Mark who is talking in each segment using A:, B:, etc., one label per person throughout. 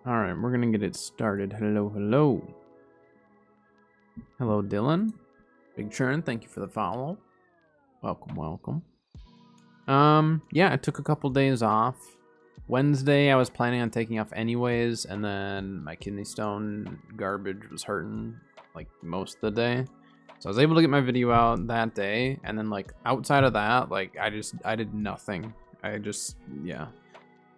A: All right, we're gonna get it started. Hello. Hello, Dylan. Big Churn, thank you for the follow. Welcome. Yeah, I took a couple days off. Wednesday, I was planning on taking off anyways, and then my kidney stone garbage was hurting like most of the day. So I was able to get my video out that day, and then like outside of that, like I did nothing. Yeah.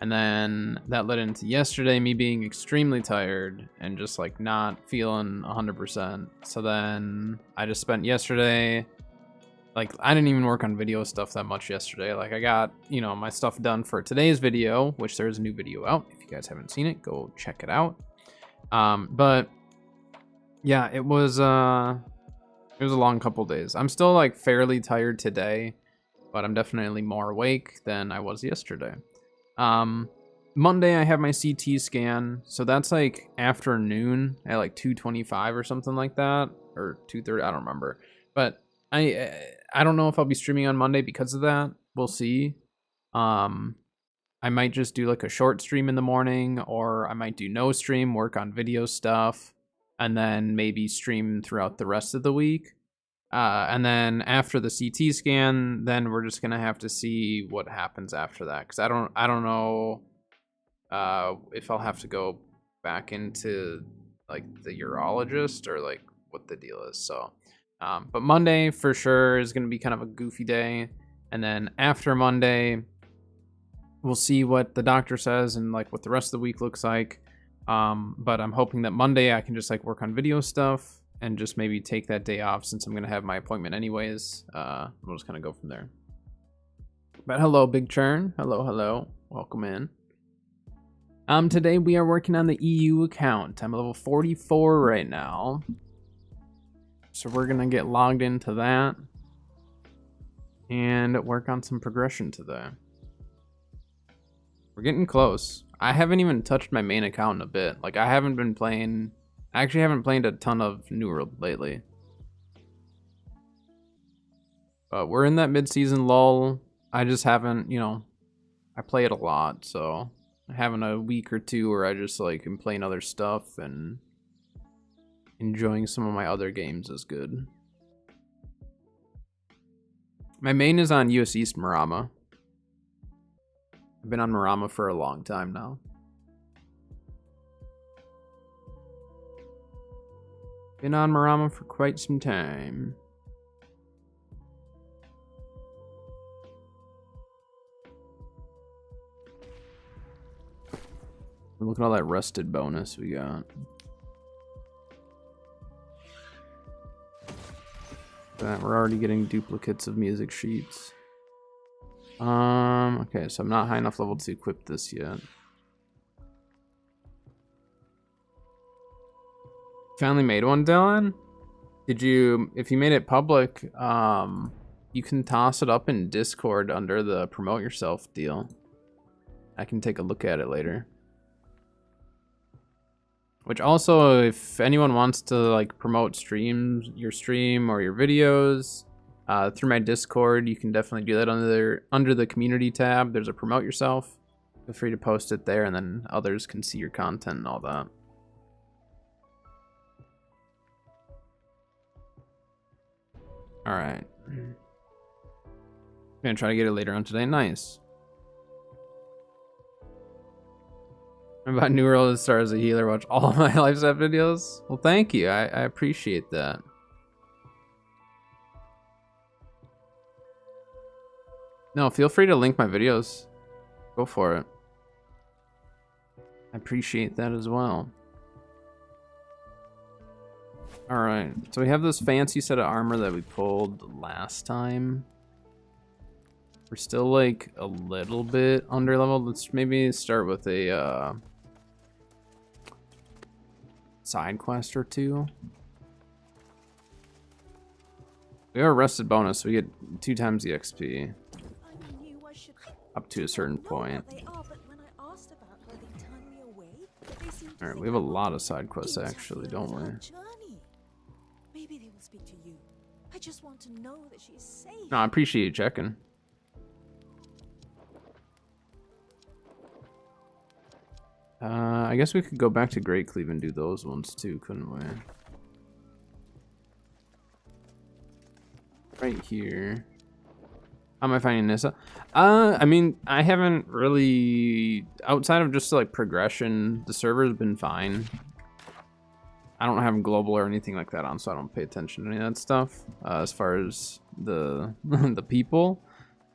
A: And then that led into yesterday, me being extremely tired and just like not feeling 100%. So then I just spent yesterday, like I didn't even work on video stuff that much yesterday. Like I got, my stuff done for today's video, which there's a new video out. If you guys haven't seen it, go check it out. But yeah, it was a long couple days. I'm still like fairly tired today, but I'm definitely more awake than I was yesterday. Monday I have my CT scan, so that's like afternoon at like 2:25 or something like that, or 2:30. I don't remember, but I don't know if I'll be streaming on Monday because of that. We'll see. I might just do like a short stream in the morning, or I might do no stream, work on video stuff, and then maybe stream throughout the rest of the week. And then after the CT scan, then we're just gonna have to see what happens after that, because I don't know if I'll have to go back into like the urologist or like what the deal is. So, but Monday for sure is gonna be kind of a goofy day, and then after Monday, we'll see what the doctor says and like what the rest of the week looks like. But I'm hoping that Monday I can just like work on video stuff and just maybe take that day off since I'm gonna have my appointment anyways. We'll just kind of go from there. But hello, Big Churn. Hello. Welcome in. Today we are working on the EU account. I'm level 44 right now. So we're gonna get logged into that and work on some progression today. We're getting close. I haven't even touched my main account in a bit. Like I actually haven't played a ton of New World lately. But we're in that mid-season lull. I just haven't, I play it a lot, so having a week or two where I just like am playing other stuff and enjoying some of my other games is good. My main is on US East Marama. I've been on Marama for a long time now. Been on Marama for quite some time. Look at all that rusted bonus we got. We're already getting duplicates of music sheets. Okay, so I'm not high enough level to equip this yet. Finally made one, Dylan? If you made it public, you can toss it up in Discord under the promote yourself deal. I can take a look at it later. Which also, if anyone wants to like promote your stream or your videos through my Discord, you can definitely do that under the community tab. There's a promote yourself. Feel free to post it there, and then others can see your content and all that. All right. I'm gonna try to get it later on today. Nice. I'm about New World to start as a healer. Watch all of my LifeStat videos. Well, thank you. I appreciate that. No, feel free to link my videos. Go for it. I appreciate that as well. All right, so we have this fancy set of armor that we pulled last time. We're still like a little bit under leveled. Let's maybe start with a side quest or two. We have a rested bonus, so we get 2 times the XP. Up to a certain point. Alright, we have a lot of side quests actually, don't we?
B: Maybe they will speak to you. I just want to know that she is safe.
A: No, I appreciate you checking. I guess we could go back to Great Cleave and do those ones too, couldn't we? Right here. How am I finding Nissa? I mean, I haven't really, outside of just like progression, the server's been fine. I don't have global or anything like that on, so I don't pay attention to any of that stuff as far as the the people.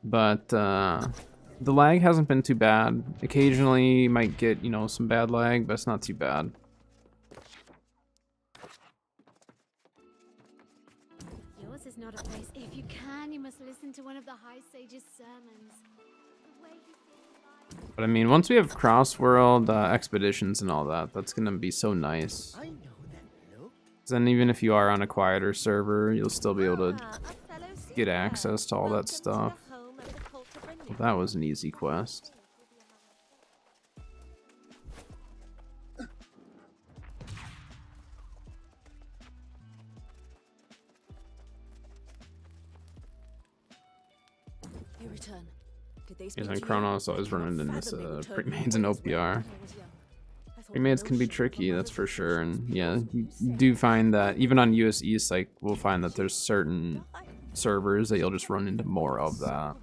A: But the lag hasn't been too bad. Occasionally you might get, you know, some bad lag, but it's not too bad.
C: Yours is not a place. If you can, you must listen to one of the High Sage's sermons. The way he sees life.
A: But I mean, once we have cross-world expeditions and all that, that's gonna be so nice.
D: I know that look.
A: 'Cause then even if you are on a quieter server, you'll still be able to
B: Ah, a fellow
A: get
B: seafarer.
A: access to all that
B: Welcome to the
A: stuff.
B: home of the cult of
A: Well,
B: renewal.
A: that was an easy quest.
B: You return. Did they
A: Yes,
B: speak
A: and
B: to you?
A: Chronos always
B: Cannot
A: running into this
B: fathom they would turn
A: pre-maids
B: you
A: and
B: away as well
A: OPR.
B: when I was young. I thought
A: Pre-maids
B: the
A: can be
B: notion of a
A: tricky, that's
B: mother's
A: for sure, and
B: affection
A: yeah,
B: was
A: you
B: insane.
A: do find that even on US East, like, we'll find that there's certain servers that you'll just run into more of that.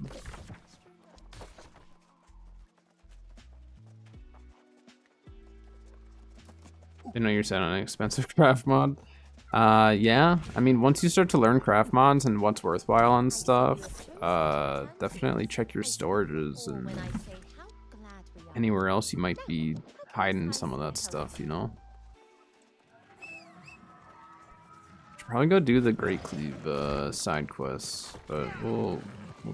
A: I know you're set on an expensive craft mod. Yeah, I mean, once you start to learn craft mods and what's worthwhile and stuff, definitely check your storages and
C: When I say how glad we are.
A: anywhere else you might be hiding some of that stuff, you know? Should probably go do the Great Cleave side quests, but we'll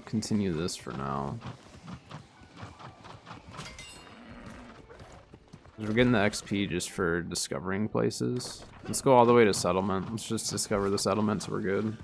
A: continue this for now. 'Cause we're getting the XP just for discovering places. Let's go all the way to settlement. Let's just discover the settlement so we're good.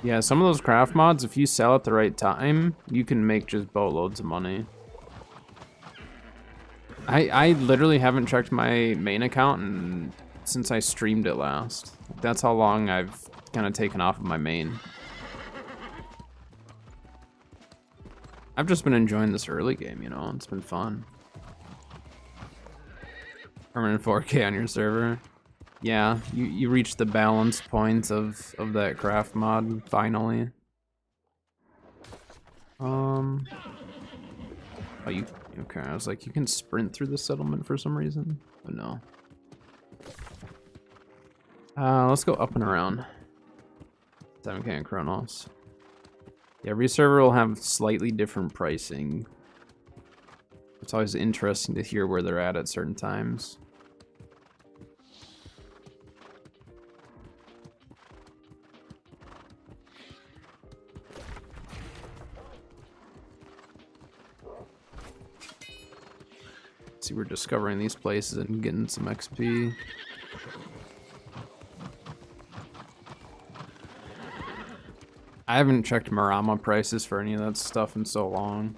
A: Yeah, some of those craft mods, if you sell at the right time, you can make just boatloads of money. I literally haven't checked my main account since I streamed it last. That's how long I've kind of taken off of my main. I've just been enjoying this early game, you know, it's been fun. Permanent 4K on your server. Yeah, you reached the balance point of that craft mod finally. Oh, you okay? I was like, you can sprint through the settlement for some reason, but no. Let's go up and around. 7K and Chronos. Yeah, every server will have slightly different pricing. It's always interesting to hear where they're at certain times. See, we're discovering these places and getting some XP. I haven't checked Marama prices for any of that stuff in so long.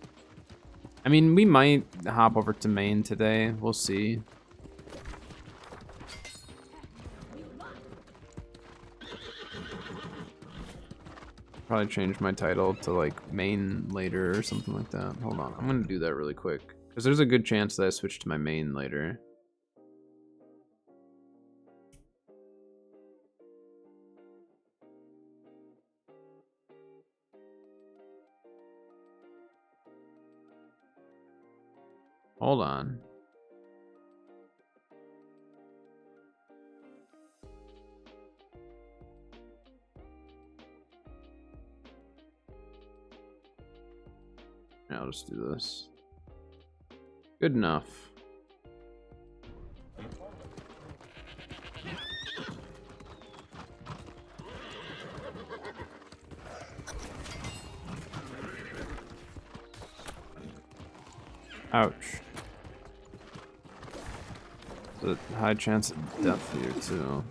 A: I mean, we might hop over to main today. We'll see. Probably change my title to like main later or something like that. Hold on, I'm gonna do that really quick. Because there's a good chance that I switch to my main later. Hold on. I'll just do this. Good enough. Ouch. There's a high chance of death here too.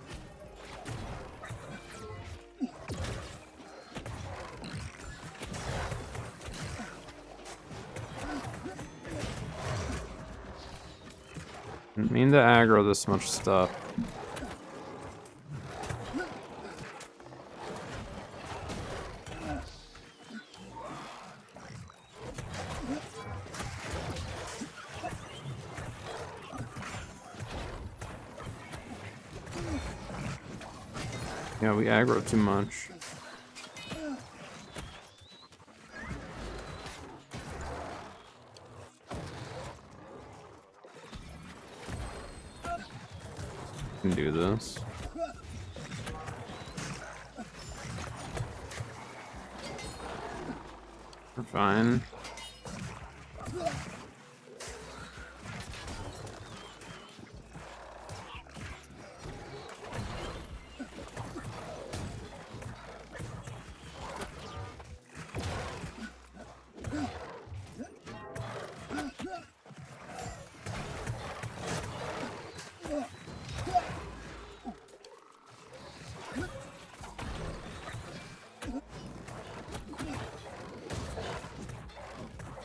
A: Didn't mean to aggro this much stuff. Yeah, we aggro too much. Can do this. We're fine.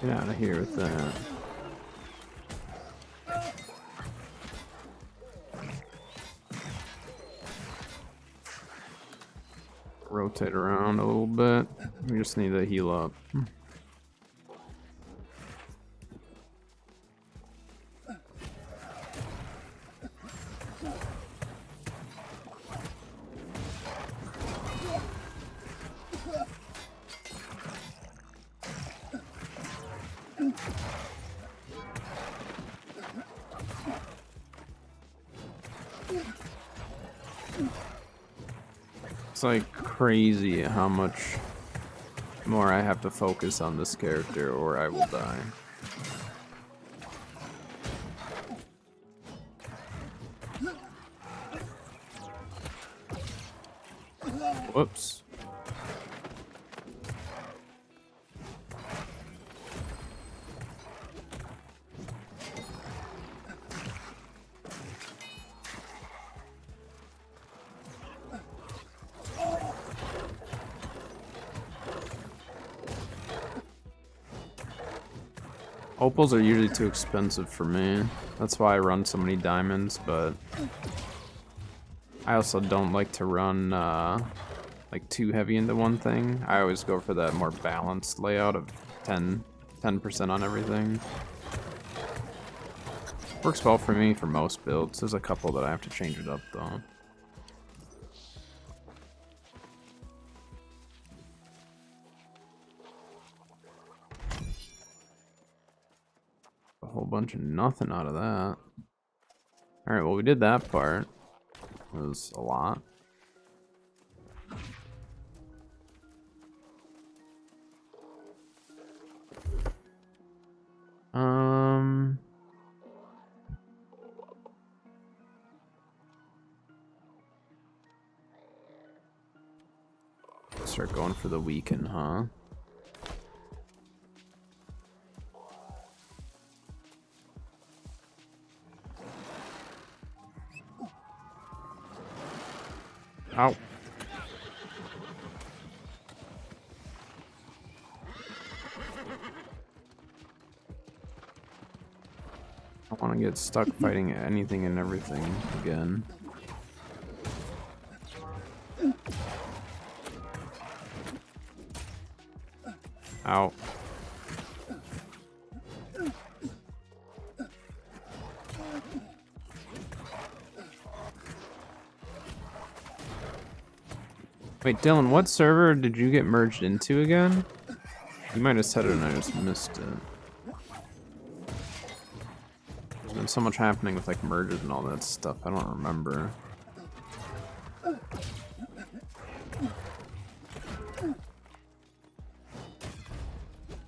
A: Get out of here with that. Rotate around a little bit. We just need to heal up. It's like crazy how much more I have to focus on this character or I will die. Whoops. Opals are usually too expensive for me. That's why I run so many diamonds, but I also don't like to run like too heavy into one thing. I always go for that more balanced layout of 10% on everything. Works well for me for most builds. There's a couple that I have to change it up though. A whole bunch of nothing out of that. Alright, well we did that part. It was a lot. Start going for the weekend, huh? Ow. I want to get stuck fighting anything and everything again. Ow. Wait, Dylan, what server did you get merged into again? You might have said it and I just missed it. There's been so much happening with like merges and all that stuff, I don't remember.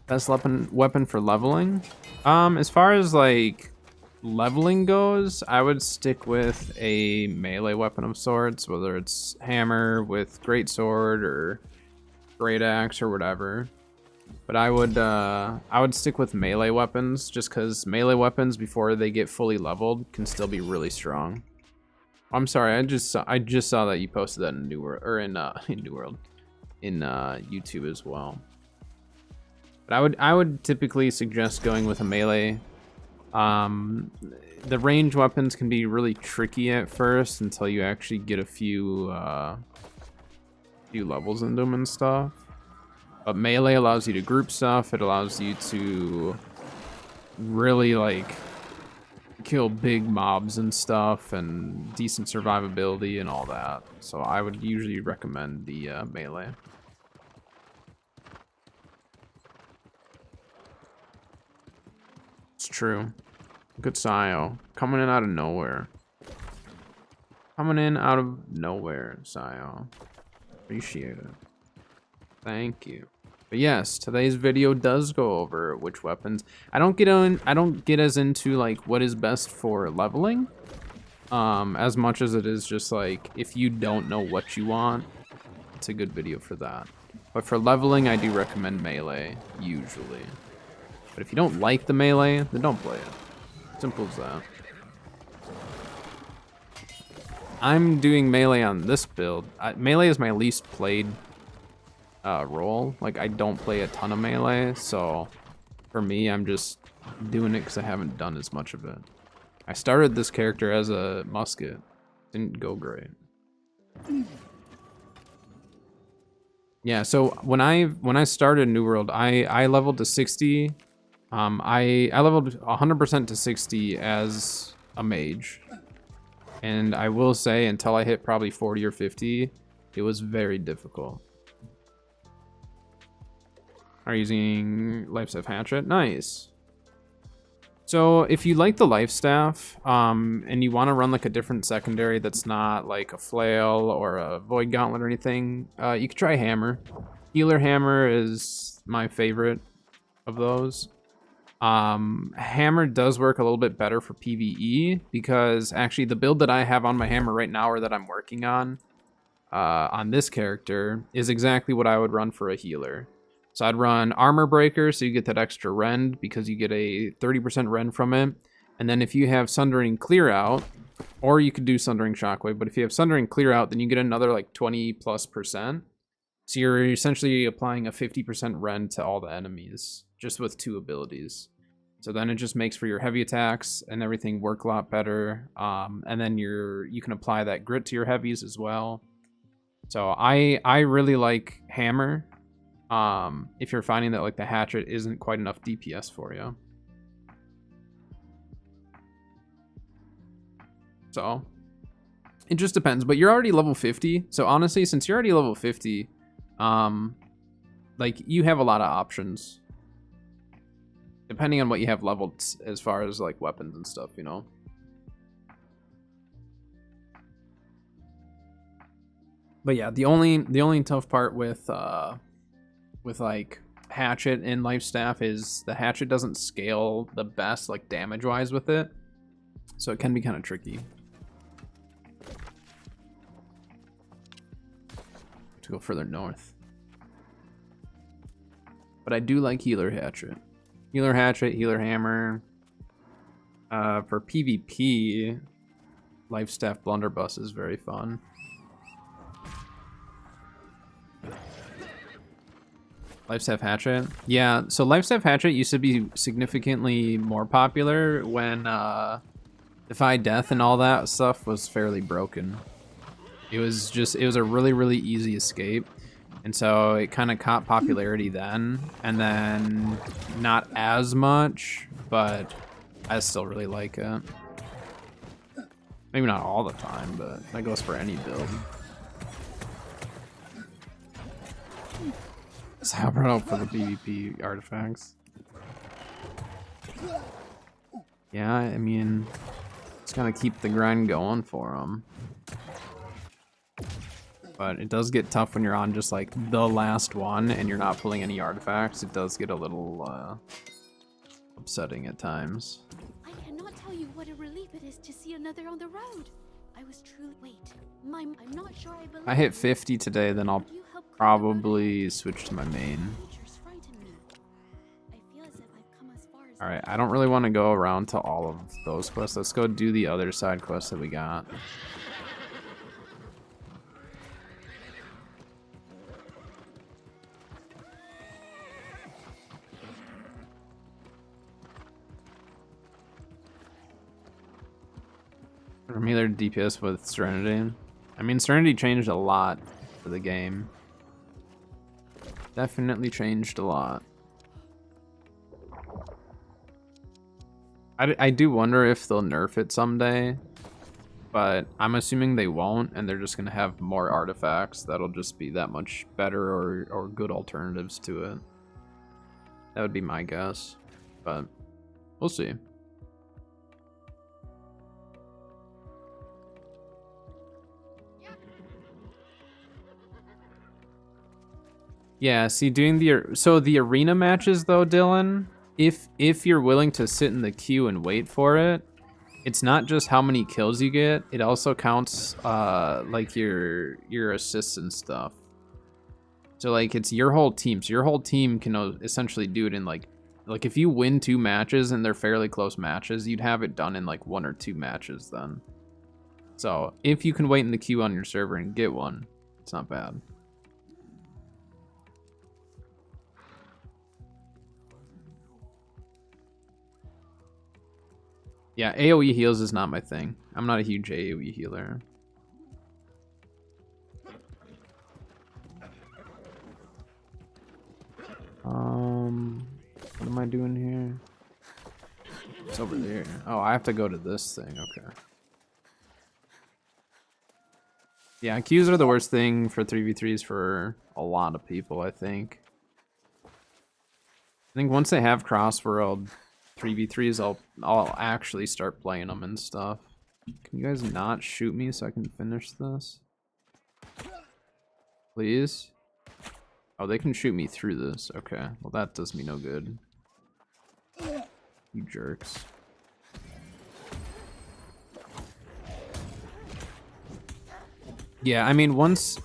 A: Best weapon for leveling? As far as like leveling goes, I would stick with a melee weapon of sorts, whether it's hammer with greatsword or great axe or whatever. But I would stick with melee weapons just because melee weapons before they get fully leveled can still be really strong. I'm sorry, I just saw that you posted that in New World or in New World in YouTube as well. But I would typically suggest going with a melee The range weapons can be really tricky at first until you actually get a few levels into them and stuff. But melee allows you to group stuff. It allows you to really like kill big mobs and stuff, and decent survivability and all that. So I would usually recommend the melee. It's true. Good Sayo. Coming in out of nowhere. Coming in out of nowhere, Sayo. Appreciate it. Thank you. But yes, today's video does go over which weapons. I don't get as into like what is best for leveling, as much as it is just like if you don't know what you want, it's a good video for that. But for leveling, I do recommend melee usually. But if you don't like the melee, then don't play it. Simple as that. I'm doing melee on this build. Melee is my least played role. Like, I don't play a ton of melee, so for me, I'm just doing it because I haven't done as much of it. I started this character as a musket. Didn't go great. Yeah, so when I started New World, I leveled to 60. I leveled 100% to 60 as a mage. And I will say, until I hit probably 40 or 50, it was very difficult. Are using Life Staff Hatchet? Nice. So if you like the Life Staff, and you want to run like a different secondary that's not like a Flail or a Void Gauntlet or anything, you could try Hammer. Healer Hammer is my favorite of those. Hammer does work a little bit better for PvE because actually the build that I have on my Hammer right now, or that I'm working on this character, is exactly what I would run for a healer. So I'd run Armor Breaker, so you get that extra rend because you get a 30% rend from it. And then if you have Sundering Clear Out, or you could do Sundering Shockwave, but if you have Sundering Clear Out, then you get another like 20+%. So you're essentially applying a 50% rend to all the enemies, just with 2 abilities. So then it just makes for your heavy attacks and everything work a lot better. And then you can apply that grit to your heavies as well. So I really like Hammer. If you're finding that like the hatchet isn't quite enough DPS for you. So it just depends, but you're already level 50. So honestly, since you're already level 50, like you have a lot of options depending on what you have leveled as far as like weapons and stuff, you know. But yeah, the only tough part with like hatchet and life staff is the hatchet doesn't scale the best like damage wise with it, so it can be kind of tricky to go further north. But I do like healer hatchet, healer hammer. For PvP, life staff blunderbuss is very fun. Life Staff Hatchet? Yeah, so Life Staff Hatchet used to be significantly more popular when Defy Death and all that stuff was fairly broken. It was a really, really easy escape. And so it kind of caught popularity then, and then not as much, but I still really like it. Maybe not all the time, but that goes for any build. So I brought up for the PvP artifacts. Yeah, I mean, it's gonna keep the grind going for them. But it does get tough when you're on just like the last one and you're not pulling any artifacts. It does get a little upsetting at times.
C: I cannot tell you what a relief it is to see another on the road. I was truly I'm not sure I believe.
A: I hit 50 today, then I'll probably switch to my main. Alright, I don't really want to go around to all of those quests. Let's go do the other side quests that we got. From either DPS with Serenity. I mean, Serenity changed a lot for the game. Definitely changed a lot. I do wonder if they'll nerf it someday, but I'm assuming they won't, and they're just gonna have more artifacts that'll just be that much better or good alternatives to it. That would be my guess, but we'll see. Yeah, see, doing the arena matches though, Dylan, if you're willing to sit in the queue and wait for it, it's not just how many kills you get, it also counts like your assists and stuff. So like it's your whole team. So your whole team can essentially do it in like if you win 2 matches and they're fairly close matches, you'd have it done in like 1 or 2 matches then. So if you can wait in the queue on your server and get one, it's not bad. Yeah, AoE heals is not my thing. I'm not a huge AoE healer. What am I doing here? It's over there. Oh, I have to go to this thing. Okay. Yeah, queues are the worst thing for 3v3s for a lot of people, I think. I think once they have Crossworld 3v3s, I'll actually start playing them and stuff. Can you guys not shoot me so I can finish this? Please? Oh, they can shoot me through this. Okay, well that does me no good. You jerks. Yeah, I mean, once...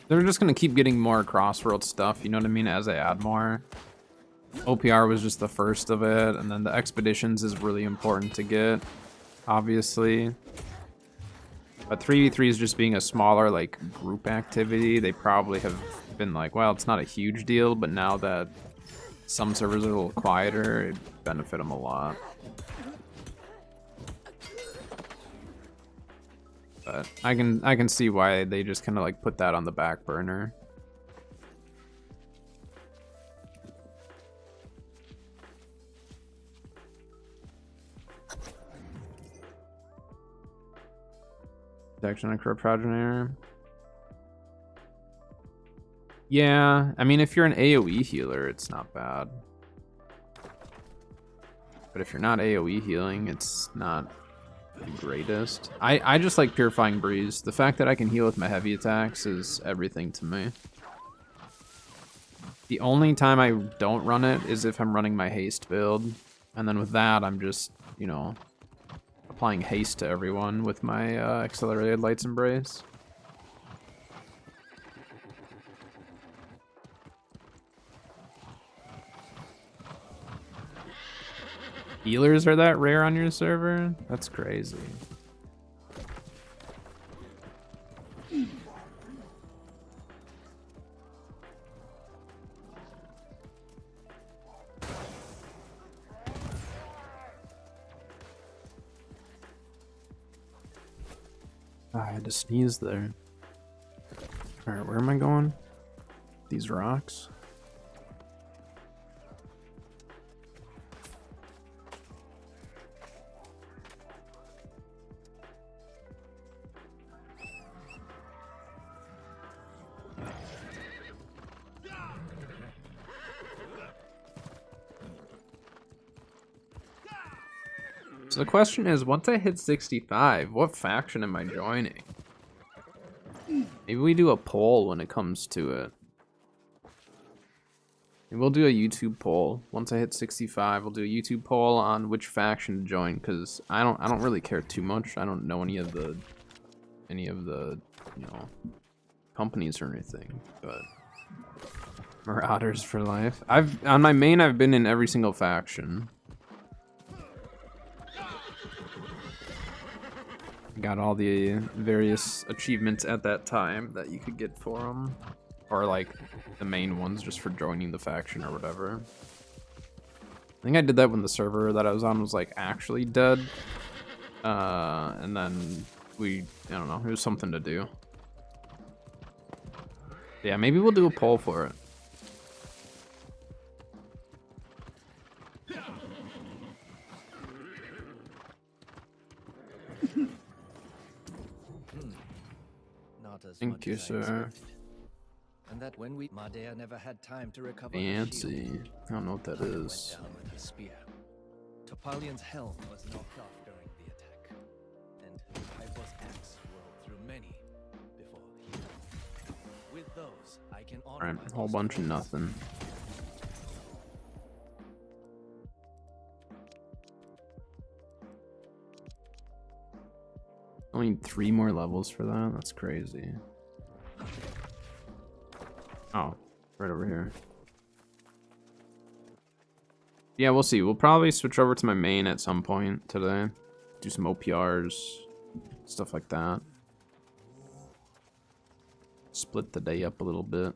A: They're just gonna keep getting more Crossworld stuff, you know what I mean, as they add more. OPR was just the first of it, and then the Expeditions is really important to get, obviously. But 3v3 is just being a smaller, like, group activity. They probably have been like, well, it's not a huge deal, but now that some servers are a little quieter, it benefit them a lot. But I can see why they just kind of like put that on the back burner. Protection on Corrupt Progenitor. Yeah, I mean, if you're an AoE healer, it's not bad. But if you're not AoE healing, it's not the greatest. I just like Purifying Breeze. The fact that I can heal with my heavy attacks is everything to me. The only time I don't run it is if I'm running my haste build. And then with that, I'm just, you know, applying haste to everyone with my accelerated Light's Embrace. Healers are that rare on your server? That's crazy. I had to sneeze there. Alright, where am I going? These rocks? So the question is, once I hit 65, what faction am I joining? Maybe we do a poll when it comes to it. Maybe we'll do a YouTube poll. Once I hit 65, we'll do a YouTube poll on which faction to join, because I don't really care too much. I don't know any of the you know, companies or anything, but Marauders for life. On my main, I've been in every single faction. Got all the various achievements at that time that you could get for them. Or like the main ones just for joining the faction or whatever. I think I did that when the server that I was on was like actually dead. And then I don't know, it was something to do. Yeah, maybe we'll do a poll for it.
D: Not as
A: Thank
D: much
A: you,
D: as I
A: sir.
D: expected. And that when Madea never had time to recover her shield.
A: Fancy. I don't know what that
D: Hunter
A: is.
D: went down with his spear. Topalian's helm was knocked off during the attack, and Hypo's axe rolled through many before he fell. With those, I can honor
A: Alright,
D: my
A: a whole
D: lost
A: bunch of
D: friends.
A: nothing. Only 3 more levels for that? That's crazy. Oh, right over here. Yeah, we'll see. We'll probably switch over to my main at some point today. Do some OPRs, stuff like that. Split the day up a little bit.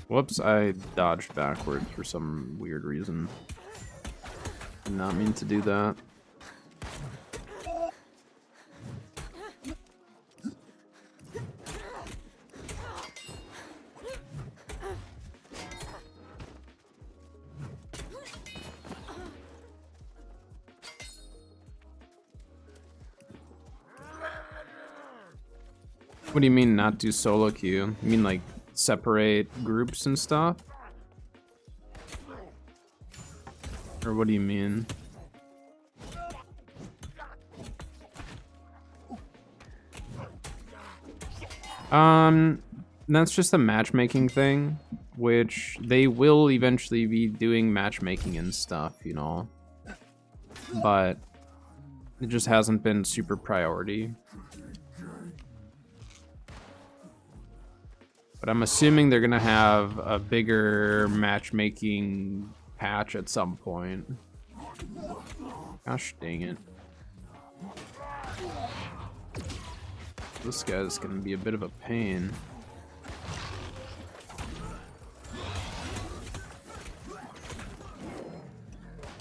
A: Whoops, I dodged backwards for some weird reason. Did not mean to do that. What do you mean not do solo queue? You mean like separate groups and stuff? Or what do you mean? That's just a matchmaking thing, which they will eventually be doing matchmaking and stuff, you know. But it just hasn't been super priority. But I'm assuming they're gonna have a bigger matchmaking patch at some point. Gosh dang it. This guy's gonna be a bit of a pain.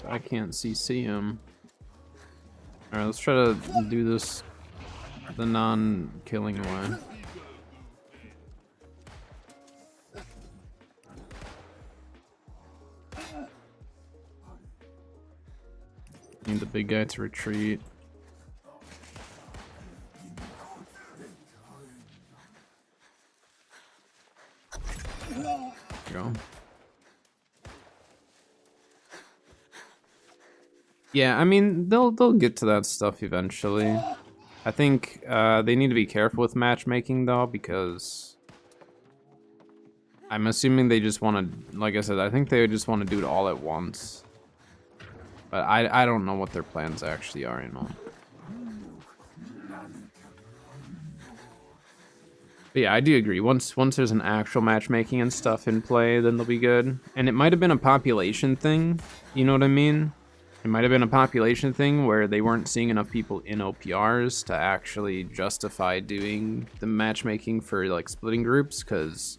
A: I can't see him. Alright, let's try to do this the non-killing way. Need the big guy to retreat. There you go. Yeah, I mean they'll get to that stuff eventually. I think they need to be careful with matchmaking though, because I'm assuming they just want to, like I said, I think they just want to do it all at once. But I don't know what their plans actually are, you know. But yeah, I do agree. Once there's an actual matchmaking and stuff in play, then they'll be good. And it might have been a population thing, you know what I mean? It might have been a population thing where they weren't seeing enough people in OPRs to actually justify doing the matchmaking for like splitting groups, because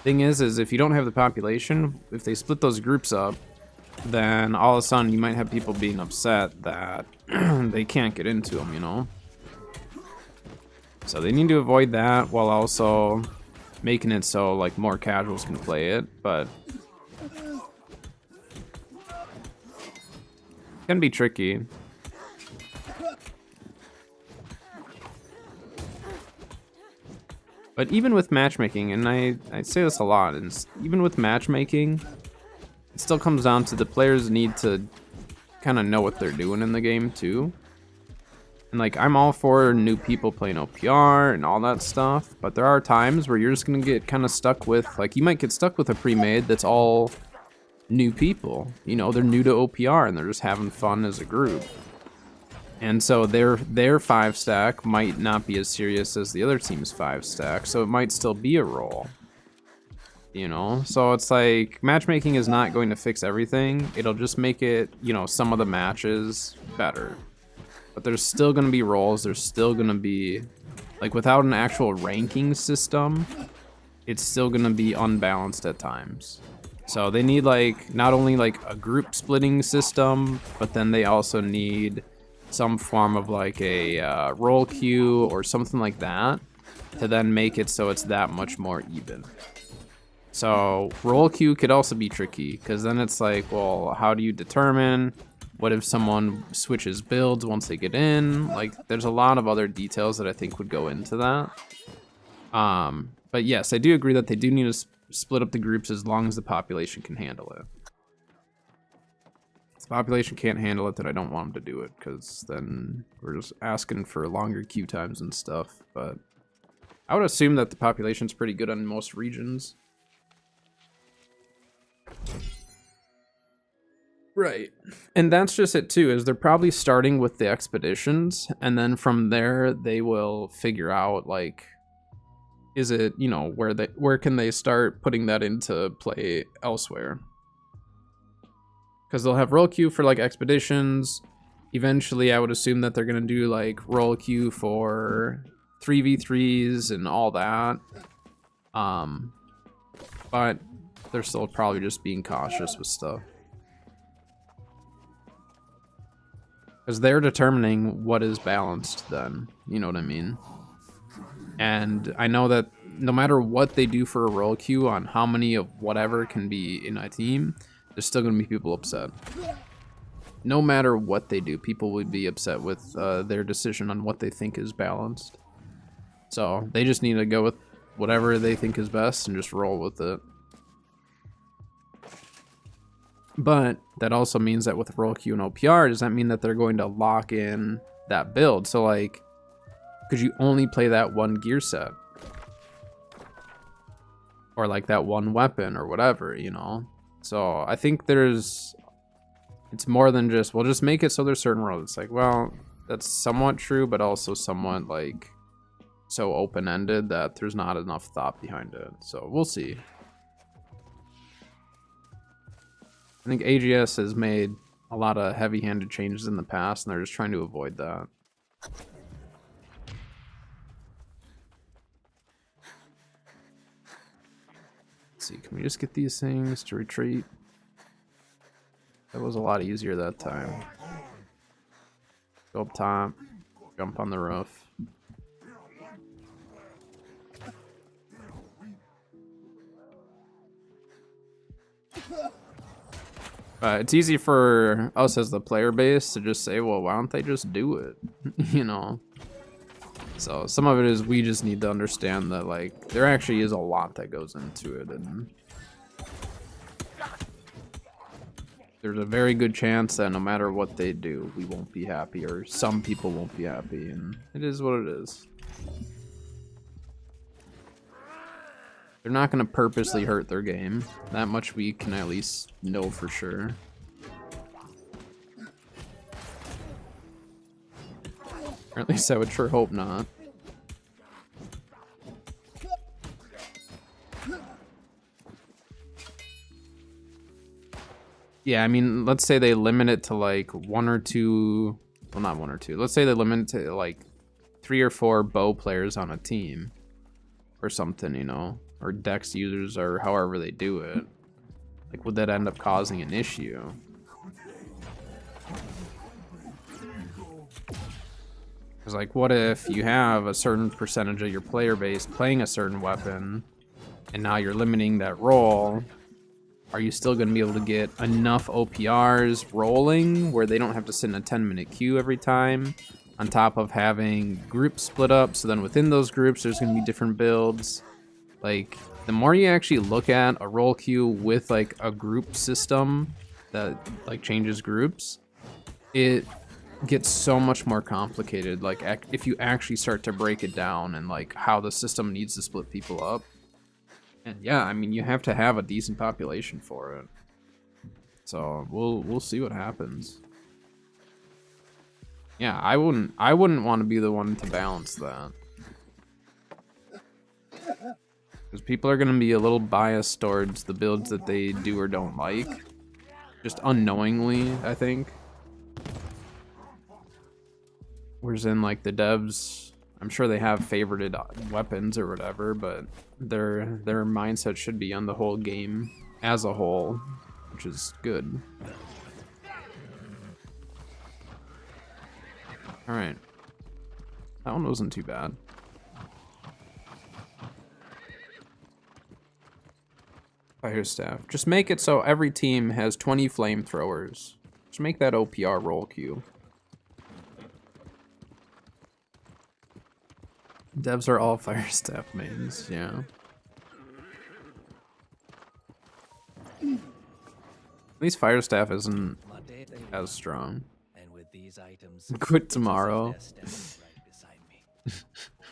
A: thing is if you don't have the population, if they split those groups up, then all of a sudden you might have people being upset that they can't get into them, you know? So they need to avoid that while also making it so like more casuals can play it, but it can be tricky. But even with matchmaking, and I say this a lot, and even with matchmaking, it still comes down to the players need to kind of know what they're doing in the game too. And like, I'm all for new people playing OPR and all that stuff, but there are times where you're just gonna get kind of stuck with, like, you might get stuck with a pre-made that's all new people. You know, they're new to OPR and they're just having fun as a group. And so their 5-stack might not be as serious as the other team's 5-stack, so it might still be a role. You know, so it's like matchmaking is not going to fix everything. It'll just make it, you know, some of the matches better. But there's still going to be roles. There's still going to be, like, without an actual ranking system, it's still gonna be unbalanced at times. So they need like not only like a group splitting system, but then they also need some form of like a roll queue or something like that to then make it so it's that much more even. So roll queue could also be tricky because then it's like, well, how do you determine what if someone switches builds once they get in? Like there's a lot of other details that I think would go into that. But yes, I do agree that they do need to split up the groups as long as the population can handle it. If the population can't handle it, then I don't want them to do it because then we're just asking for longer queue times and stuff. But I would assume that the population's pretty good on most regions. Right. And that's just it too, is they're probably starting with the expeditions, and then from there they will figure out like, is it, you know, where can they start putting that into play elsewhere? Because they'll have roll queue for like expeditions. Eventually I would assume that they're gonna do like roll queue for 3v3s and all that. But they're still probably just being cautious with stuff. Because they're determining what is balanced then, you know what I mean? And I know that no matter what they do for a roll queue on how many of whatever can be in a team, there's still going to be people upset. No matter what they do, people would be upset with their decision on what they think is balanced. So they just need to go with whatever they think is best and just roll with it. But that also means that with roll queue and OPR, does that mean that they're going to lock in that build? So like, could you only play that one gear set? Or like that one weapon or whatever, you know? So I think it's more than just, we'll just make it so there's certain roles. It's like, well, that's somewhat true, but also somewhat like so open-ended that there's not enough thought behind it. So we'll see. I think AGS has made a lot of heavy-handed changes in the past, and they're just trying to avoid that. Let's see, can we just get these things to retreat? That was a lot easier that time. Go up top, jump on the roof. It's easy for us as the player base to just say, well, why don't they just do it? You know? So some of it is we just need to understand that, like, there actually is a lot that goes into it, and there's a very good chance that no matter what they do, we won't be happy, or some people won't be happy, and it is what it is. They're not going to purposely hurt their game. That much we can at least know for sure. Or at least I would sure hope not. Yeah, I mean, let's say they limit it to like one or two, well, not one or two. Let's say they limit it to like 3 or 4 bow players on a team or something, you know? Or dex users, or however they do it. Like, would that end up causing an issue? Because, like, what if you have a certain percentage of your player base playing a certain weapon, and now you're limiting that roll? Are you still going to be able to get enough OPRs rolling where they don't have to sit in a 10-minute queue every time? On top of having groups split up, so then within those groups, there's going to be different builds. Like, the more you actually look at a roll queue with like a group system that like changes groups, it gets so much more complicated. Like, if you actually start to break it down and like how the system needs to split people up. And yeah, I mean, you have to have a decent population for it. So we'll see what happens. Yeah, I wouldn't want to be the one to balance that. Because people are going to be a little biased towards the builds that they do or don't like. Just unknowingly, I think. Whereas in, like, the devs, I'm sure they have favorited weapons or whatever, but their mindset should be on the whole game as a whole, which is good. All right, that one wasn't too bad. Fire staff. Just make it so every team has 20 flamethrowers. Just make that OPR roll queue. Devs are all fire staff mains, yeah. At least fire staff isn't as strong.
D: And with these items,
A: Quit tomorrow.
D: right beside me.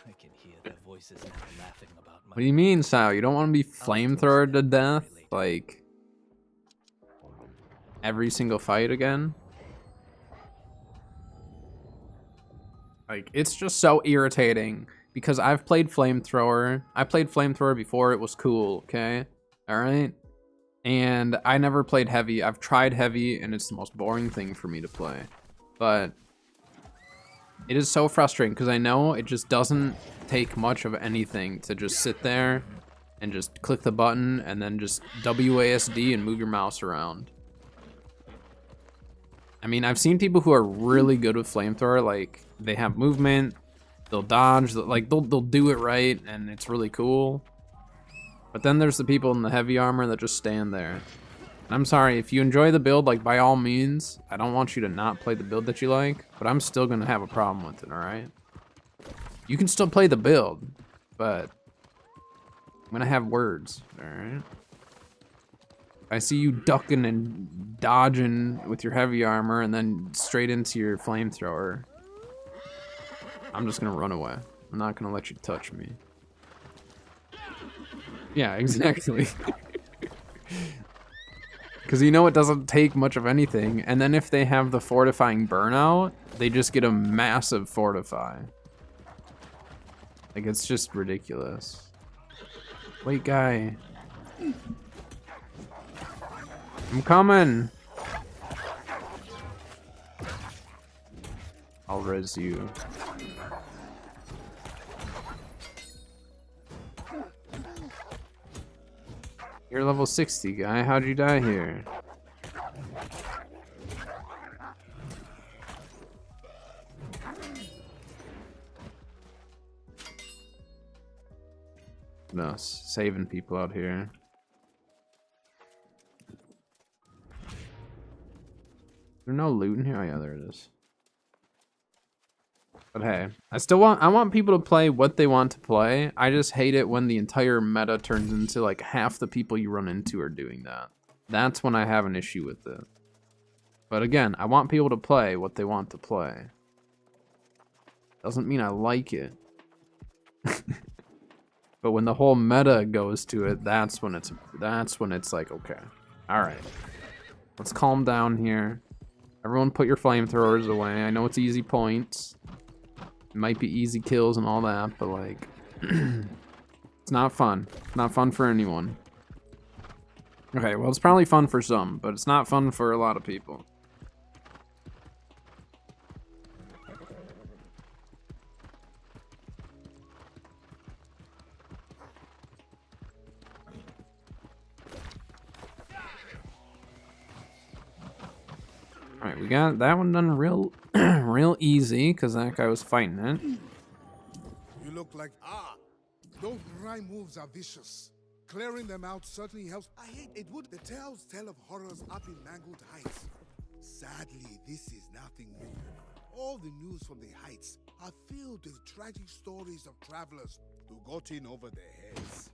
D: I can hear their voices now laughing about my
A: What do you mean, Sal? You don't want to be flamethrowered to death? Like, every single fight again? Like, it's just so irritating. Because I've played Flamethrower. I played Flamethrower before it was cool, okay? Alright? And I never played Heavy. I've tried Heavy, and it's the most boring thing for me to play. But it is so frustrating, because I know it just doesn't take much of anything to just sit there and just click the button, and then just WASD and move your mouse around. I mean, I've seen people who are really good with Flamethrower, like, they have movement, they'll dodge, like they'll do it right, and it's really cool. But then there's the people in the heavy armor that just stand there. And I'm sorry, if you enjoy the build, like by all means, I don't want you to not play the build that you like, but I'm still gonna have a problem with it, alright? You can still play the build, but I'm gonna have words, alright? I see you ducking and dodging with your heavy armor and then straight into your flamethrower. I'm just gonna run away. I'm not gonna let you touch me. Yeah, exactly. Because you know it doesn't take much of anything, and then if they have the fortifying burnout, they just get a massive fortify. Like, it's just ridiculous. Wait, guy. I'm coming. I'll res you. You're level 60, guy. How'd you die here? No, saving people out here. Is there no loot in here? Oh yeah, there it is. But hey, I want people to play what they want to play. I just hate it when the entire meta turns into like half the people you run into are doing that. That's when I have an issue with it. But again, I want people to play what they want to play. Doesn't mean I like it. But when the whole meta goes to it, that's when it's like, okay. All right. Let's calm down here. Everyone put your flamethrowers away. I know it's easy points. It might be easy kills and all that, but like, it's not fun. It's not fun for anyone. Okay, well, it's probably fun for some, but it's not fun for a lot of people. Alright, we got that one done real real easy, because that guy was fighting it.
E: You look like those grime moves are vicious. Clearing them out certainly helps. I hate it would. The tales tell of horrors up in Mangled Heights. Sadly, this is nothing new. All the news from the heights are filled with tragic stories of travelers who got in over their heads.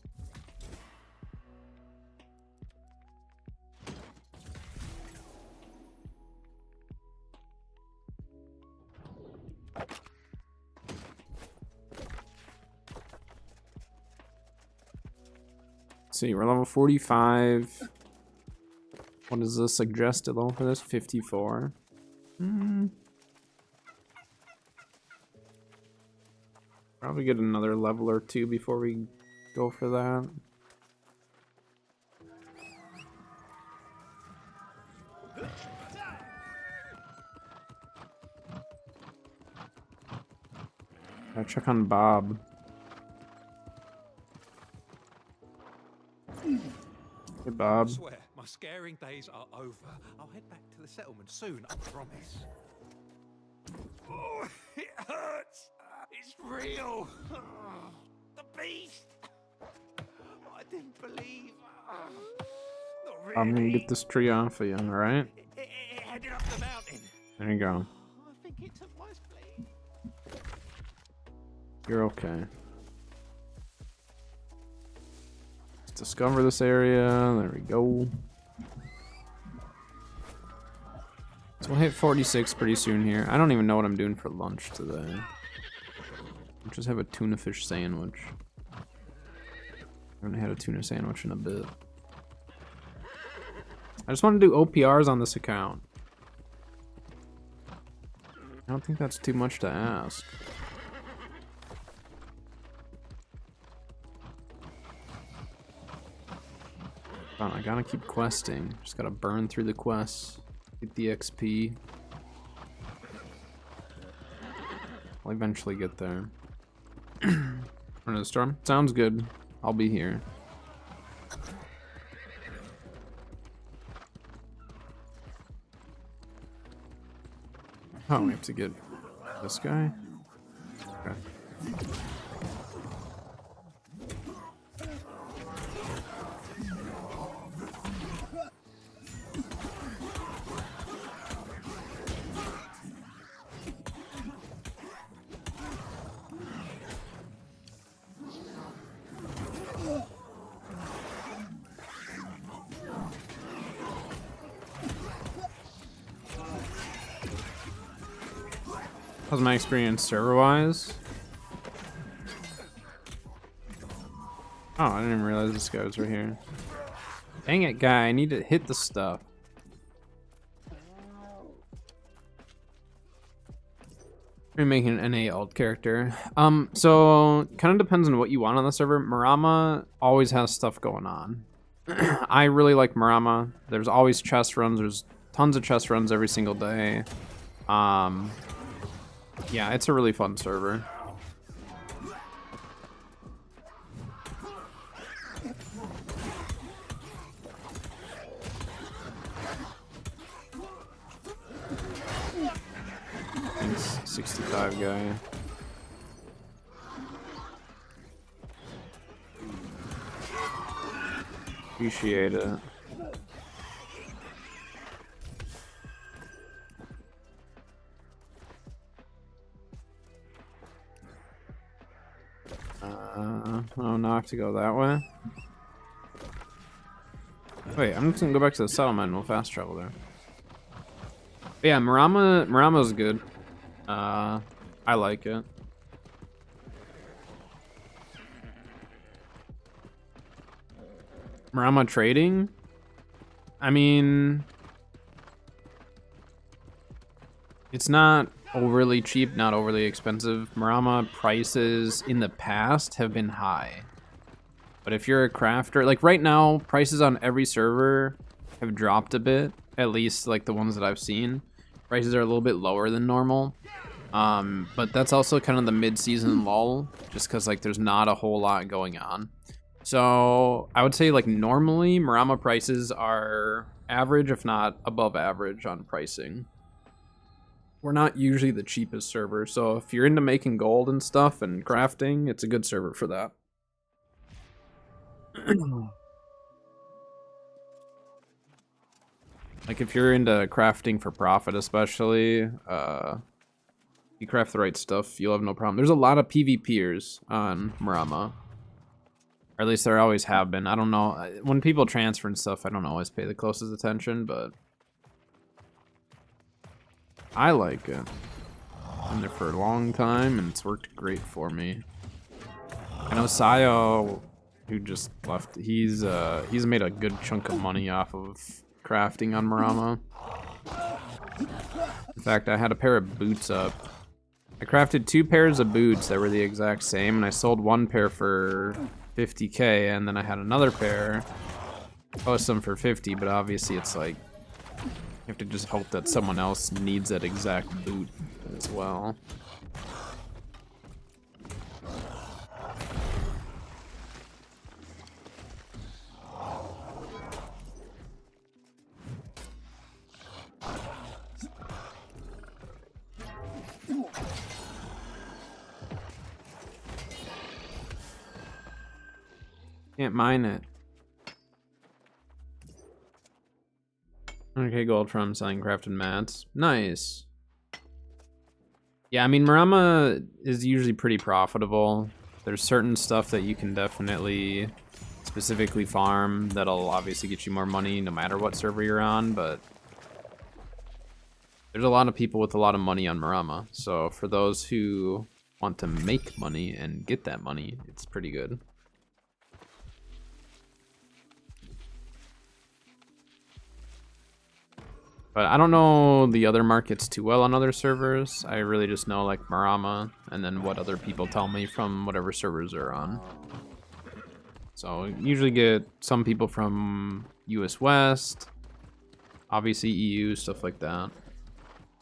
A: Let's see, we're level 45. What is the suggested level for this? 54. Probably get another level or two before we go for that. Gotta check on Bob. Hey, Bob.
F: I swear, my scaring days are over. I'll head back to the settlement soon, I promise. Oh, it hurts. It's real. The beast. I didn't believe. Not really.
A: I'm gonna get this tree off of you, alright?
F: It headed up the mountain.
A: There you go.
F: I think it took my spleen.
A: You're okay. Let's discover this area. There we go. So we'll hit 46 pretty soon here. I don't even know what I'm doing for lunch today. I'll just have a tuna fish sandwich. I haven't had a tuna sandwich in a bit. I just want to do OPRs on this account. I don't think that's too much to ask. I gotta keep questing. Just gotta burn through the quests. Get the XP. I'll eventually get there. Run to the storm? Sounds good. I'll be here. Oh, we have to get this guy? Okay. How's my experience server-wise? Oh, I didn't even realize this guy was right here. Dang it, guy, I need to hit the stuff. I'm making an NA alt character. So kind of depends on what you want on the server. Marama always has stuff going on. I really like Marama. There's always chest runs. There's tons of chest runs every single day. Yeah, it's a really fun server. Thanks, 65 guy. Appreciate it. Oh, now I have to go that way. Wait, I'm just gonna go back to the settlement and we'll fast travel there. But yeah, Marama's good. I like it. Marama trading? I mean, it's not overly cheap, not overly expensive. Marama prices in the past have been high. But if you're a crafter, like right now, prices on every server have dropped a bit, at least like the ones that I've seen. Prices are a little bit lower than normal. But that's also kind of the mid-season lull, just because like there's not a whole lot going on. So I would say like normally Marama prices are average, if not above average on pricing. We're not usually the cheapest server, so if you're into making gold and stuff and crafting, it's a good server for that. Like if you're into crafting for profit especially, you craft the right stuff, you'll have no problem. There's a lot of PvPers on Marama. Or at least there always have been. I don't know. When people transfer and stuff, I don't always pay the closest attention, but I like it. I've been there for a long time, and it's worked great for me. I know Sayo, who just left, he's made a good chunk of money off of crafting on Marama. In fact, I had a pair of boots up. I crafted 2 pairs of boots that were the exact same, and I sold 1 pair for 50k, and then I had another pair, post them for 50, but obviously it's like, you have to just hope that someone else needs that exact boot as well. Can't mine it. Okay, gold from selling crafted mats. Nice. Yeah, I mean, Marama is usually pretty profitable. There's certain stuff that you can definitely specifically farm that'll obviously get you more money no matter what server you're on, but there's a lot of people with a lot of money on Marama. So for those who want to make money and get that money, it's pretty good. But I don't know the other markets too well on other servers. I really just know like Marama and then what other people tell me from whatever servers they're on. So usually get some people from US West, obviously EU, stuff like that.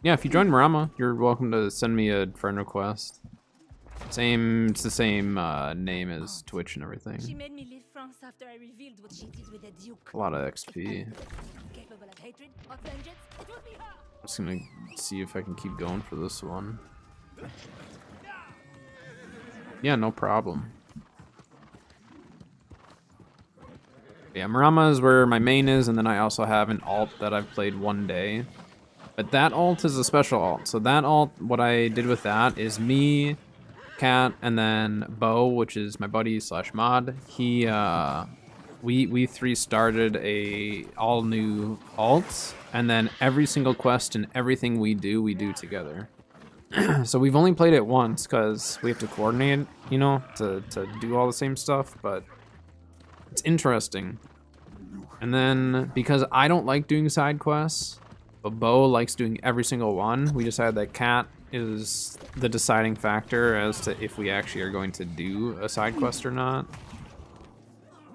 A: Yeah, if you join Marama, you're welcome to send me a friend request. It's the same name as Twitch and
B: She
A: everything.
B: made me leave France after I revealed what she did with the Duke.
A: A lot of XP.
B: Capable of hatred, of vengeance, it would be her.
A: I'm just gonna see if I can keep going for this one. Yeah, no problem. Yeah, Marama is where my main is, and then I also have an alt that I've played one day. But that alt is a special alt. So that alt, what I did with that is me, Cat, and then Bo, which is my buddy slash mod. He, we three started a all new alt, and then every single quest and everything we do together. So we've only played it once because we have to coordinate, you know, to do all the same stuff, but it's interesting. And then because I don't like doing side quests, but Bo likes doing every single one, we decided that Cat is the deciding factor as to if we actually are going to do a side quest or not.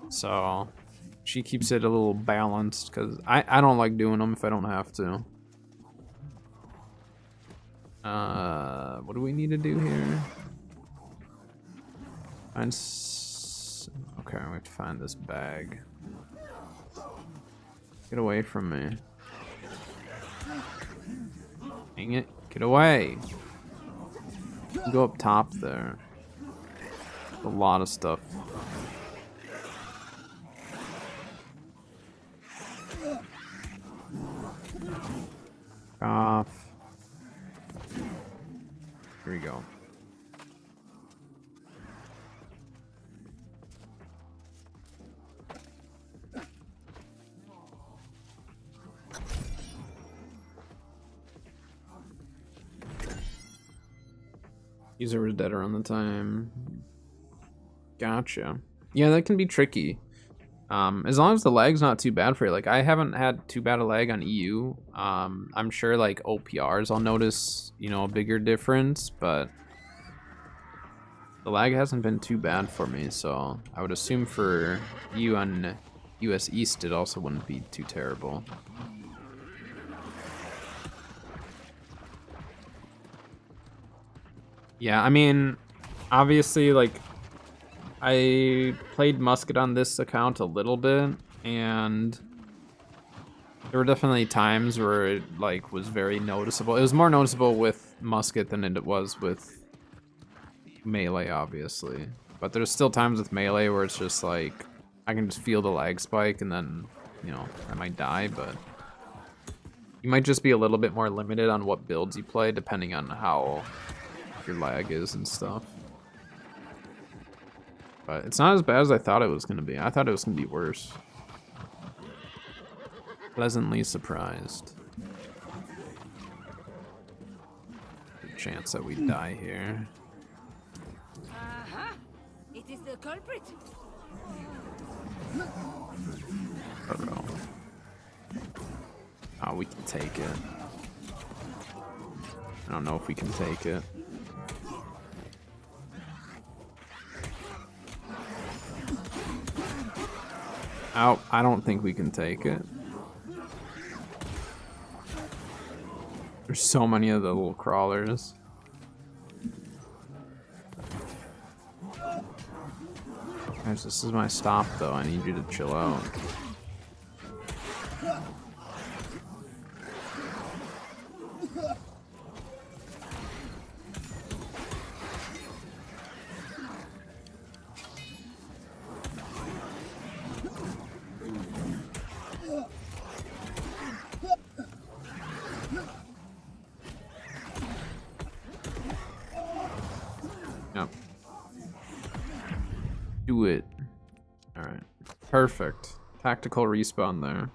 A: So she keeps it a little balanced because I don't like doing them if I don't have to. What do we need to do here? Okay, we have to find this bag. Get away from me. Dang it. Get away. Go up top there. A lot of stuff. Off. Here we go. User was dead around the time. Gotcha. Yeah, that can be tricky. As long as the lag's not too bad for you. Like, I haven't had too bad a lag on EU. I'm sure, like, OPRs I'll notice, you know, a bigger difference, but the lag hasn't been too bad for me, so I would assume for you on US East it also wouldn't be too terrible. Yeah, I mean, obviously, like, I played Musket on this account a little bit, and there were definitely times where it, like, was very noticeable. It was more noticeable with Musket than it was with Melee, obviously. But there's still times with Melee where it's just, like, I can just feel the lag spike, and then, you know, I might die, but you might just be a little bit more limited on what builds you play, depending on how your lag is and stuff. But it's not as bad as I thought it was going to be. I thought it was going to be worse. Pleasantly surprised. Good chance that we die here.
B: Uh-huh. It is the culprit.
A: Uh-oh. Oh, we can take it. I don't know if we can take it. Oh, I don't think we can take it. There's so many of the little crawlers. Guys, this is my stop though. I need you to chill out. do it. Alright. Perfect. Tactical respawn there.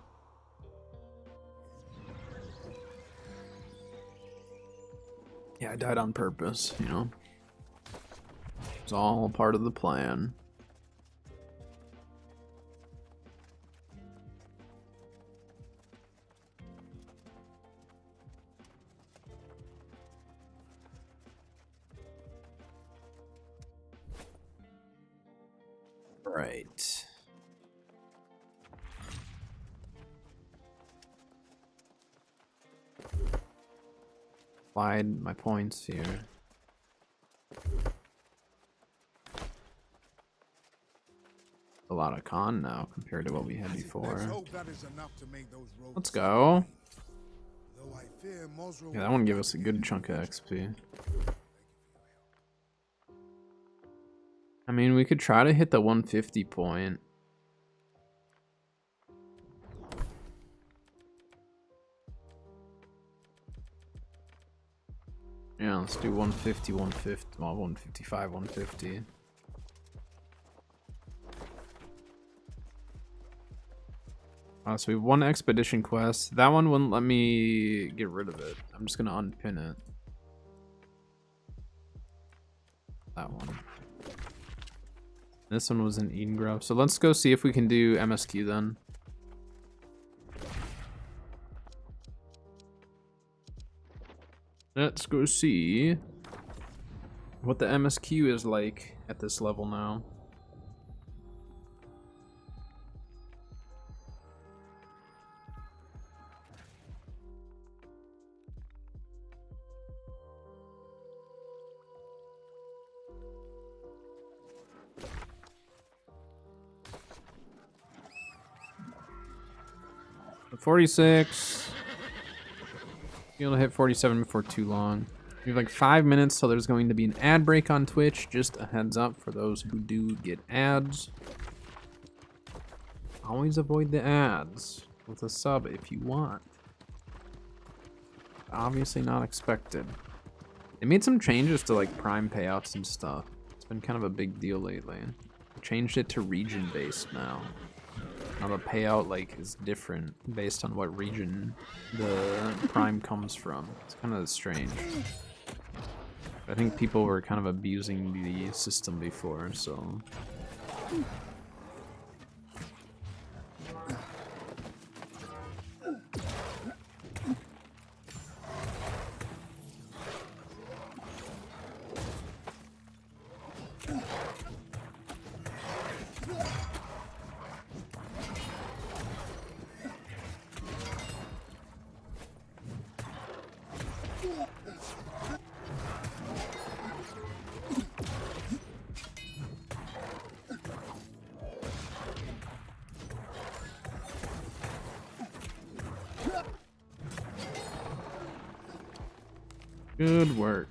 A: Yeah, I died on purpose, you know. It's all part of the plan. Right. Applied my points here. A lot of con now compared to what we had
E: Let's
A: before.
E: hope that is enough to make those roads
A: Let's go.
E: Though I fear Mosro
A: Yeah, that one gave us a good chunk of XP. I mean, we could try to hit the 150 point. Yeah, let's do 150, 150, well, 155, 150. So we have one expedition quest. That one wouldn't let me get rid of it. I'm just gonna unpin it. That one. This one was in Eden Grove. So let's go see if we can do MSQ then. Let's go see what the MSQ is like at this level now. So 46. Be able to hit 47 before too long. We have like 5 minutes till there's going to be an ad break on Twitch. Just a heads up for those who do get ads. Always avoid the ads with a sub if you want. Obviously not expected. They made some changes to like Prime payouts and stuff. It's been kind of a big deal lately. They changed it to region based now. Now the payout like is different based on what region the Prime comes from. It's kind of strange. I think people were kind of abusing the system before, so. Good work.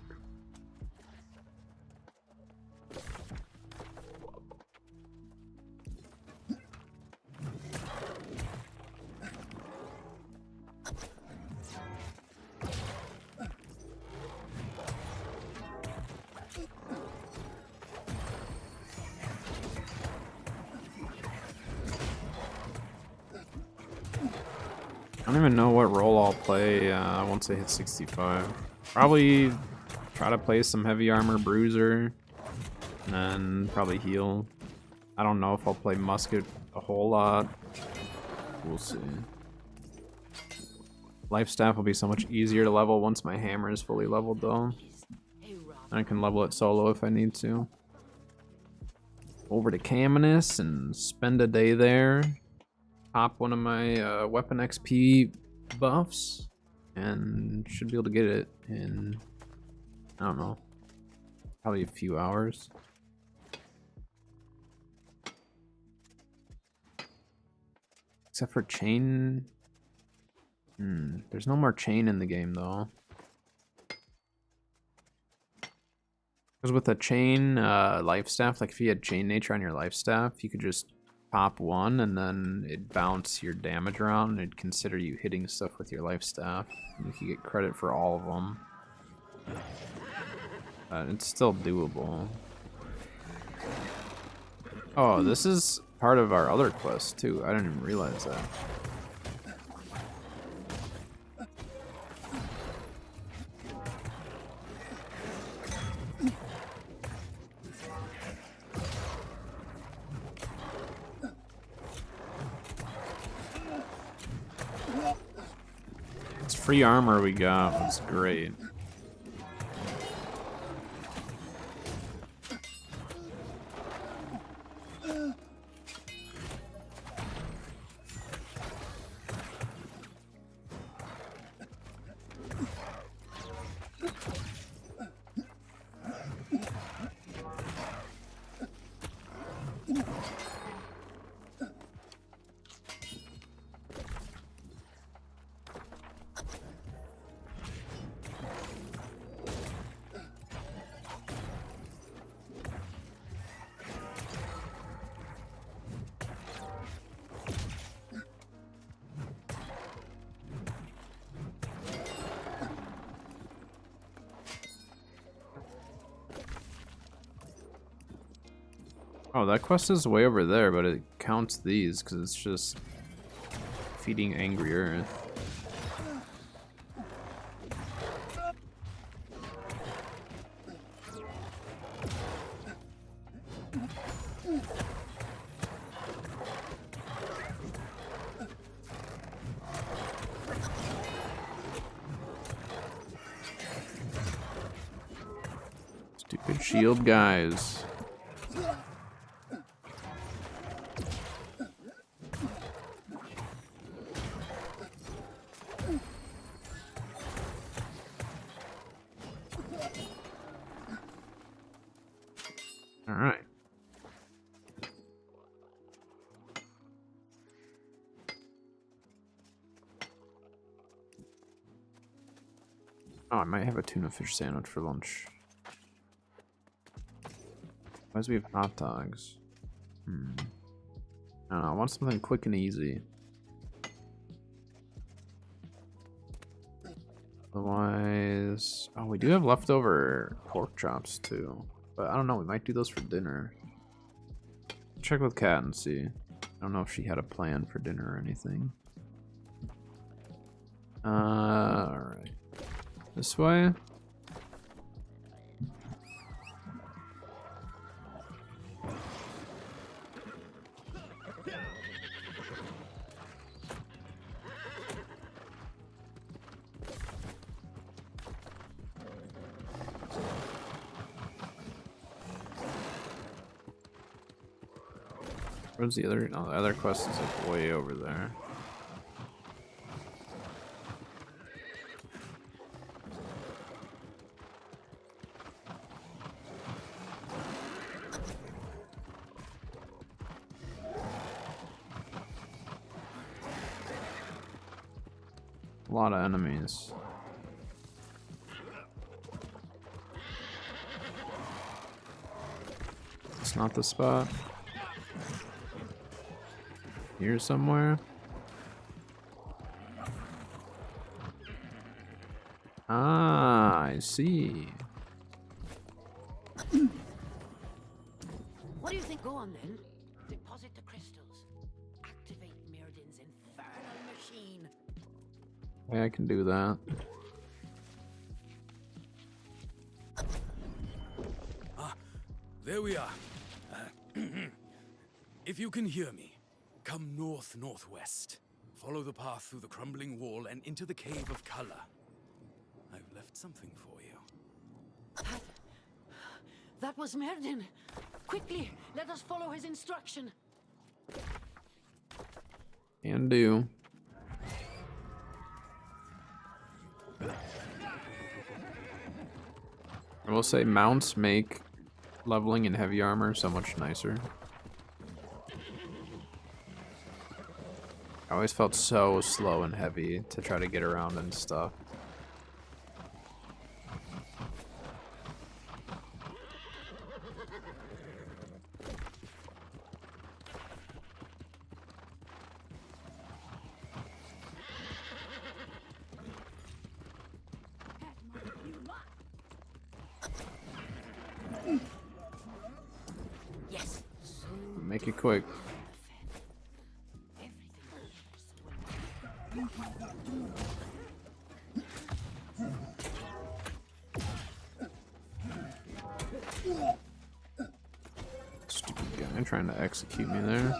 A: I don't even know what role I'll play once I hit 65. Probably try to play some heavy armor bruiser and then probably heal. I don't know if I'll play musket a whole lot. We'll see. Life staff will be so much easier to level once my hammer is fully leveled though. I can level it solo if I need to. Over to Caminus and spend a day there. Pop one of my weapon XP buffs. And should be able to get it in, I don't know, probably a few hours. Except for chain. There's no more chain in the game though. Because with a chain life staff, like if you had chain nature on your life staff, you could just pop one and then it'd bounce your damage around and it'd consider you hitting stuff with your life staff. And you could get credit for all of them. But it's still doable. Oh, this is part of our other quest too. I didn't even realize that. It's free armor we got. That's great. Oh, that quest is way over there, but it counts these because it's just feeding Angry Earth. Stupid shield guys. All right. Oh, I might have a tuna fish sandwich for lunch. Why do we have hot dogs? I don't know, I want something quick and easy. Otherwise... Oh, we do have leftover pork chops too. But I don't know, we might do those for dinner. Check with Kat and see. I don't know if she had a plan for dinner or anything. Alright. This way? Where's the other? No, the other quest is like way over there. A lot of enemies. It's not the spot. Here somewhere. Ah, I see.
G: What do you think? Go on then. Deposit the crystals. Activate Mirrodin's infernal machine.
A: Yeah, I can do that.
H: There we are. If you can hear me, come north-northwest. Follow the path through the crumbling wall and into the Cave of Color. I've left something for you.
G: That was Mirrodin. Quickly, let us follow his instruction.
A: Can do. I will say mounts make leveling in heavy armor so much nicer. I always felt so slow and heavy to try to get around and stuff. Make it quick. Stupid guy trying to execute me there.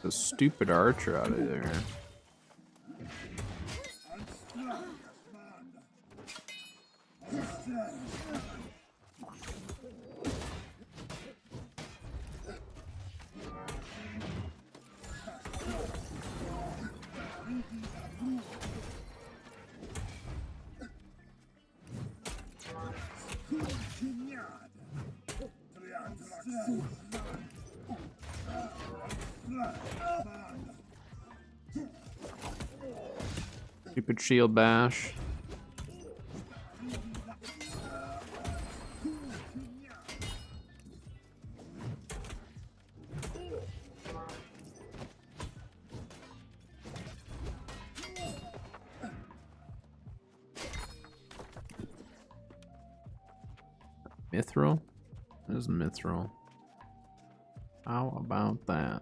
A: The stupid archer out of there. Stupid shield bash. Mithril? There's Mithril. How about that?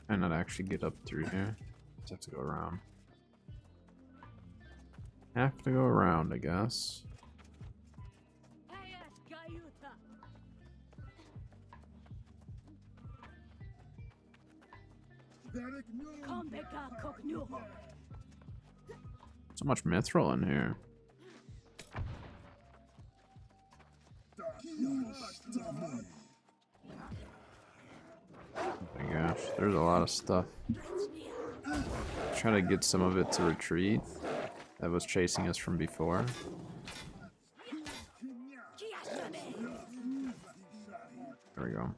A: Might not actually get up through here. Just have to go around. Have to go around, I guess. So much mithril in here. Oh my gosh, there's a lot of stuff. Try to get some of it to retreat. That was chasing us from before. There we go.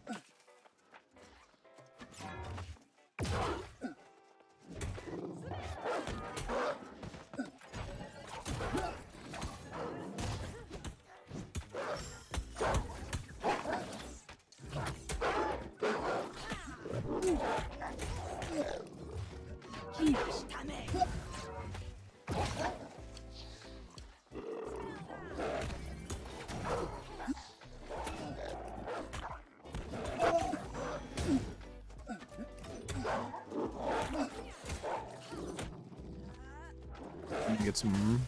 A: Get some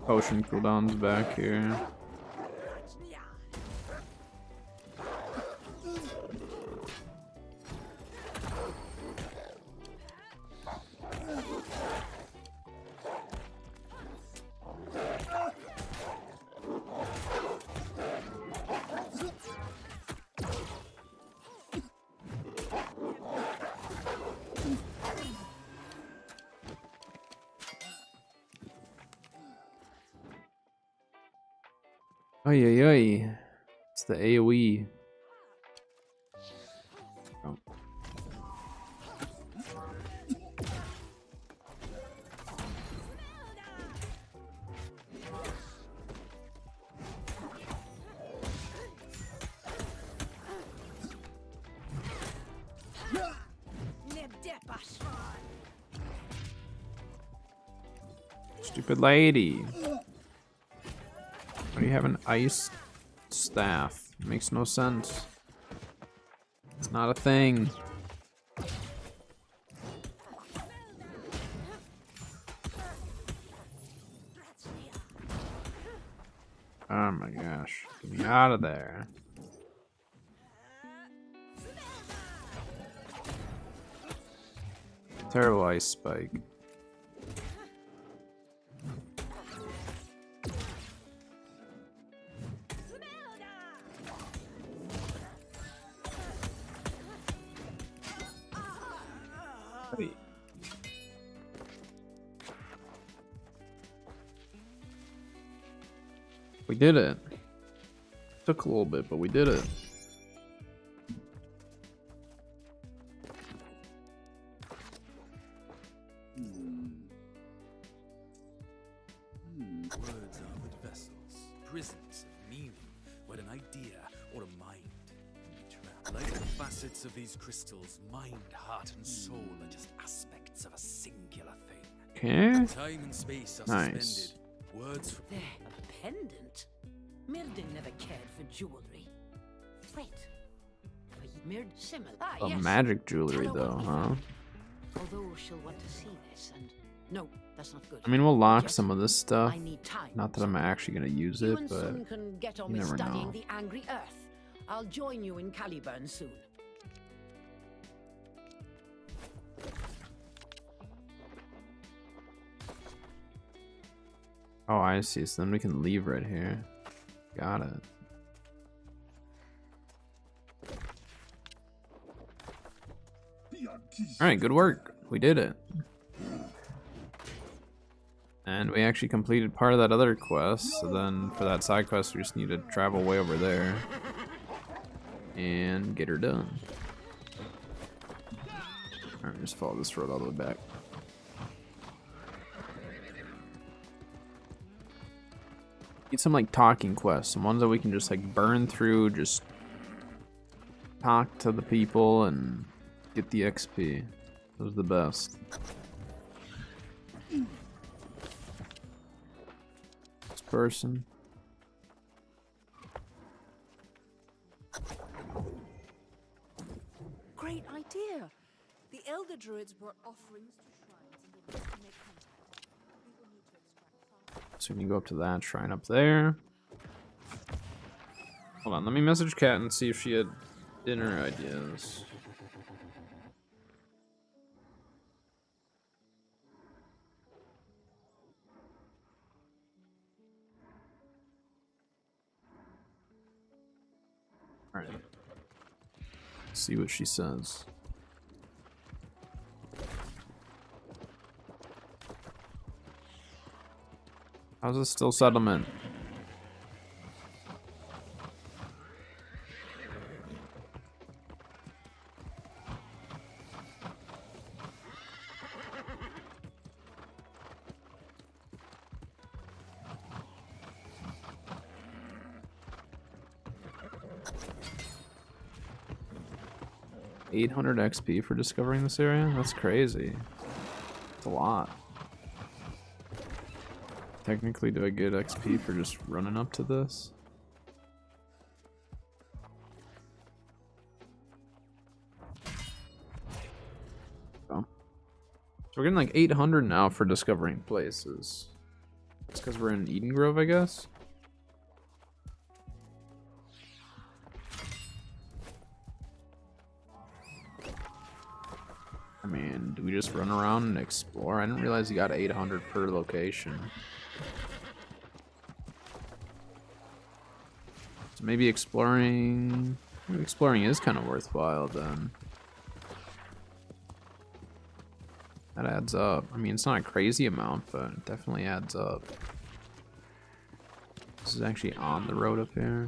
A: potion cooldowns back here. Oy, oy, oy. It's the AoE. Oh. Stupid lady. Why do you have an ice staff? It makes no sense. It's not a thing. Oh my gosh. Get me out of there. Terrible ice spike. Wait. We did it. Took a little bit, but we did it.
H: Words are but vessels, prisons of meaning, where an idea or a mind can be trapped. Like the facets of these crystals, mind, heart, and soul are just aspects of a singular thing.
A: Okay.
H: Time and space are
A: Nice.
H: suspended. Words for
G: There, a pendant? Mirden never cared for jewelry. Wait. Mird Simmel. Ah,
A: Oh,
G: yes.
A: magic jewelry
G: Tell her
A: though,
G: what we
A: huh?
G: found. Although she'll want to see this, and no, that's not good.
A: I mean, we'll lock
G: Just-
A: some of this stuff.
G: I need time.
A: Not that I'm actually gonna use
G: You
A: it,
G: and
A: but
G: Sun can get on
A: you
G: with
A: never
G: studying
A: know.
G: the Angry Earth. I'll join you in Caliburn soon.
A: oh, I see. So then we can leave right here. Got it. All right, good work. We did it. And we actually completed part of that other quest. So then for that side quest, we just need to travel way over there and get her done. All right, just follow this road all the way back. Need some like talking quests, some ones that we can just like burn through, just talk to the people and get the XP. Those are the best. This person.
B: Great idea. The Elder Druids brought offerings to shrines and did not make contact. We will need to extract some.
A: So we can go up to that shrine up there. Hold on, let me message Kat and see if she had dinner ideas. Alright. See what she says. How's this still settlement? $800 XP for discovering this area? That's crazy. It's a lot. Technically, do I get XP for just running up to this? Oh. So we're getting like 800 now for discovering places. It's because we're in Eden Grove, I guess? I mean, do we just run around and explore? I didn't realize you got 800 per location. So maybe exploring is kind of worthwhile then. That adds up. I mean, it's not a crazy amount, but it definitely adds up. This is actually on the road up here.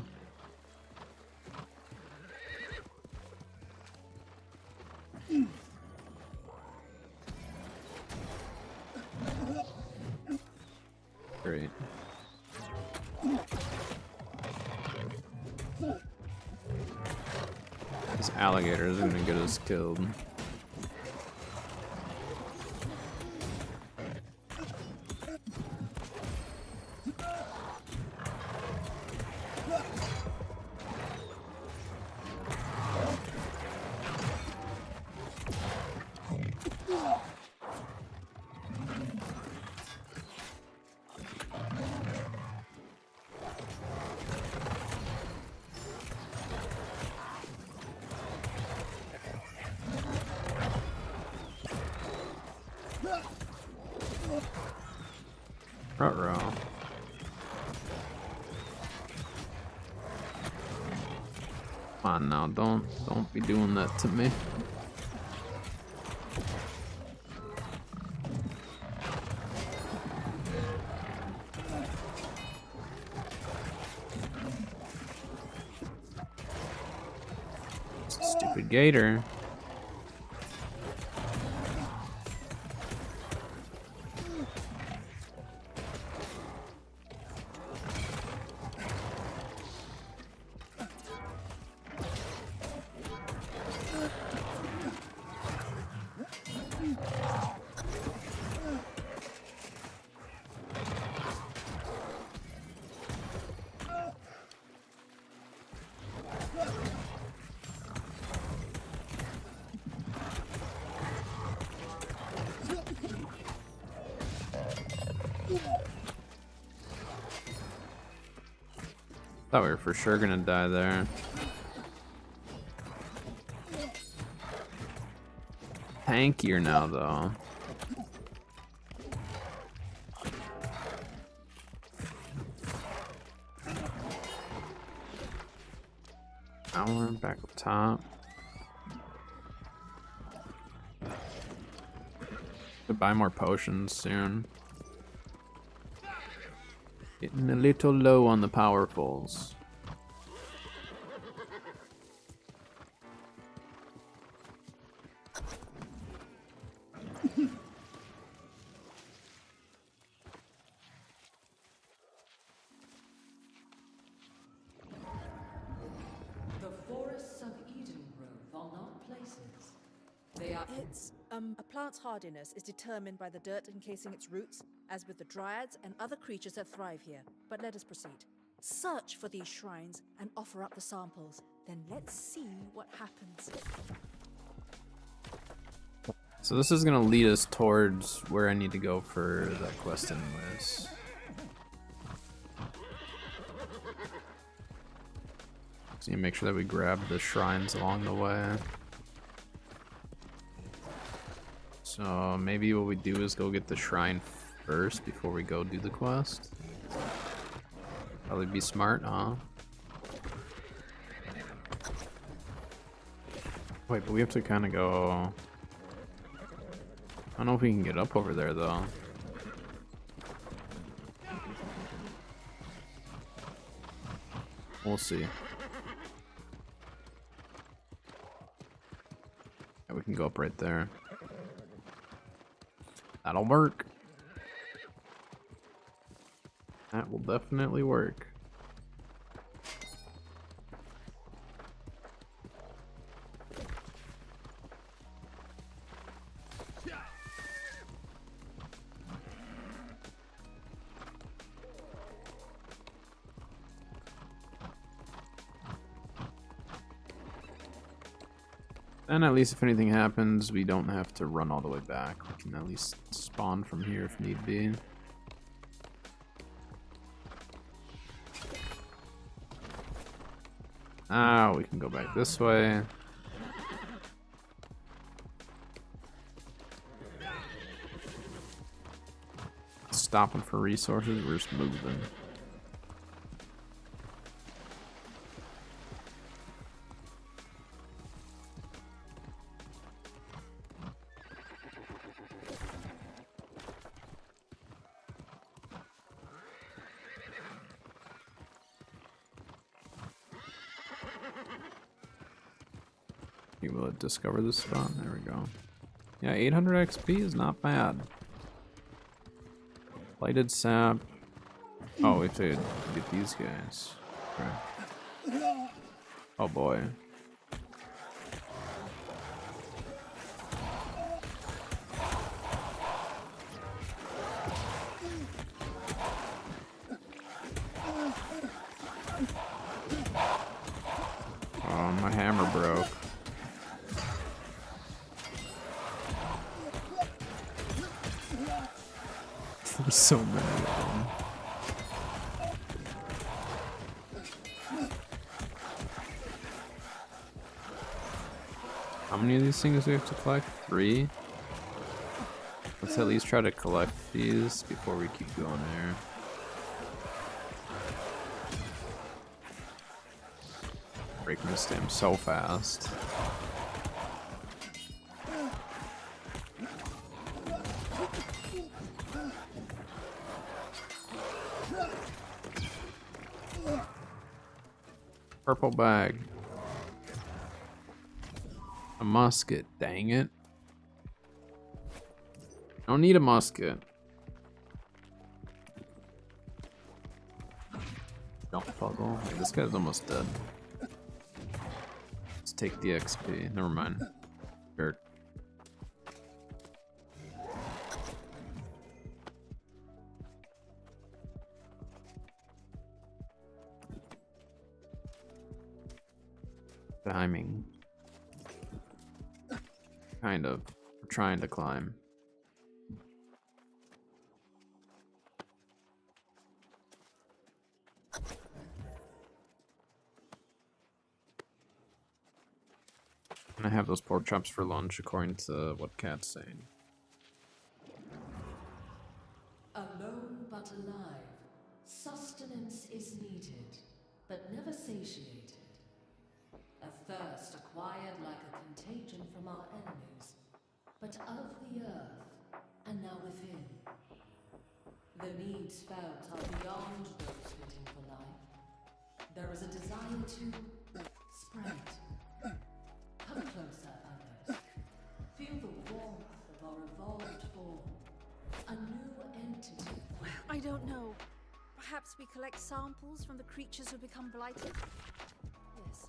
A: Great. This alligator is gonna get us killed. Ruh-roh. Come on now, don't be doing that to me. Stupid gator. Thought we were for sure gonna die there. Tankier now, though. Now we're back up top. To buy more potions soon. Getting a little low on the powerfuls.
I: The forests of Eden Grove are not places. They are.
B: It's, a plant's hardiness is determined by the dirt encasing its roots, as with the dryads and other creatures that thrive here. But let us proceed. Search for these shrines and offer up the samples. Then let's see what happens.
A: So this is gonna lead us towards where I need to go for that quest anyways. So you make sure that we grab the shrines along the way. So maybe what we do is go get the shrine first before we go do the quest. Probably be smart, huh? Wait, but we have to kind of go... I don't know if we can get up over there, though. We'll see. Yeah, we can go up right there. That'll work. That will definitely work. And at least if anything happens, we don't have to run all the way back. We can at least spawn from here if need be. Ah, we can go back this way. Stopping for resources, we're just moving. You will discover this spot. There we go. Yeah, 800 XP is not bad. Lighted sap. Oh, we have to get these guys. Okay. Oh boy. Oh, my hammer broke. There's so many of them. How many of these things do we have to collect? 3? Let's at least try to collect these before we keep going there. Breaking this stem so fast. Purple bag. A musket, dang it. Don't need a musket. Jump puzzle. Wait, this guy's almost dead. Let's take the XP. Never mind. Jerk. Timing. Kind of. We're trying to climb. And I have those pork chops for lunch, according to what Cat's saying.
I: Alone but alive, sustenance is needed, but never satiated. A thirst acquired like a contagion from our enemies, but of the earth, and now within. The needs felt are beyond those fitting for life. There is a desire to spread. Come closer, others. Feel the warmth of our evolved form. A new entity.
B: I don't know. Perhaps we collect samples from the creatures who become blighted? Yes.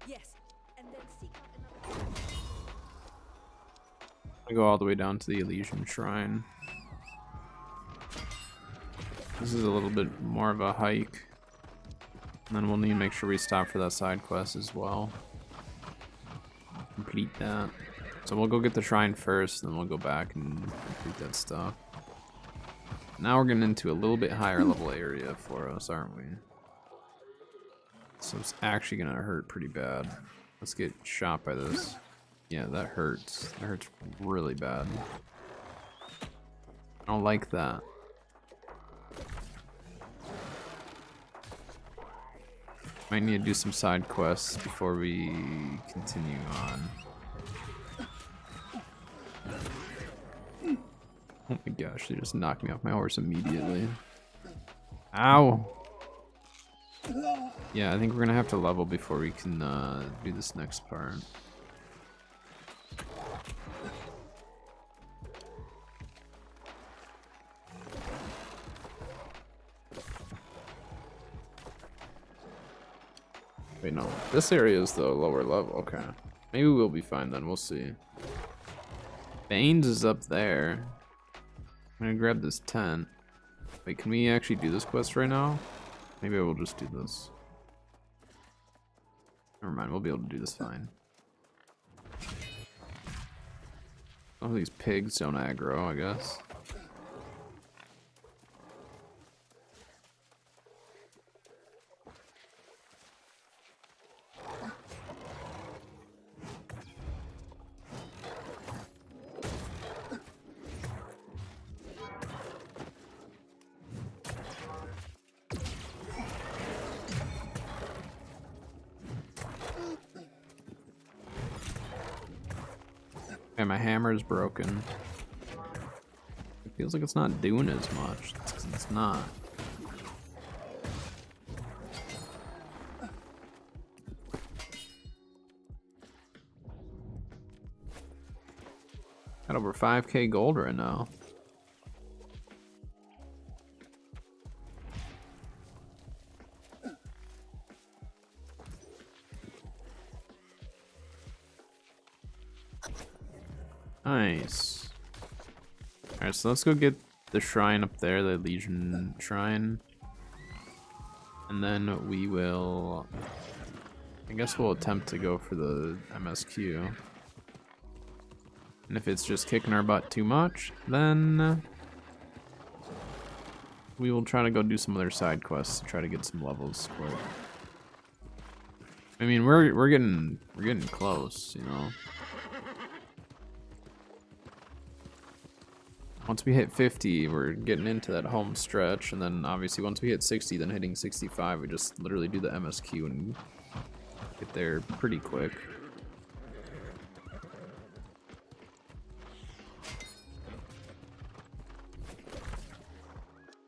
B: Yes. And then seek out another.
A: I go all the way down to the Elysian Shrine. This is a little bit more of a hike. And then we'll need to make sure we stop for that side quest as well. Complete that. So we'll go get the shrine first, then we'll go back and complete that stuff. Now we're getting into a little bit higher level area for us, aren't we? So it's actually gonna hurt pretty bad. Let's get shot by this. Yeah, that hurts. That hurts really bad. I don't like that. Might need to do some side quests before we continue on. Oh my gosh, they just knocked me off my horse immediately. Ow! Yeah, I think we're gonna have to level before we can do this next part. Wait, no. This area is the lower level. Okay. Maybe we'll be fine then. We'll see. Baines is up there. I'm gonna grab this tent. Wait, can we actually do this quest right now? Maybe I will just do this. Never mind, we'll be able to do this fine. Some of these pigs don't aggro, I guess. Okay, my hammer is broken. It feels like it's not doing as much. It's 'cause it's not. Got over 5k gold right now. Nice. Alright, so let's go get the shrine up there, the Legion Shrine. And then we will... I guess we'll attempt to go for the MSQ. And if it's just kicking our butt too much, then... we will try to go do some other side quests to try to get some levels for it. I mean, we're getting close, you know. Once we hit 50, we're getting into that home stretch, and then obviously once we hit 60, then hitting 65, we just literally do the MSQ and get there pretty quick.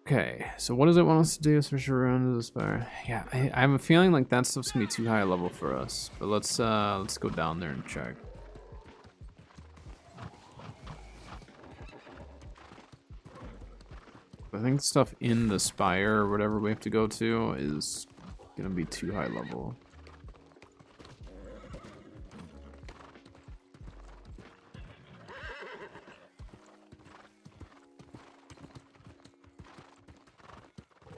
A: Okay, so what does it want us to do? Switch around to the spire. Yeah, I have a feeling like that stuff's gonna be too high level for us. But let's go down there and check. I think the stuff in the spire or whatever we have to go to is gonna be too high level.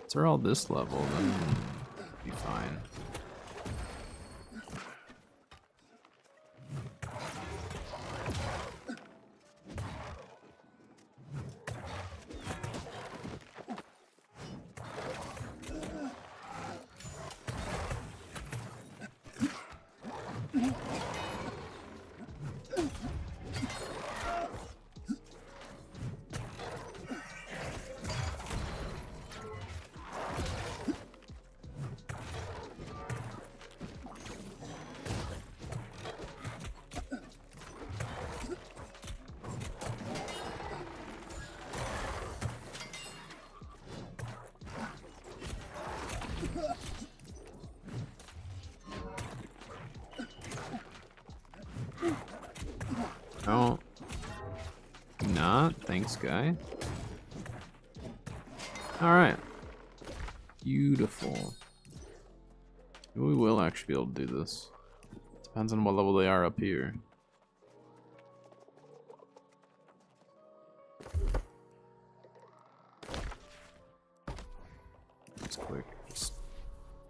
A: If they're all this level, then it'll be fine. Oh. Not. Thanks, guy. Alright. Beautiful. We will actually be able to do this. Depends on what level they are up here. It's quick, just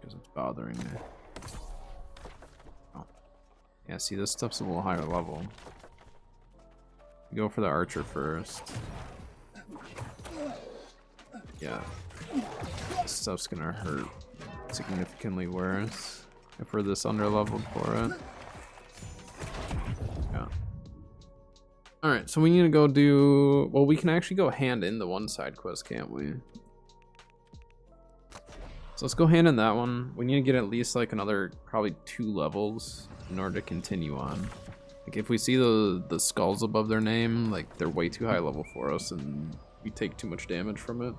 A: because it's bothering me. Oh. Yeah, see, this stuff's a little higher level. Go for the archer first. Yeah. This stuff's gonna hurt significantly worse if we're this underleveled for it. Yeah. Alright, so we need to go do... Well, we can actually go hand in the one side quest, can't we? So let's go hand in that one. We need to get at least like another probably 2 levels in order to continue on. Like if we see the skulls above their name, like they're way too high level for us and we take too much damage from it.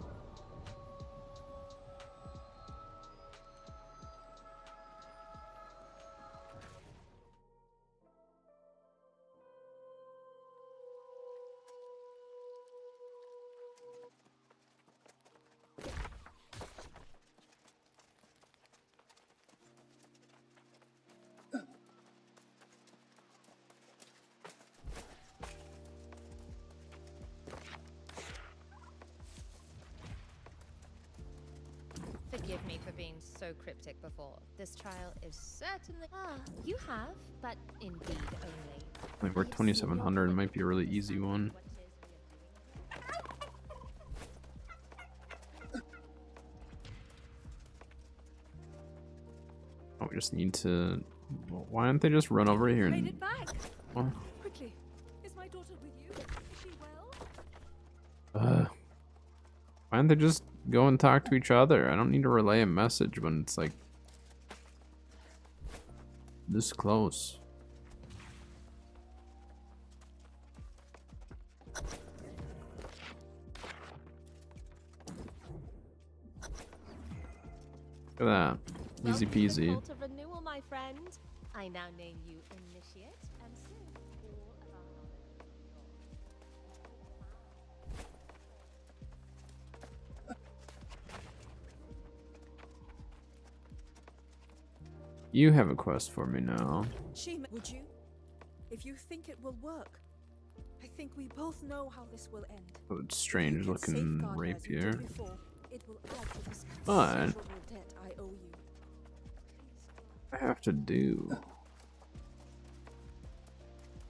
J: Forgive me for being so cryptic before. This trial is certainly... Ah, you have, but indeed only.
A: Like we're 2700, it might be a really easy one. Oh, we just need to... Why don't they just run over here and...
B: Made it back.
A: Well,
B: Quickly, is my daughter with you? Is she well?
A: why don't they just go and talk to each other? I don't need to relay a message when it's like this close. Look at that. Easy peasy.
J: Of renewal, my friend. I now name you Initiate, and soon all of our
A: You have a quest for me now.
B: Shima, would you? If you think it will work. I think we both know how this will end.
A: Oh, it's strange looking
B: Safeguard her as you did
A: rapier.
B: before, it will add to this
A: But
B: considerable debt I owe you.
A: I have to do.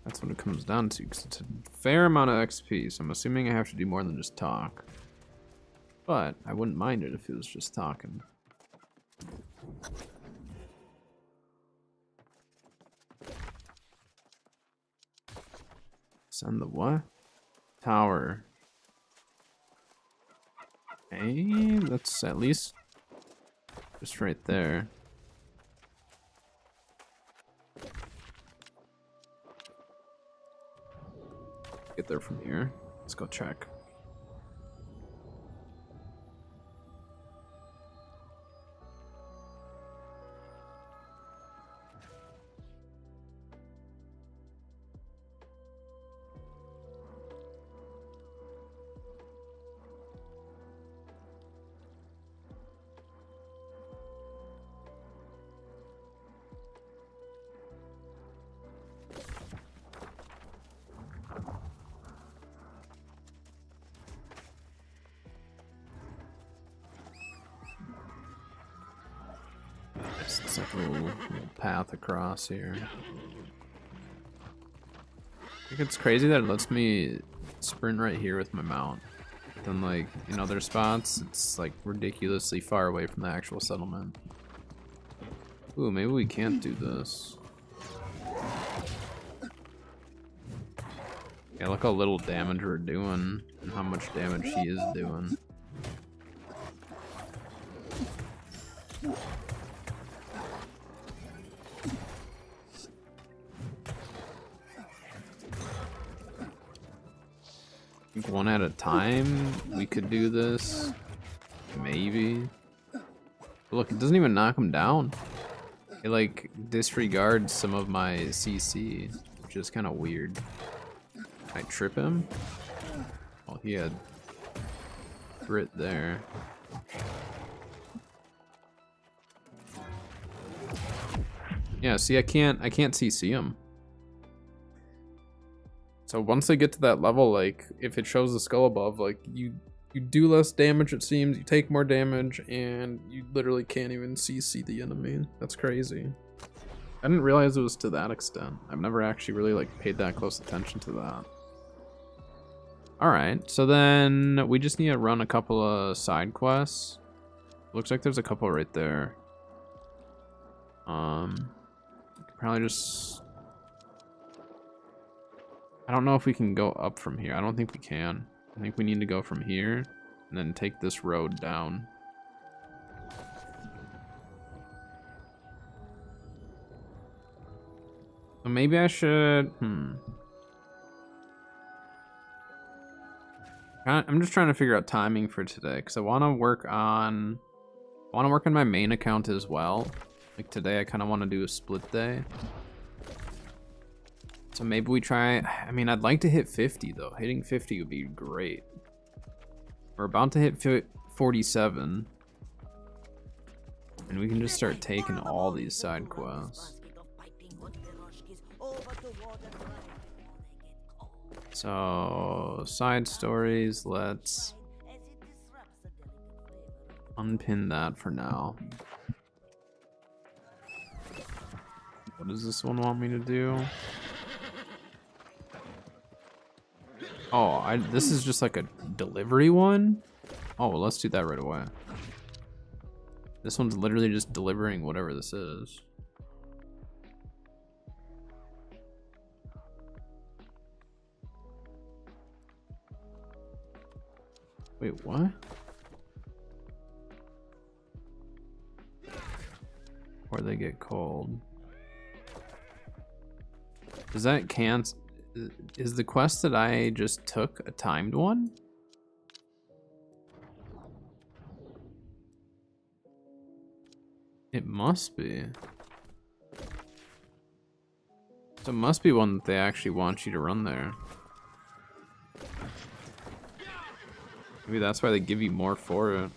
A: That's what it comes down to, because it's a fair amount of XP, so I'm assuming I have to do more than just talk. But I wouldn't mind it if it was just talking. Send the what? Tower. Okay, that's at least just right there. Get there from here. Let's go check. It's like a little path across here. I think it's crazy that it lets me sprint right here with my mount. Then, like, in other spots, it's like ridiculously far away from the actual settlement. Ooh, maybe we can't do this. Yeah, look how little damage we're doing and how much damage she is doing. One at a time, we could do this. Maybe. But look, it doesn't even knock him down. It like disregards some of my CC, which is kind of weird. I trip him? Oh, he had Brit there. Yeah, see, I can't CC him. So once they get to that level, like, if it shows the skull above, like, you do less damage, it seems, you take more damage, and you literally can't even CC the enemy. That's crazy. I didn't realize it was to that extent. I've never actually really, like, paid that close attention to that. Alright, so then we just need to run a couple of side quests. Looks like there's a couple right there. Probably just... I don't know if we can go up from here. I don't think we can. I think we need to go from here and then take this road down. So maybe I should... I'm just trying to figure out timing for today because I want to work on my main account as well. Like today I kind of want to do a split day. So maybe we try, I mean, I'd like to hit 50 though. Hitting 50 would be great. We're about to hit 47. And we can just start taking all these side quests. So, side stories, let's unpin that for now. What does this one want me to do? Oh, this is just like a delivery one? Oh, well, let's do that right away. This one's literally just delivering whatever this is. Wait, what? Or they get cold. Does that cancel? Is the quest that I just took a timed one? It must be. So it must be one that they actually want you to run there. Maybe that's why they give you more for it.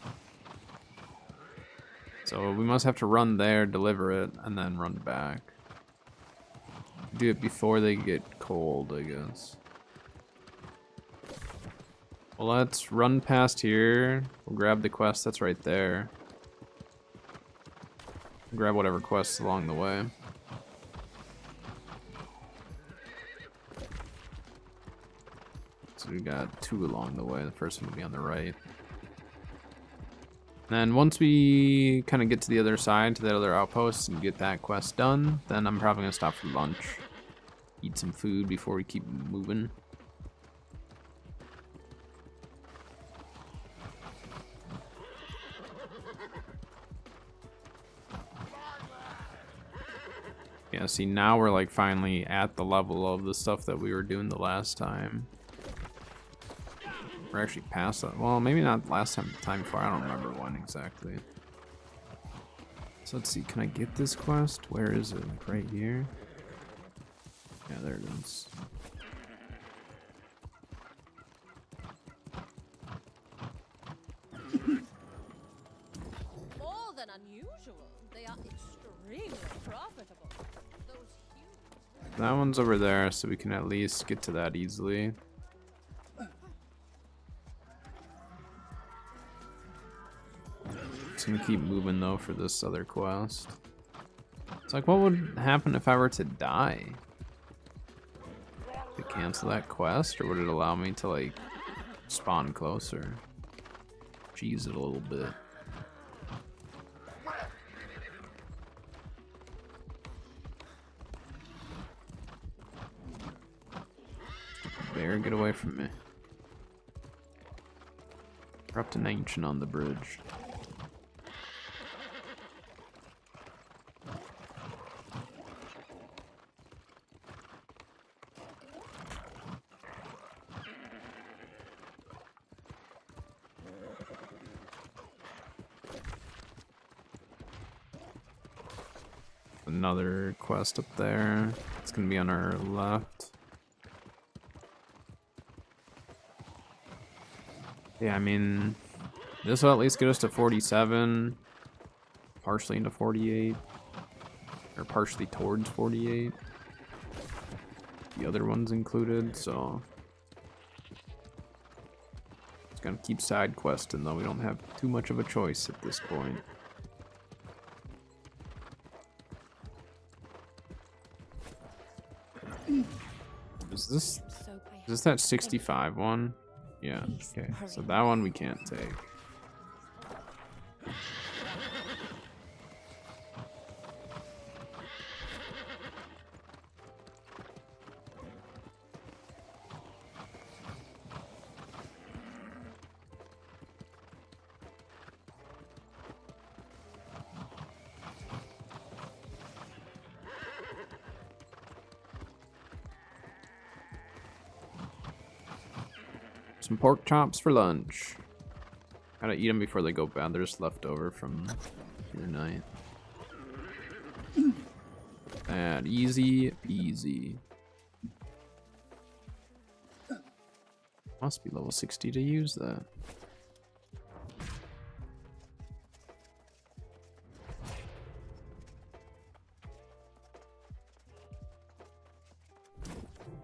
A: So we must have to run there, deliver it, and then run back. Do it before they get cold, I guess. Well, let's run past here. We'll grab the quest that's right there. Grab whatever quests along the way. So we got 2 along the way. The first one will be on the right. And once we kind of get to the other side, to the other outpost, and get that quest done, then I'm probably going to stop for lunch. Eat some food before we keep moving. Yeah, see, now we're like finally at the level of the stuff that we were doing the last time. We're actually past that. Well, maybe not last time, the time before. I don't remember when exactly. So let's see, can I get this quest? Where is it? Like right here? Yeah, there it is.
J: More than unusual. They are extremely profitable. Those huge...
A: That one's over there, so we can at least get to that easily. Just gonna keep moving though for this other quest. It's like, what would happen if I were to die? To cancel that quest, or would it allow me to like spawn closer? Cheese it a little bit. Bear, get away from me. Dropped an ancient on the bridge. Another quest up there. It's gonna be on our left. Yeah, I mean, this will at least get us to 47, partially into 48, or partially towards 48. The other one's included, so it's gonna keep side questing though. We don't have too much of a choice at this point. Is this that 65 one? Yeah, okay. So that one we can't take. Some pork chops for lunch. Gotta eat them before they go bad. They're just left over from your night. And easy peasy. Must be level 60 to use that.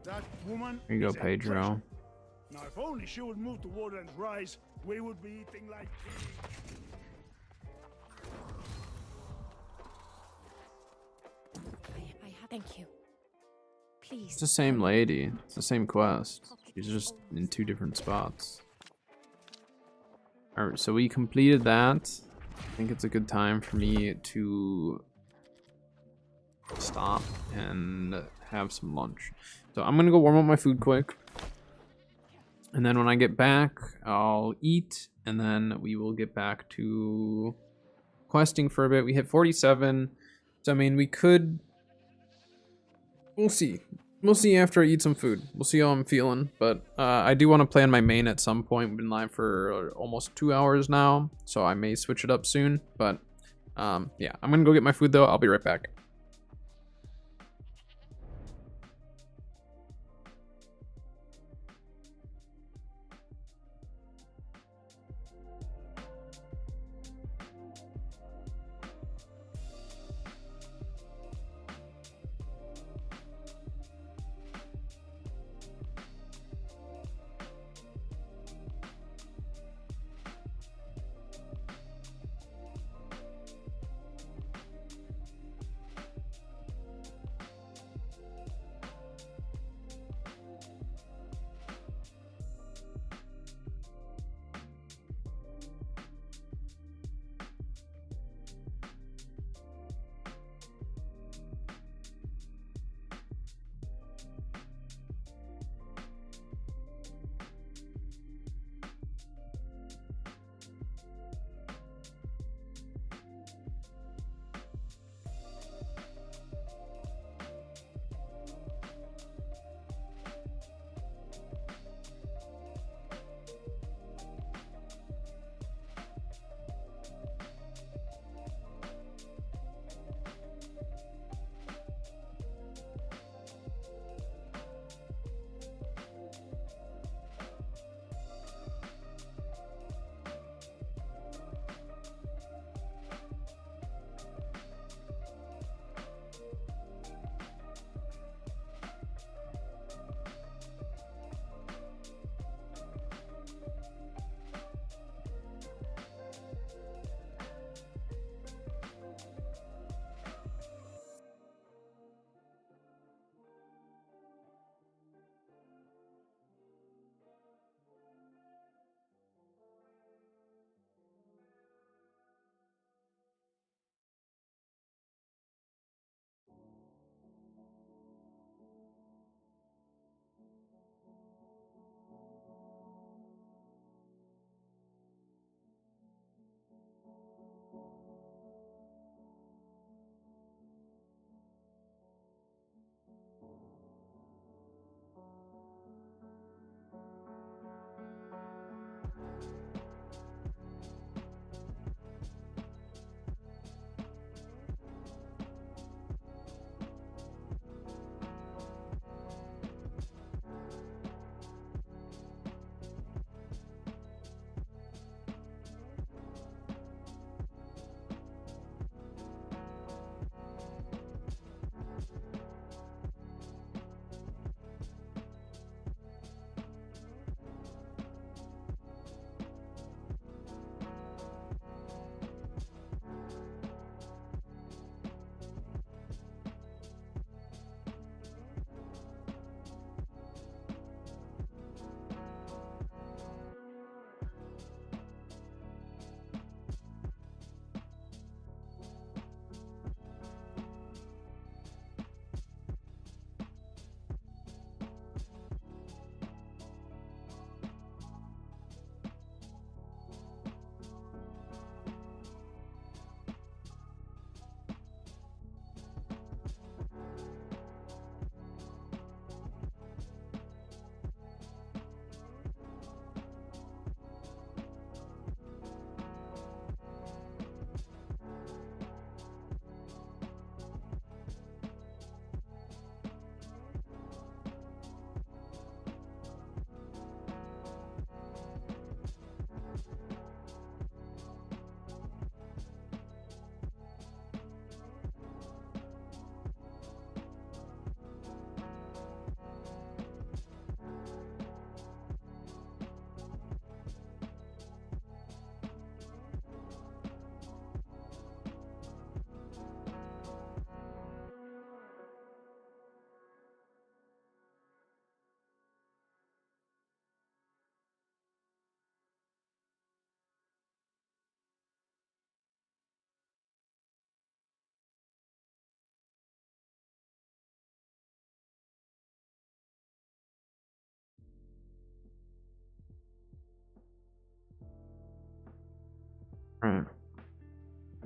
K: That woman.
A: Here you go, Pedro.
K: Now, if only she would move to Warden's Rise, we would be eating like.
C: Thank you. Please.
A: It's the same lady. It's the same quest. She's just in 2 different spots. Alright, so we completed that. I think it's a good time for me to stop and have some lunch. So I'm gonna go warm up my food quick. And then when I get back, I'll eat, and then we will get back to questing for a bit. We hit 47, so I mean, we could... We'll see. We'll see after I eat some food. We'll see how I'm feeling, but I do want to play on my main at some point. We've been live for almost 2 hours now, so I may switch it up soon, but yeah, I'm gonna go get my food though. I'll be right back.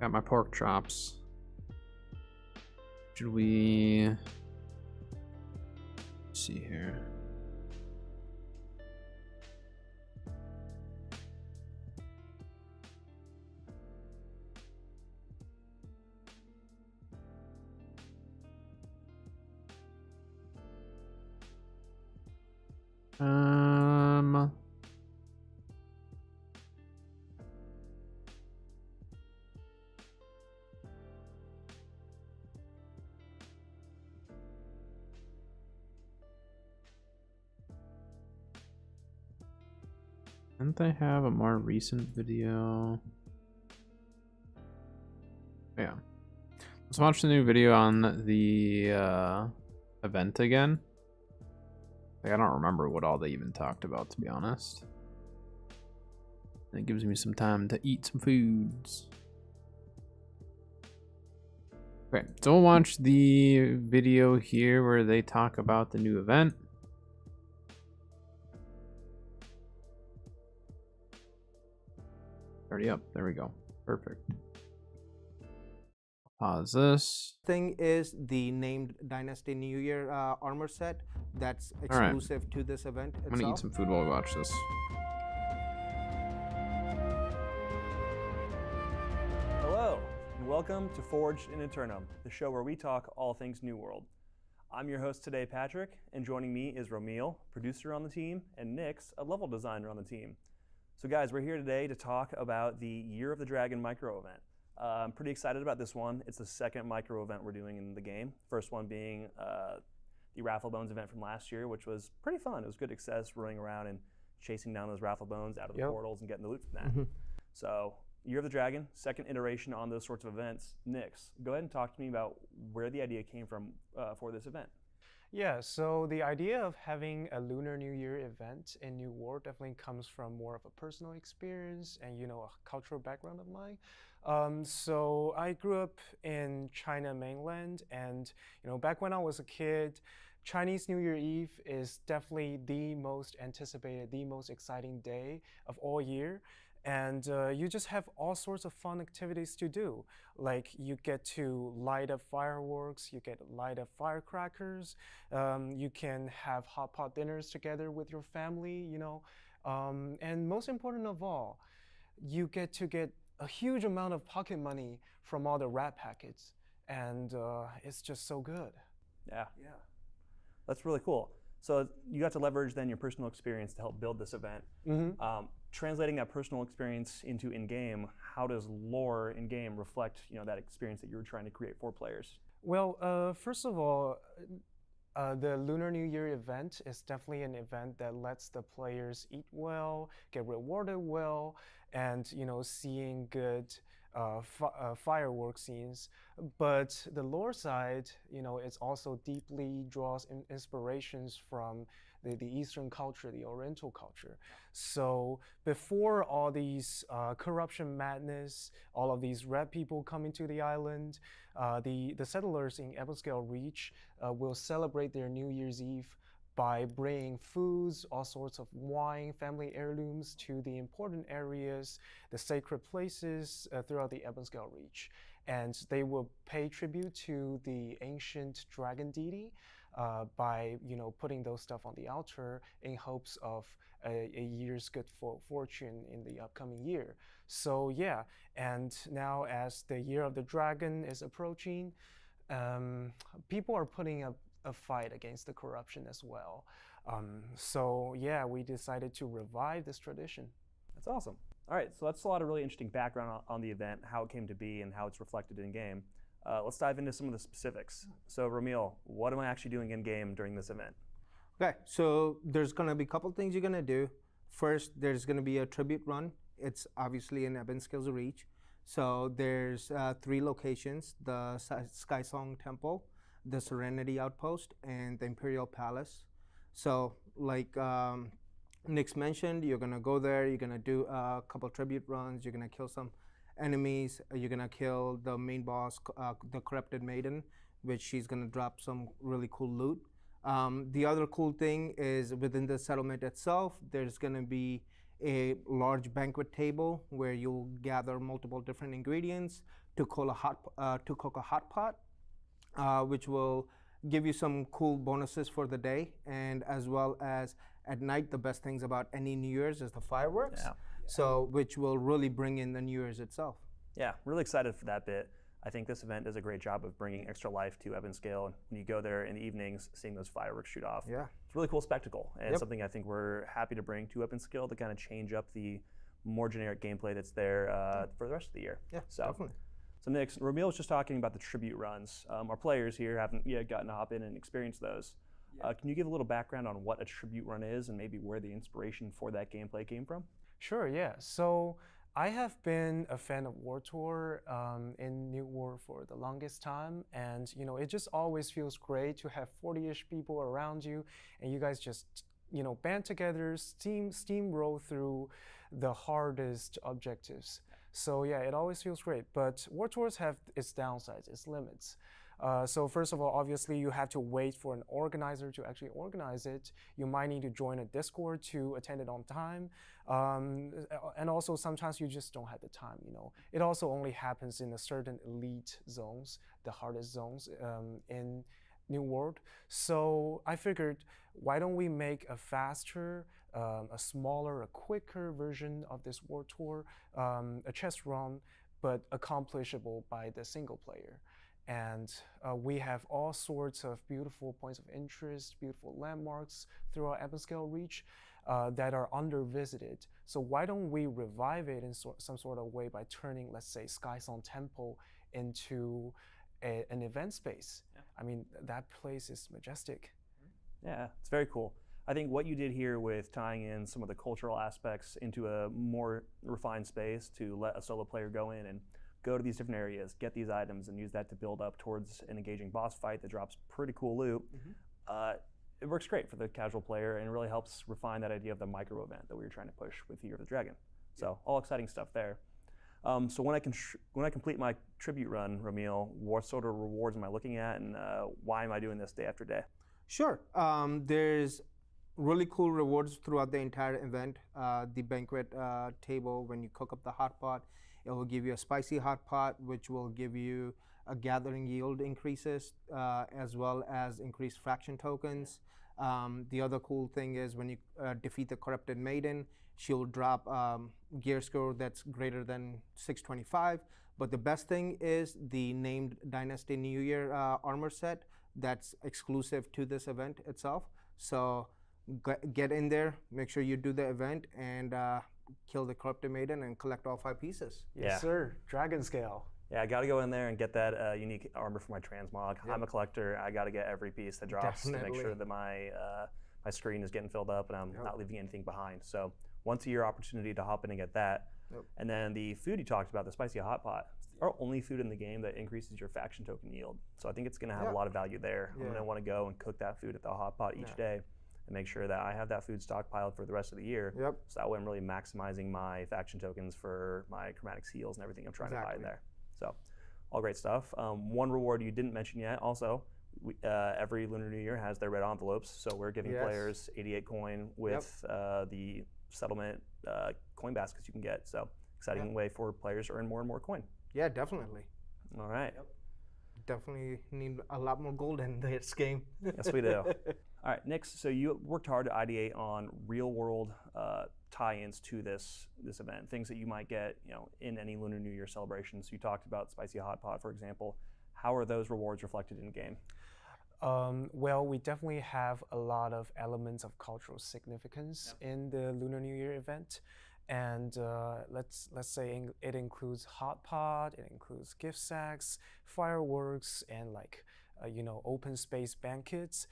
A: Got my pork chops. Should we see here? Didn't they have a more recent video? Yeah. Let's watch the new video on the event again. Like, I don't remember what all they even talked about, to be honest. And it gives me some time to eat some foods. Okay, so we'll watch the video here where they talk about the new event. Already up. There we go. Perfect. Pause this.
L: Thing is the named Dynasty New Year armor set that's exclusive to this event itself.
A: I'm gonna eat some food while we watch this.
M: Hello, and welcome to Forged in Eternum, the show where we talk all things New World. I'm your host today, Patrick, and joining me is Romil, producer on the team, and Nyx, a level designer on the team. So guys, we're here today to talk about the Year of the Dragon micro event. I'm pretty excited about this one. It's the second micro event we're doing in the game. First one being the Raffle Bones event from last year, which was pretty fun. It was good success running around and chasing down those Raffle Bones out of the portals and getting the loot from that. So Year of the Dragon, second iteration on those sorts of events. Nyx, go ahead and talk to me about where the idea came from for this event.
N: Yeah, so the idea of having a Lunar New Year event in New World definitely comes from more of a personal experience and, you know, a cultural background of mine. So I grew up in China mainland, and, you know, back when I was a kid, Chinese New Year Eve is definitely the most anticipated, the most exciting day of all year. And you just have all sorts of fun activities to do. Like you get to light up fireworks, you get to light up firecrackers, you can have hot pot dinners together with your family, you know. And most important of all, you get to get a huge amount of pocket money from all the rat packets. And it's just so good.
M: Yeah. That's really cool. So you got to leverage then your personal experience to help build this event. Translating that personal experience into in-game, how does lore in-game reflect, you know, that experience that you were trying to create for players?
N: Well, first of all, the Lunar New Year event is definitely an event that lets the players eat well, get rewarded well, and, you know, seeing good firework scenes. But the lore side, you know, it's also deeply draws inspirations from the Eastern culture, the Oriental culture. So before all these corruption madness, all of these red people coming to the island, the settlers in Ebonscale Reach will celebrate their New Year's Eve by bringing foods, all sorts of wine, family heirlooms to the important areas, the sacred places throughout the Ebonscale Reach. And they will pay tribute to the ancient dragon deity by, you know, putting those stuff on the altar in hopes of a year's good fortune in the upcoming year. So yeah, and now as the Year of the Dragon is approaching, people are putting up a fight against the corruption as well. So yeah, we decided to revive this tradition.
M: That's awesome. All right, so that's a lot of really interesting background on the event, how it came to be and how it's reflected in game. Let's dive into some of the specifics. So Romil, what am I actually doing in game during this event?
L: Okay, so there's gonna be a couple things you're gonna do. First, there's gonna be a tribute run. It's obviously in Ebonscale Reach. So there's 3 locations: the Skysong Temple, the Serenity Outpost, and the Imperial Palace. So like Nyx mentioned, you're gonna go there, you're gonna do a couple tribute runs, you're gonna kill some enemies, you're gonna kill the main boss, the Corrupted Maiden, which she's gonna drop some really cool loot. The other cool thing is within the settlement itself, there's gonna be a large banquet table where you'll gather multiple different ingredients, to cook a hot pot, which will give you some cool bonuses for the day, and as well as at night, the best things about any New Year's is the fireworks.
M: Yeah.
L: So, which will really bring in the New Year's itself.
M: Yeah, really excited for that bit. I think this event does a great job of bringing extra life to Evanscale. And when you go there in the evenings, seeing those fireworks shoot off,
L: yeah,
M: it's a really cool spectacle, and
L: Yep.
M: something I think we're happy to bring to Evanscale to kind of change up the more generic gameplay that's there for the rest of the year.
L: Yeah,
M: so,
L: definitely.
M: So Nix, Ramil was just talking about the tribute runs. Our players here haven't yet gotten to hop in and experience those. Can you give a little background on what a tribute run is and maybe where the inspiration for that gameplay came from?
N: Sure, yeah. So I have been a fan of War Tour in New War for the longest time, and you know, it just always feels great to have 40-ish people around you, and you guys just, you know, band together, steamroll through the hardest objectives. So yeah, it always feels great. But War Tours have its downsides, its limits. So first of all, obviously you have to wait for an organizer to actually organize it. You might need to join a Discord to attend it on time. And also sometimes you just don't have the time, you know. It also only happens in a certain elite zones, the hardest zones in New World. So I figured, why don't we make a faster, a smaller, a quicker version of this War Tour, a chess run, but accomplishable by the single player. And we have all sorts of beautiful points of interest, beautiful landmarks throughout Evanscale Reach that are under-visited. So why don't we revive it in some sort of way by turning, let's say, Skysong Temple into an event space? Yeah. I mean, that place is majestic.
M: Yeah, it's very cool. I think what you did here with tying in some of the cultural aspects into a more refined space to let a solo player go in and go to these different areas, get these items, and use that to build up towards an engaging boss fight that drops pretty cool loot. It works great for the casual player and really helps refine that idea of the micro event that we were trying to push with Year of the Dragon. So all exciting stuff there. So when I complete my tribute run, Ramil, what sort of rewards am I looking at, and why am I doing this day after day?
L: Sure. There's really cool rewards throughout the entire event. The banquet table, when you cook up the hot pot, it will give you a spicy hot pot, which will give you a gathering yield increases, as well as increased fraction tokens. The other cool thing is when you defeat the Corrupted Maiden, she'll drop gear score that's greater than 625. But the best thing is the named Dynasty New Year armor set that's exclusive to this event itself. So get in there, make sure you do the event, and kill the Corrupted Maiden and collect all 5 pieces.
N: Yes, sir. Dragon scale.
M: Yeah, I got to go in there and get that unique armor for my transmog. Yep. I'm a collector. I got to get every piece that drops to make sure that my my screen is getting filled up and I'm not leaving anything behind. So once a year opportunity to hop in and get that. And then the food you talked about, the spicy hot pot, it's our only food in the game that increases your faction token yield. So I think it's going to have a lot of value there. I'm going to want to go and cook that food at the hot pot each day and make sure that I have that food stockpiled for the rest of the year. So that way I'm really maximizing my faction tokens for my chromatic seals and everything I'm trying to buy in there. So all great stuff. One reward you didn't mention yet also, every Lunar New Year has their red envelopes. So we're giving players 88 coin with the settlement coin baskets you can get. So exciting way for players to earn more and more coin.
L: Yeah, definitely.
M: All right.
L: Definitely need a lot more gold in this game.
M: Yes, we do. All right, Nix, so you worked hard to ideate on real-world tie-ins to this event, things that you might get, you know, in any Lunar New Year celebration. So you talked about Spicy Hot Pot, for example. How are those rewards reflected in game?
N: Well, we definitely have a lot of elements of cultural significance in the Lunar New Year event. And let's say it includes hot pot, it includes gift sacks, fireworks, and like you know, open space banquets.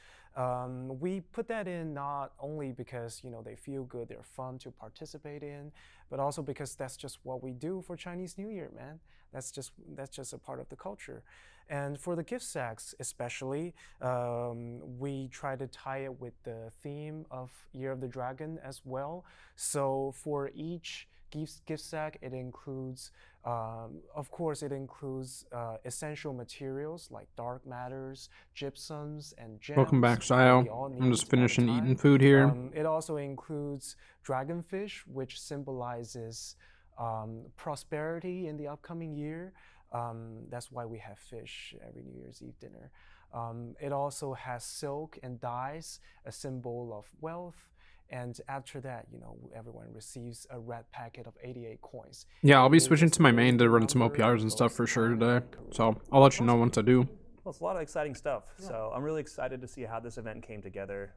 N: We put that in not only because, you know, they feel good, they're fun to participate in, but also because that's just what we do for Chinese New Year, man. That's just a part of the culture. And for the gift sacks especially, we try to tie it with the theme of Year of the Dragon as well. So for each gift sack, it includes, of course, it includes essential materials like dark matters, gypsums, and gems.
A: Welcome back, Sayo. I'm just finishing eating food here.
N: It also includes dragonfish, which symbolizes prosperity in the upcoming year. That's why we have fish every New Year's Eve dinner. It also has silk and dyes, a symbol of wealth. And after that, everyone receives a red packet of 88 coins.
A: Yeah, I'll be switching to my main to run some OPRs and stuff for sure today. So I'll let you know once I do.
M: Well, it's a lot of exciting stuff. Yeah. So I'm really excited to see how this event came together.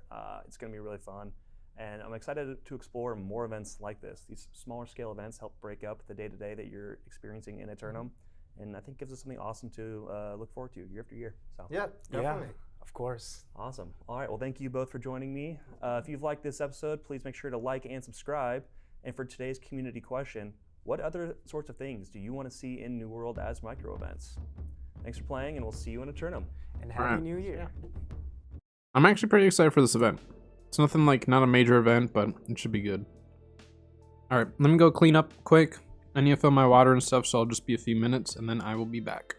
M: It's going to be really fun. And I'm excited to explore more events like this. These smaller scale events help break up the day-to-day that you're experiencing in Aeternum. And I think gives us something awesome to look forward to year after year. So
L: yeah, definitely.
N: Yeah, of course.
M: Awesome. All right, well, thank you both for joining me. If you've liked this episode, please make sure to like and subscribe. And for today's community question, what other sorts of things do you want to see in New World as micro events? Thanks for playing, and we'll see you in Aeternum.
N: And Happy New Year.
A: I'm actually pretty excited for this event. It's nothing like, not a major event, but it should be good. All right, let me go clean up quick. I need to fill my water and stuff, so I'll just be a few minutes, and then I will be back.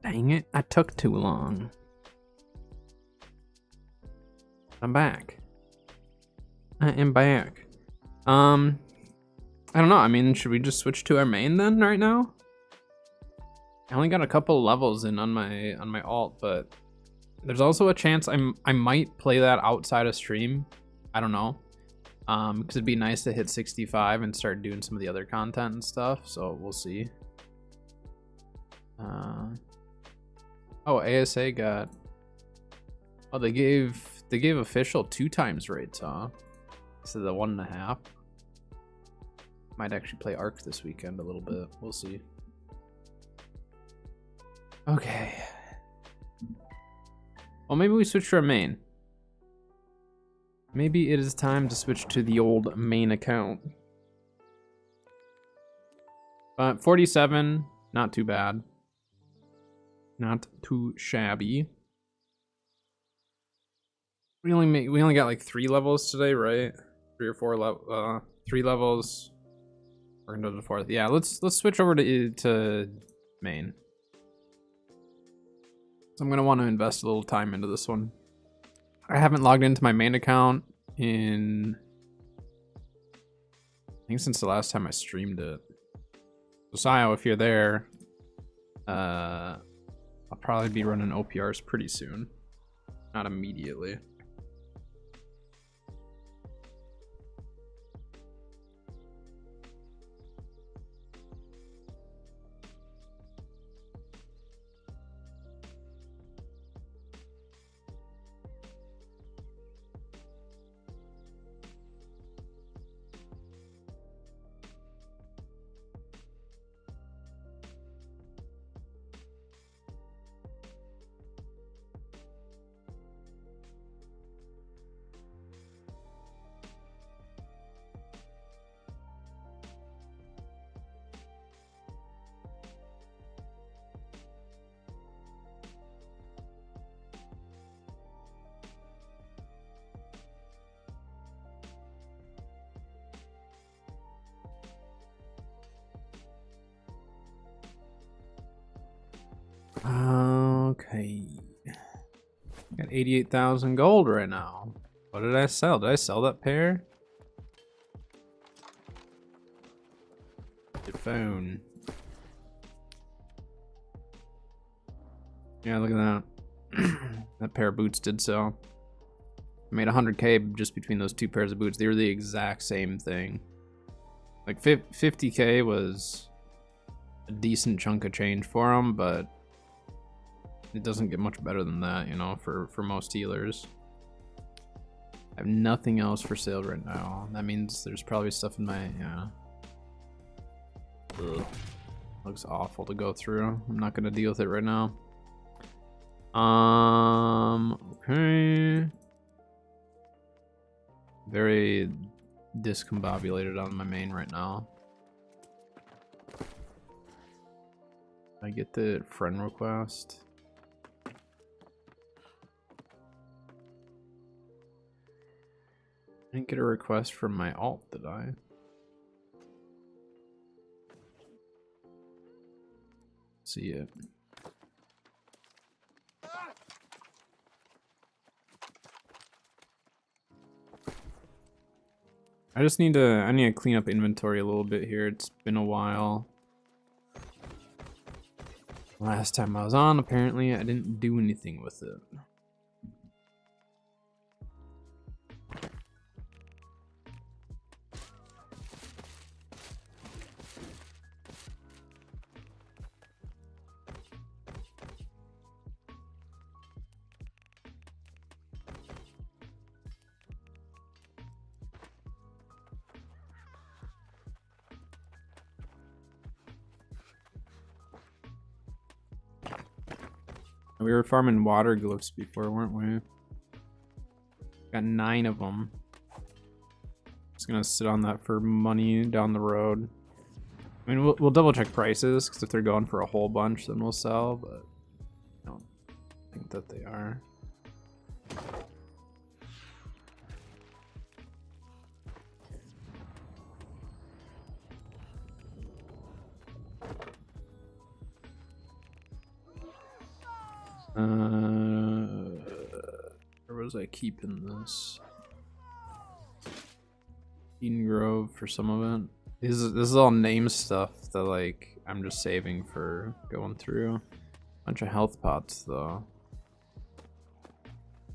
A: Dang it, I took too long. I'm back. I am back. I don't know, I mean, should we just switch to our main then right now? I only got a couple levels in on my alt, but there's also a chance I might play that outside of stream. I don't know. Because it'd be nice to hit 65 and start doing some of the other content and stuff, so we'll see. Oh, ASA got... Oh, they gave official 2 times rates, huh? Instead of the 1.5. Might actually play Ark this weekend a little bit. We'll see. Okay. Well, maybe we switch to our main. Maybe it is time to switch to the old main account. But 47, not too bad. Not too shabby. We only got like 3 levels today, right? 3 or 4 3 levels. We're into the 4th. Yeah, let's switch over to main. So I'm gonna want to invest a little time into this one. I haven't logged into my main account in, I think, since the last time I streamed it. So Sayo, if you're there, I'll probably be running OPRs pretty soon. Not immediately. Okay. Got 88,000 gold right now. What did I sell? Did I sell that pair? Your phone. Yeah, look at that. That pair of boots did sell. I made 100k just between those 2 pairs of boots. They were the exact same thing. Like 50k was a decent chunk of change for them, but it doesn't get much better than that, you know, for most healers. I have nothing else for sale right now. That means there's probably stuff in my, yeah. Ugh. Looks awful to go through. I'm not gonna deal with it right now. Okay. Very discombobulated on my main right now. I get the friend request. I didn't get a request from my alt, did I? See it. I need to clean up inventory a little bit here. It's been a while. Last time I was on, apparently I didn't do anything with it. We were farming water glyphs before, weren't we? Got 9 of them. Just gonna sit on that for money down the road. I mean, we'll double check prices, because if they're going for a whole bunch, then we'll sell, but I don't think that they are. was I keeping this? Eden Grove for some of it. This is all name stuff that like I'm just saving for going through. Bunch of health pots though.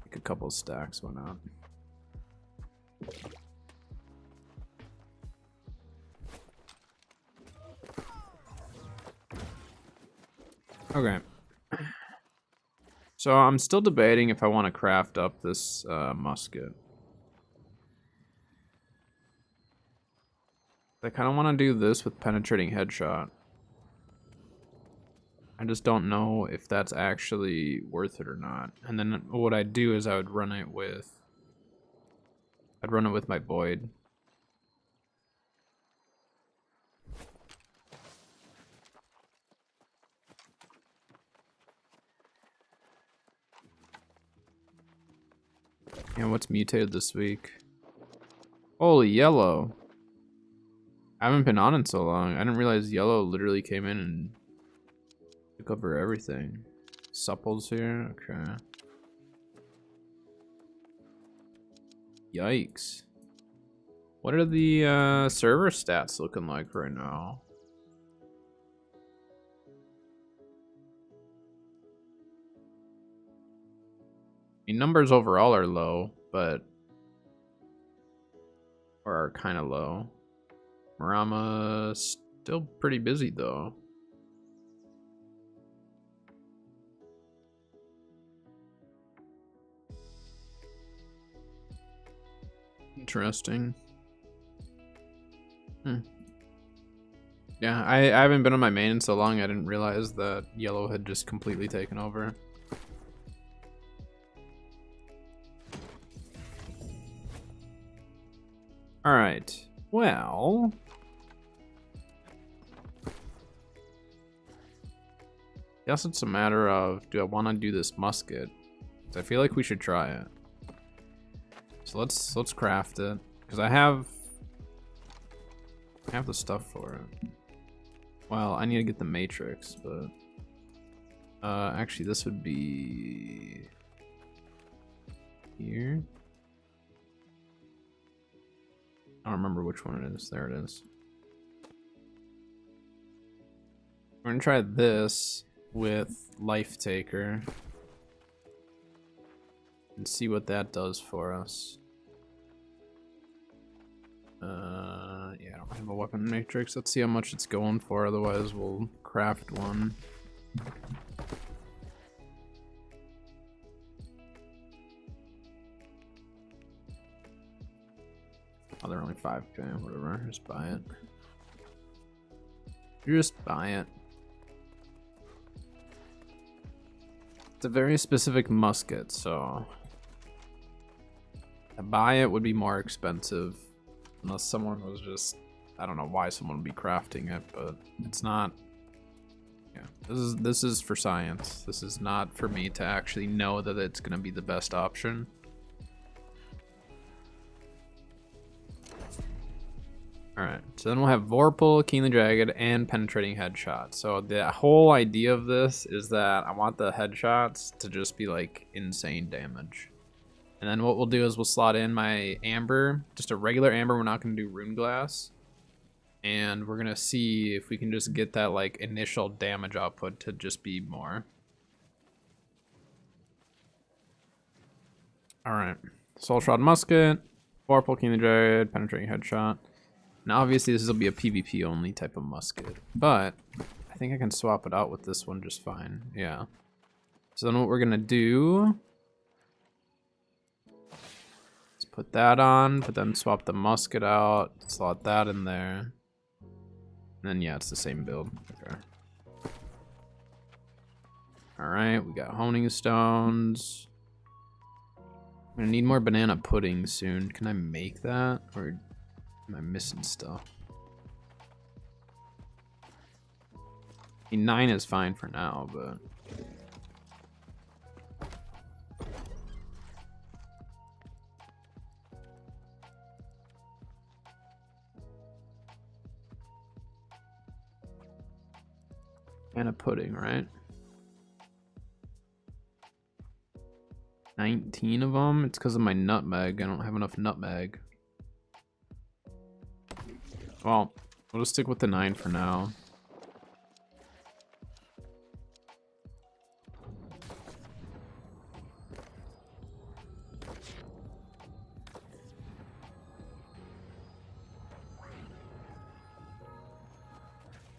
A: Like a couple stacks, why not? Okay. So I'm still debating if I want to craft up this musket. I kind of want to do this with penetrating headshot. I just don't know if that's actually worth it or not. And then what I'd do is I would run it with... I'd run it with my Void. And what's mutated this week? Holy yellow. I haven't been on in so long. I didn't realize yellow literally came in and took over everything. Supple's here? Okay. Yikes. What are the server stats looking like right now? I mean, numbers overall are low, but... or are kind of low. Marama still pretty busy though. Interesting. Yeah, I haven't been on my main in so long I didn't realize that yellow had just completely taken over. Alright, well... guess it's a matter of, do I want to do this musket? I feel like we should try it. So let's craft it, because I have the stuff for it. Well, I need to get the matrix, but actually this would be here. I don't remember which one it is. There it is. We're gonna try this with Life Taker and see what that does for us. Yeah, I don't have a weapon matrix. Let's see how much it's going for, otherwise we'll craft one. Oh, they're only 5k, whatever, just buy it. Just buy it. It's a very specific musket, so to buy it would be more expensive unless someone was just, I don't know why someone would be crafting it, but it's not. Yeah, this is for science. This is not for me to actually know that it's gonna be the best option. Alright, so then we'll have Vorpal, Keenly Jagged, and Penetrating Headshot. So the whole idea of this is that I want the headshots to just be like insane damage. And then what we'll do is we'll slot in my Amber, just a regular Amber, we're not going to do Rune Glass. And we're going to see if we can just get that like initial damage output to just be more. Alright, Soul Shroud Musket, Vorpal, Keenly Jagged, Penetrating Headshot. Now obviously this will be a PvP only type of musket, but I think I can swap it out with this one just fine. Yeah. So then what we're gonna do is put that on, but then swap the musket out, slot that in there. And then yeah, it's the same build. Okay. Alright, we got honing stones. I'm gonna need more banana pudding soon. Can I make that? Or am I missing stuff? I mean, 9 is fine for now, but and a pudding, right? 19 of them. It's because of my nutmeg. I don't have enough nutmeg. Well, we'll just stick with the 9 for now.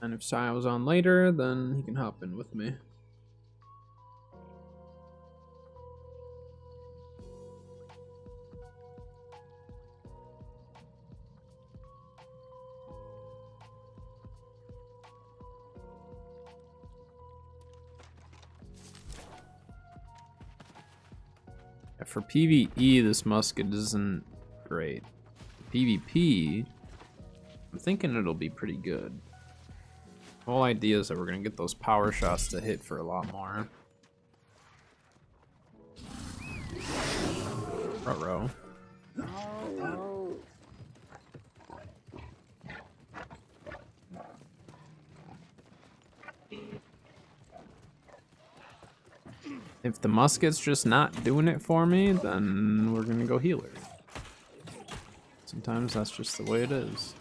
A: And if Sai was on later, then he can hop in with me. For PvE, this musket isn't great. PvP, I'm thinking it'll be pretty good. The whole idea is that we're gonna get those power shots to hit for a lot more. Ruh-roh. If the musket's just not doing it for me, then we're gonna go healer. Sometimes that's just the way it is.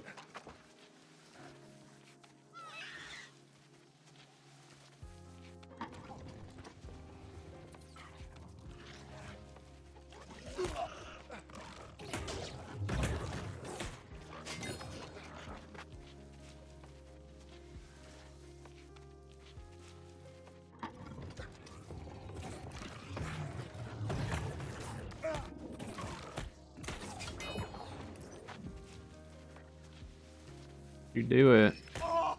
A: You do it. Well,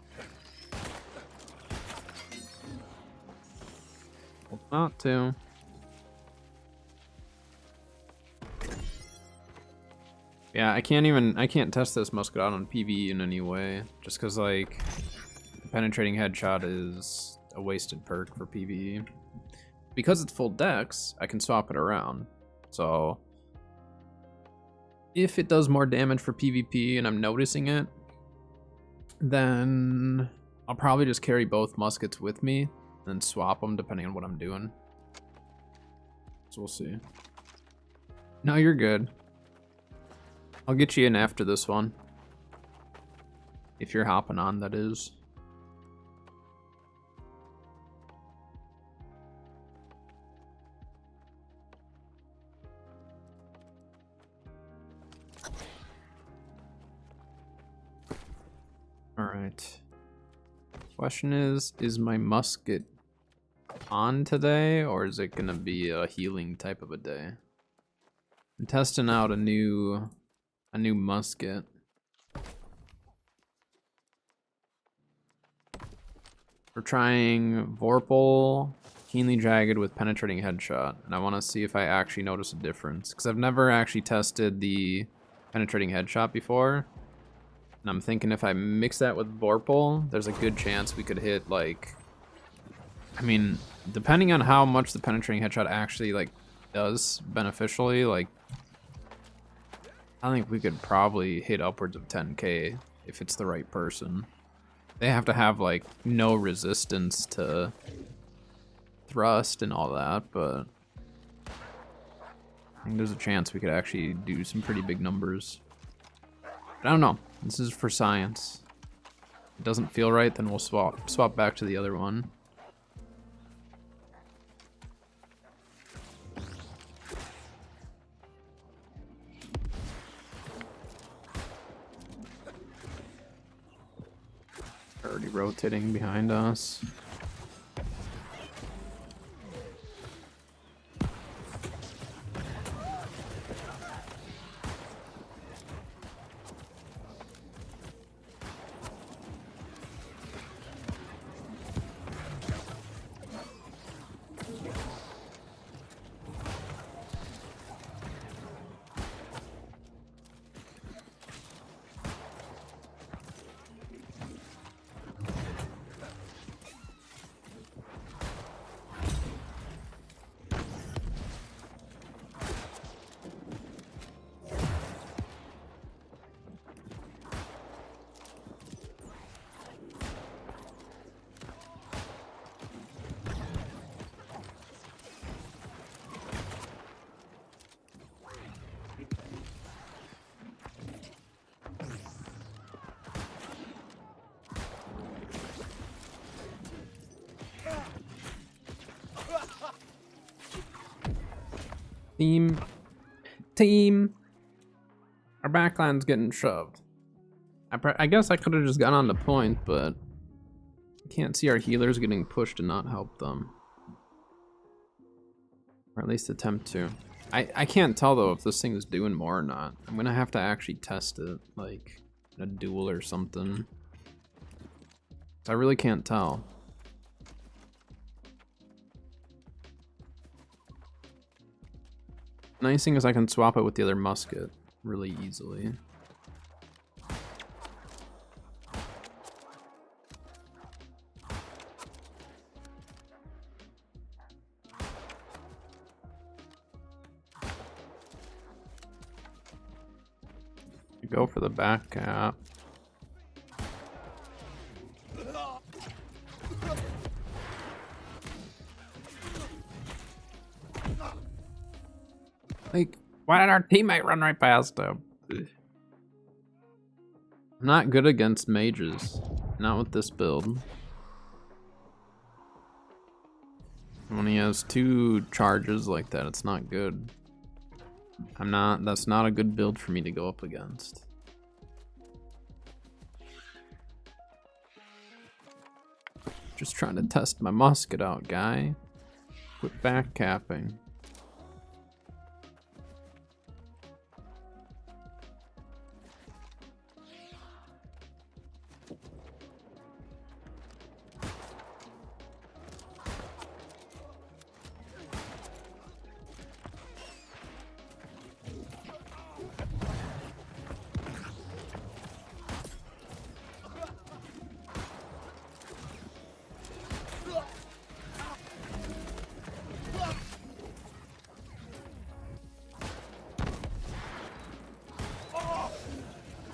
A: not to. Yeah, I can't test this musket out on PvE in any way. Just cause like the penetrating headshot is a wasted perk for PvE. Because it's full dex, I can swap it around. So if it does more damage for PvP and I'm noticing it, then I'll probably just carry both muskets with me and swap them depending on what I'm doing. So we'll see. No, you're good. I'll get you in after this one. If you're hopping on, that is. Alright. Question is my musket on today, or is it gonna be a healing type of a day? I'm testing out a new musket. We're trying Vorpal, Keenly Jagged with Penetrating Headshot, and I want to see if I actually notice a difference, because I've never actually tested the Penetrating Headshot before. And I'm thinking if I mix that with Vorpal, there's a good chance we could hit, like... I mean, depending on how much the Penetrating Headshot actually, like, does beneficially, like... I think we could probably hit upwards of 10k if it's the right person. They have to have, like, no resistance to thrust and all that, but... I think there's a chance we could actually do some pretty big numbers. But I don't know. This is for science. If it doesn't feel right, then we'll swap back to the other one. Already rotating behind us. Team. Our backline's getting shoved. I guess I could have just gone on the point, but I can't see our healers getting pushed to not help them. Or at least attempt to. I can't tell though if this thing is doing more or not. I'm gonna have to actually test it, like in a duel or something. I really can't tell. Nice thing is I can swap it with the other musket really easily. Go for the back cap. Like, why did our teammate run right past him? I'm not good against mages. Not with this build. When he has 2 charges like that, it's not good. That's not a good build for me to go up against. Just trying to test my musket out, guy. Quit back capping.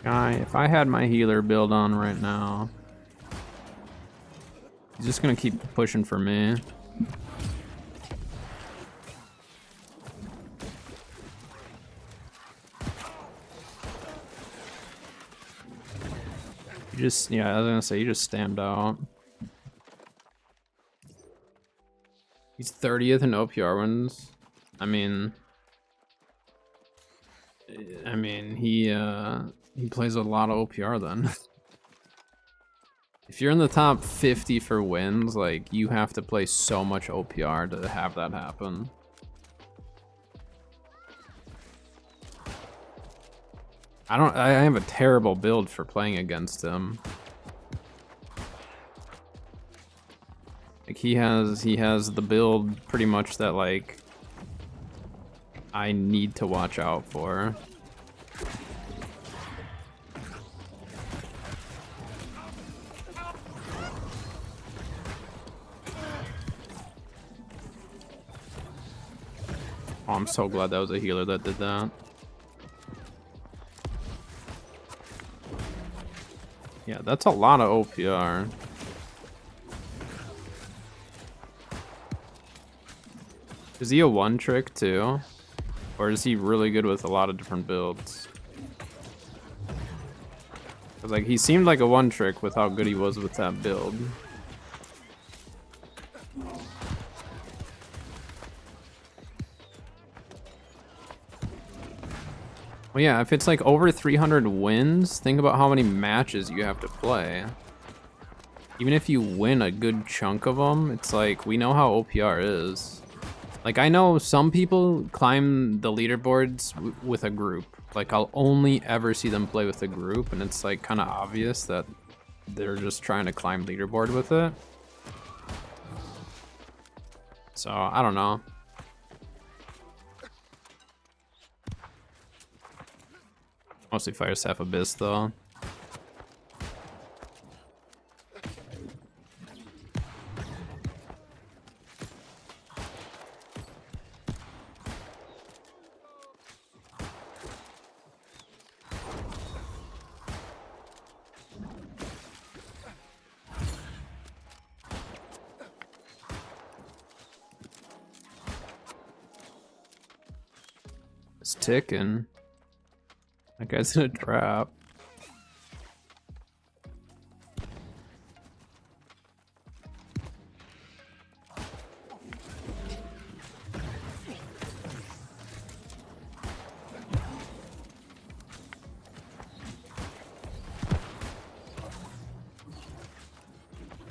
A: Guy, if I had my healer build on right now, he's just gonna keep pushing for me. You just, yeah, I was gonna say, you just stand out. He's 30th in OPR wins. I mean, he plays a lot of OPR then. If you're in the top 50 for wins, like, you have to play so much OPR to have that happen. I have a terrible build for playing against him. Like, he has the build pretty much that, like, I need to watch out for. Oh, I'm so glad that was a healer that did that. Yeah, that's a lot of OPR. Is he a one trick too? Or is he really good with a lot of different builds? 'Cause, like, he seemed like a one trick with how good he was with that build. Well, yeah, if it's like over 300 wins, think about how many matches you have to play. Even if you win a good chunk of them, it's like, we know how OPR is. Like, I know some people climb the leaderboards with a group. Like, I'll only ever see them play with a group, and it's like kind of obvious that they're just trying to climb leaderboard with it. So, I don't know. Mostly Fire Staff Abyss though. It's ticking. That guy's in a trap.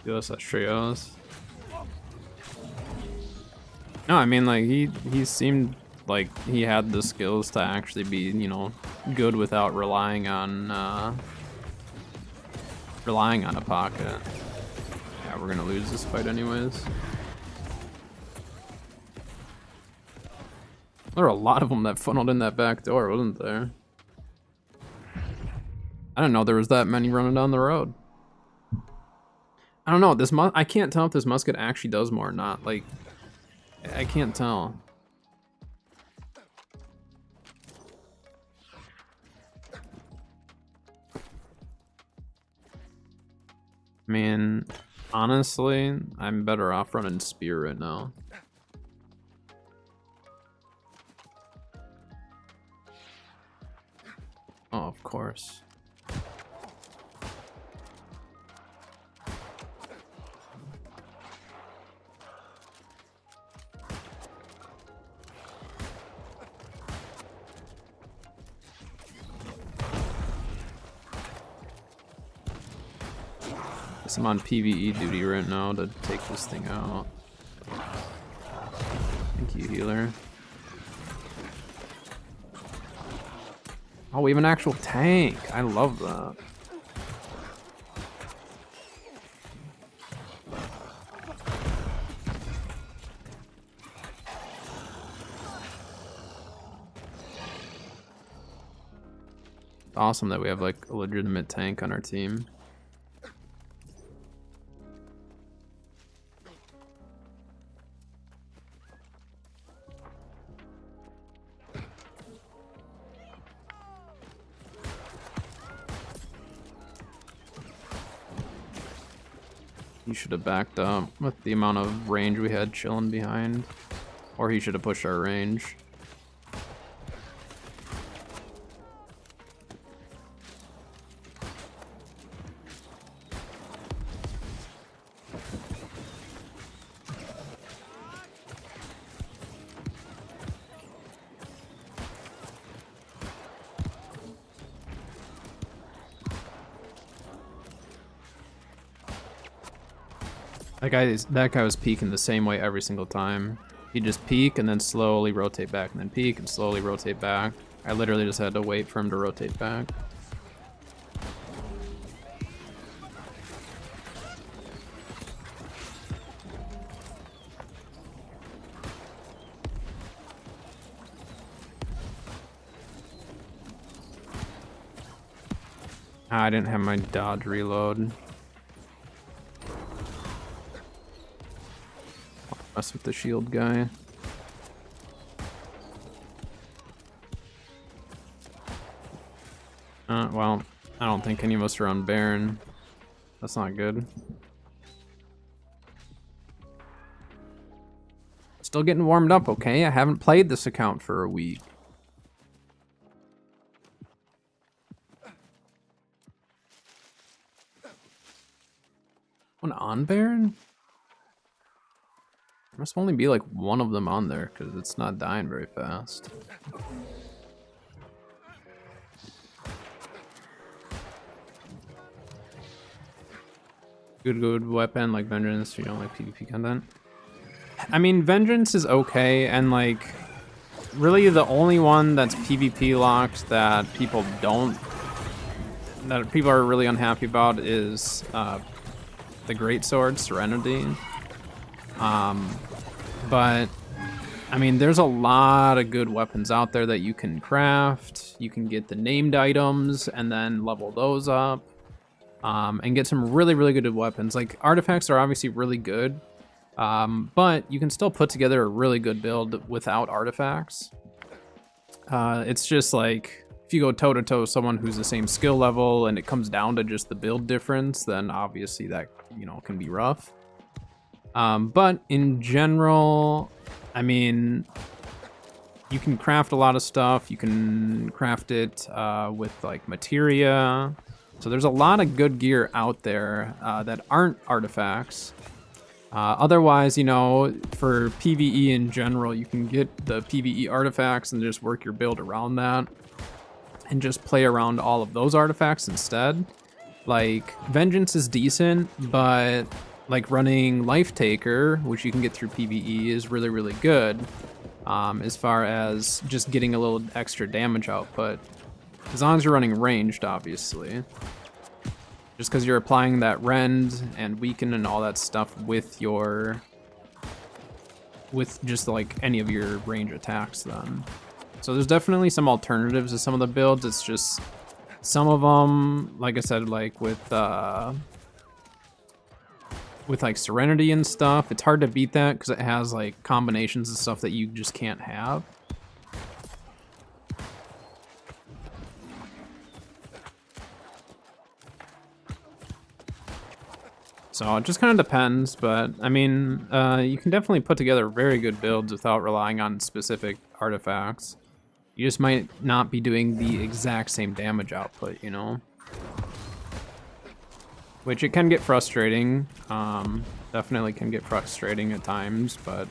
A: Duelos Trios. No, I mean, like, he seemed like he had the skills to actually be, you know, good without relying on a pocket. Yeah, we're gonna lose this fight anyways. There were a lot of them that funneled in that back door, wasn't there? I didn't know there was that many running down the road. I don't know, this I can't tell if this musket actually does more or not. Like, I can't tell. I mean, honestly, I'm better off running spear right now. Oh, of course. I'm on PvE duty right now to take this thing out. Thank you, healer. Oh, we have an actual tank. I love that. Awesome that we have like a legitimate tank on our team. He should have backed up with the amount of range we had chilling behind. Or he should have pushed our range. That guy was peeking the same way every single time. He'd just peek and then slowly rotate back and then peek and slowly rotate back. I literally just had to wait for him to rotate back. I didn't have my dodge reload. Mess with the shield guy. Well, I don't think any of us are on Baron. That's not good. Still getting warmed up, okay? I haven't played this account for a week. One on Baron? There must only be like one of them on there because it's not dying very fast. Good weapon like Vengeance. You don't like PvP content? I mean, Vengeance is okay, and like really the only one that's PvP locked that people are really unhappy about is the Greatsword Serenity. But I mean, there's a lot of good weapons out there that you can craft. You can get the named items and then level those up, and get some really, really good weapons. Like, artifacts are obviously really good, but you can still put together a really good build without artifacts. It's just like, if you go toe-to-toe with someone who's the same skill level and it comes down to just the build difference, then obviously that, you know, can be rough. But in general, I mean, you can craft a lot of stuff. You can craft it with like materia. So there's a lot of good gear out there that aren't artifacts. Otherwise, you know, for PvE in general, you can get the PvE artifacts and just work your build around that and just play around all of those artifacts instead. Like, Vengeance is decent, but like running Life Taker, which you can get through PvE, is really, really good as far as just getting a little extra damage output. As long as you're running ranged, obviously. Just because you're applying that rend and weaken and all that stuff with just like any of your range attacks then. So there's definitely some alternatives to some of the builds. It's just some of them, like I said, like with like Serenity and stuff, it's hard to beat that because it has like combinations and stuff that you just can't have. So it just kind of depends, but I mean, you can definitely put together very good builds without relying on specific artifacts. You just might not be doing the exact same damage output, you know? Which it can get frustrating. Definitely can get frustrating at times, but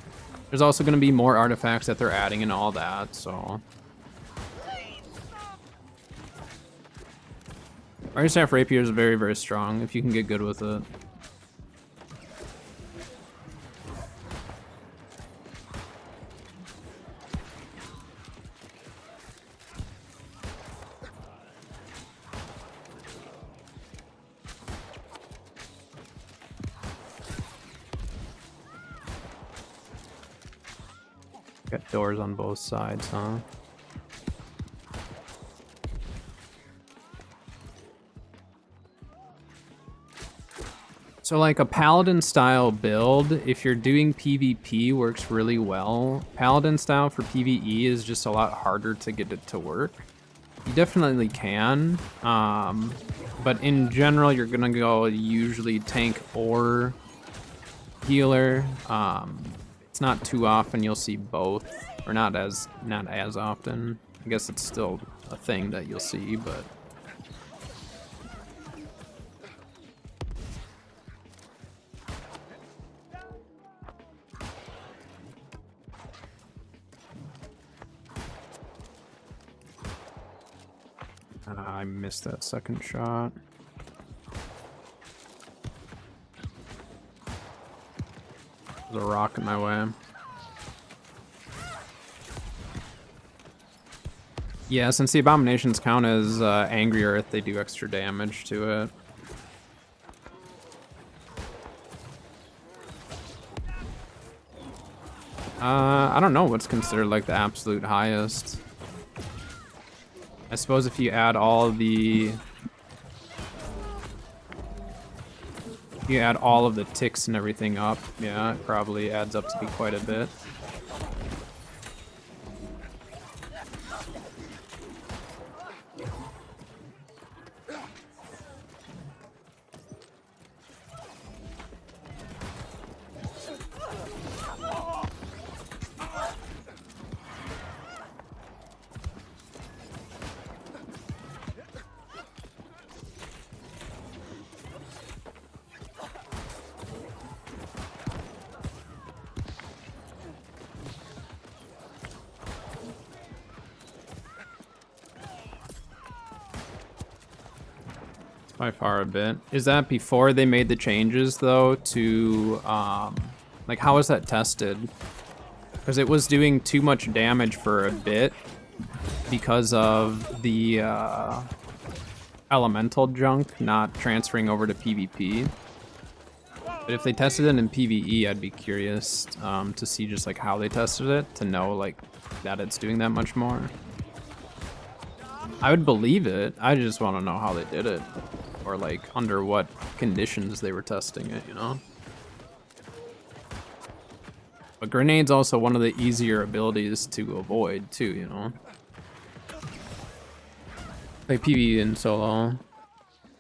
A: there's also going to be more artifacts that they're adding and all that, so. Iron Staff Rapier is very, very strong if you can get good with it. Got doors on both sides, huh? So like a Paladin style build, if you're doing PvP, works really well. Paladin style for PvE is just a lot harder to get it to work. You definitely can, but in general, you're gonna go usually tank or healer. It's not too often you'll see both, or not as often. I guess it's still a thing that you'll see, but. I missed that second shot. There's a rock in my way. Yeah, since the abominations count as angry earth, they do extra damage to it. I don't know what's considered like the absolute highest. I suppose if you add all the... You add all of the ticks and everything up, yeah, it probably adds up to be quite a bit. By far a bit. Is that before they made the changes though to like how was that tested? Because it was doing too much damage for a bit because of the elemental junk not transferring over to PvP. But if they tested it in PvE, I'd be curious to see just like how they tested it, to know like that it's doing that much more. I would believe it. I just want to know how they did it, or like under what conditions they were testing it, you know? But grenade's also one of the easier abilities to avoid too, you know? Like PvE and solo.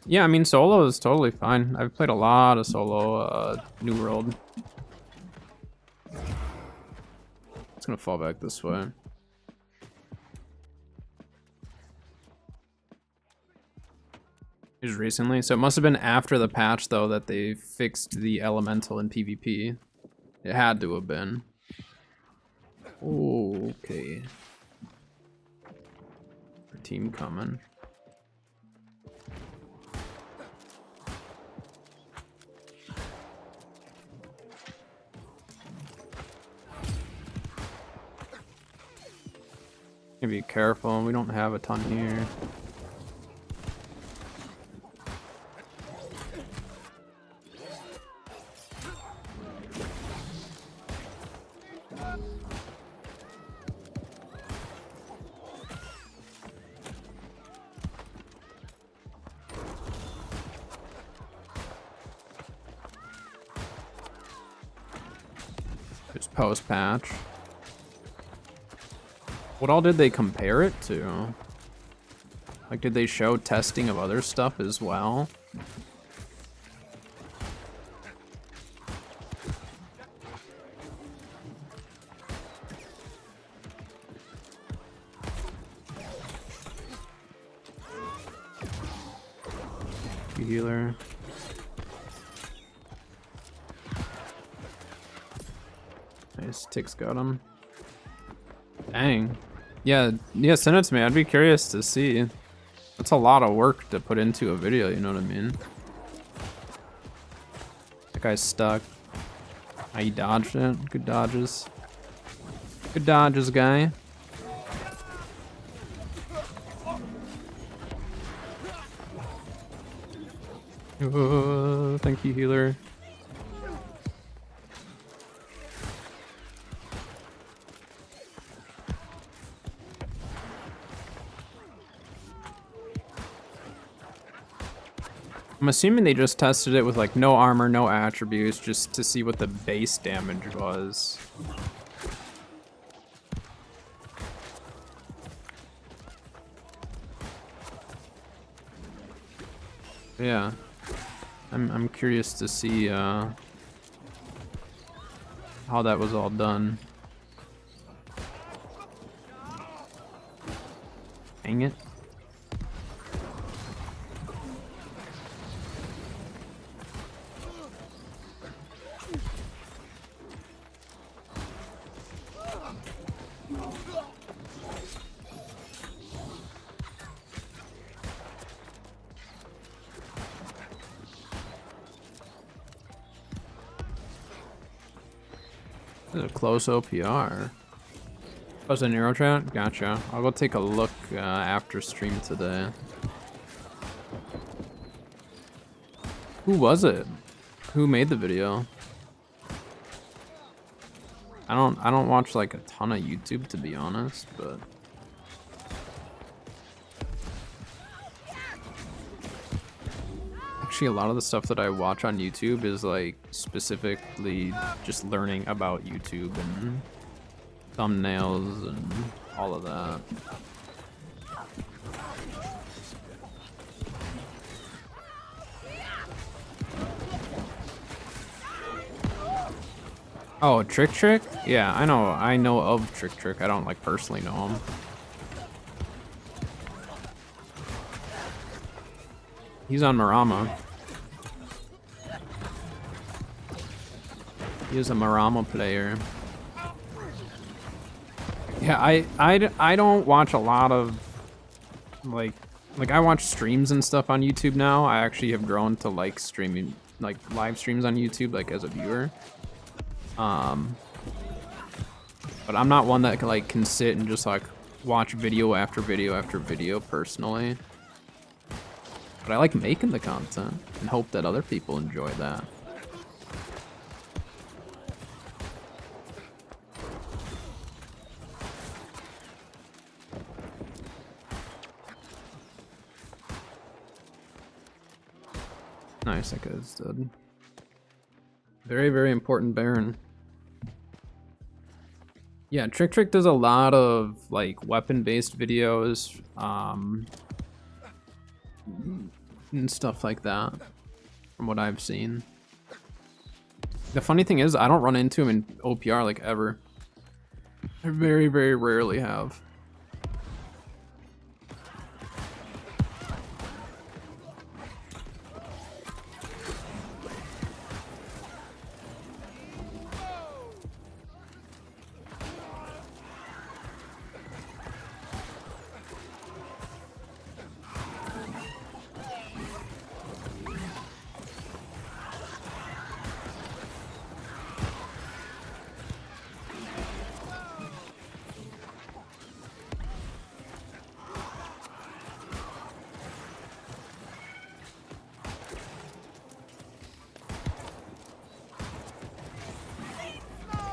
A: Yeah, I mean solo is totally fine. I've played a lot of solo New World. It's gonna fall back this way. Just recently, so it must have been after the patch though that they fixed the elemental in PvP. It had to have been. Okay. Our team coming. Be careful, we don't have a ton here. Just post-patch. What all did they compare it to? Like, did they show testing of other stuff as well? Healer. Nice, Tick's got him. Dang. Yeah, send it to me. I'd be curious to see. That's a lot of work to put into a video, you know what I mean? That guy's stuck. Ah, he dodged it. Good dodges. Good dodges, guy. Thank you, healer. I'm assuming they just tested it with like no armor, no attributes, just to see what the base damage was. Yeah, I'm curious to see how that was all done. Dang it. This is a close OPR. Oh, it's a Neurochat? Gotcha. I'll go take a look after stream today. Who was it? Who made the video? I don't watch like a ton of YouTube, to be honest, but actually a lot of the stuff that I watch on YouTube is like specifically just learning about YouTube and thumbnails and all of that. Oh, Trick? Yeah, I know of Trick. I don't like personally know him. He's on Marama. He is a Marama player. Yeah, I don't watch a lot of like I watch streams and stuff on YouTube now. I actually have grown to like streaming, like live streams on YouTube, like as a viewer. But I'm not one that can sit and just like watch video after video after video personally. But I like making the content and hope that other people enjoy that. Nice, that guy's dead. Very, very important Baron. Yeah, Trick does a lot of like weapon-based videos, and stuff like that, from what I've seen. The funny thing is, I don't run into him in OPR like ever. I very, very rarely have.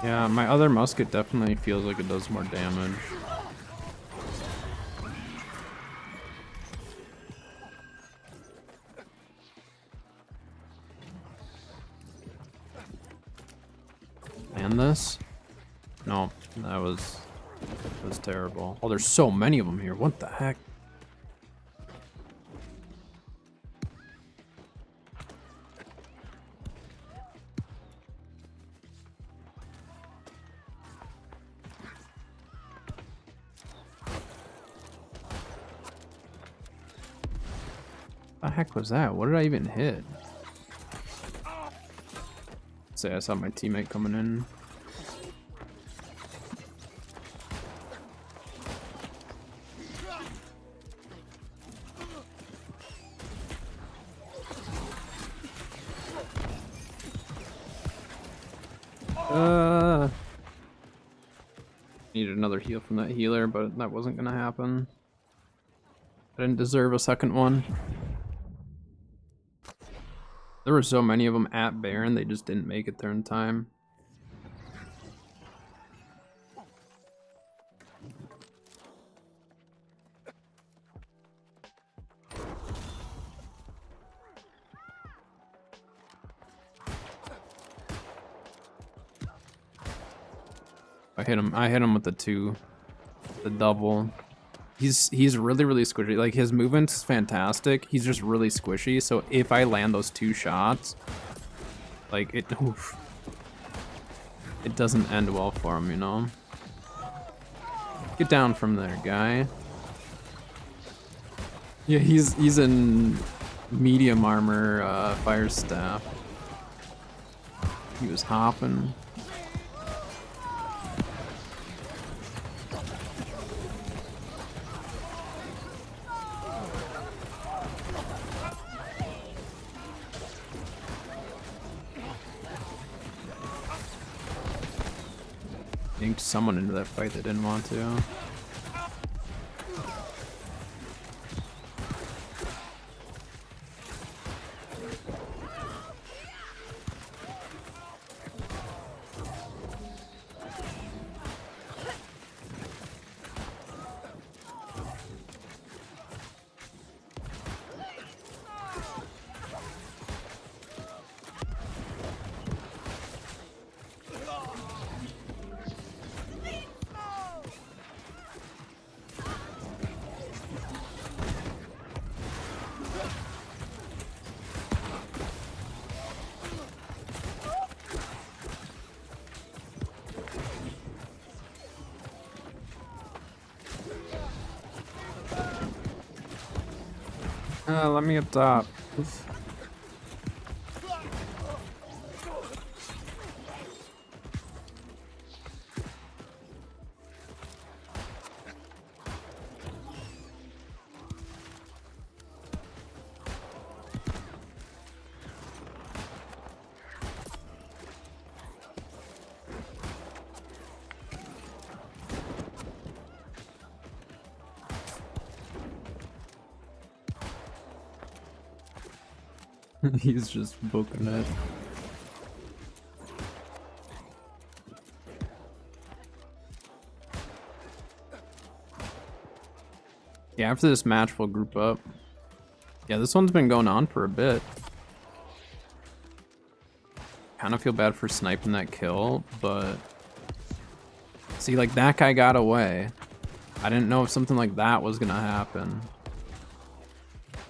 A: Yeah, my other musket definitely feels like it does more damage. And this? No, that was terrible. Oh, there's so many of them here. What the heck? The heck was that? What did I even hit? Say I saw my teammate coming in. Needed another heal from that healer, but that wasn't gonna happen. I didn't deserve a second one. There were so many of them at Baron, they just didn't make it there in time. I hit him with the double. He's really squishy. Like, his movement's fantastic. He's just really squishy. So if I land those 2 shots, like it doesn't end well for him, you know? Get down from there, guy. Yeah, he's in medium armor, fire staff. He was hopping. Yanked someone into that fight that didn't want to. Let me up top. He's just booking it. Yeah, after this match, we'll group up. Yeah, this one's been going on for a bit. Kind of feel bad for sniping that kill, but... See, like, that guy got away. I didn't know if something like that was gonna happen.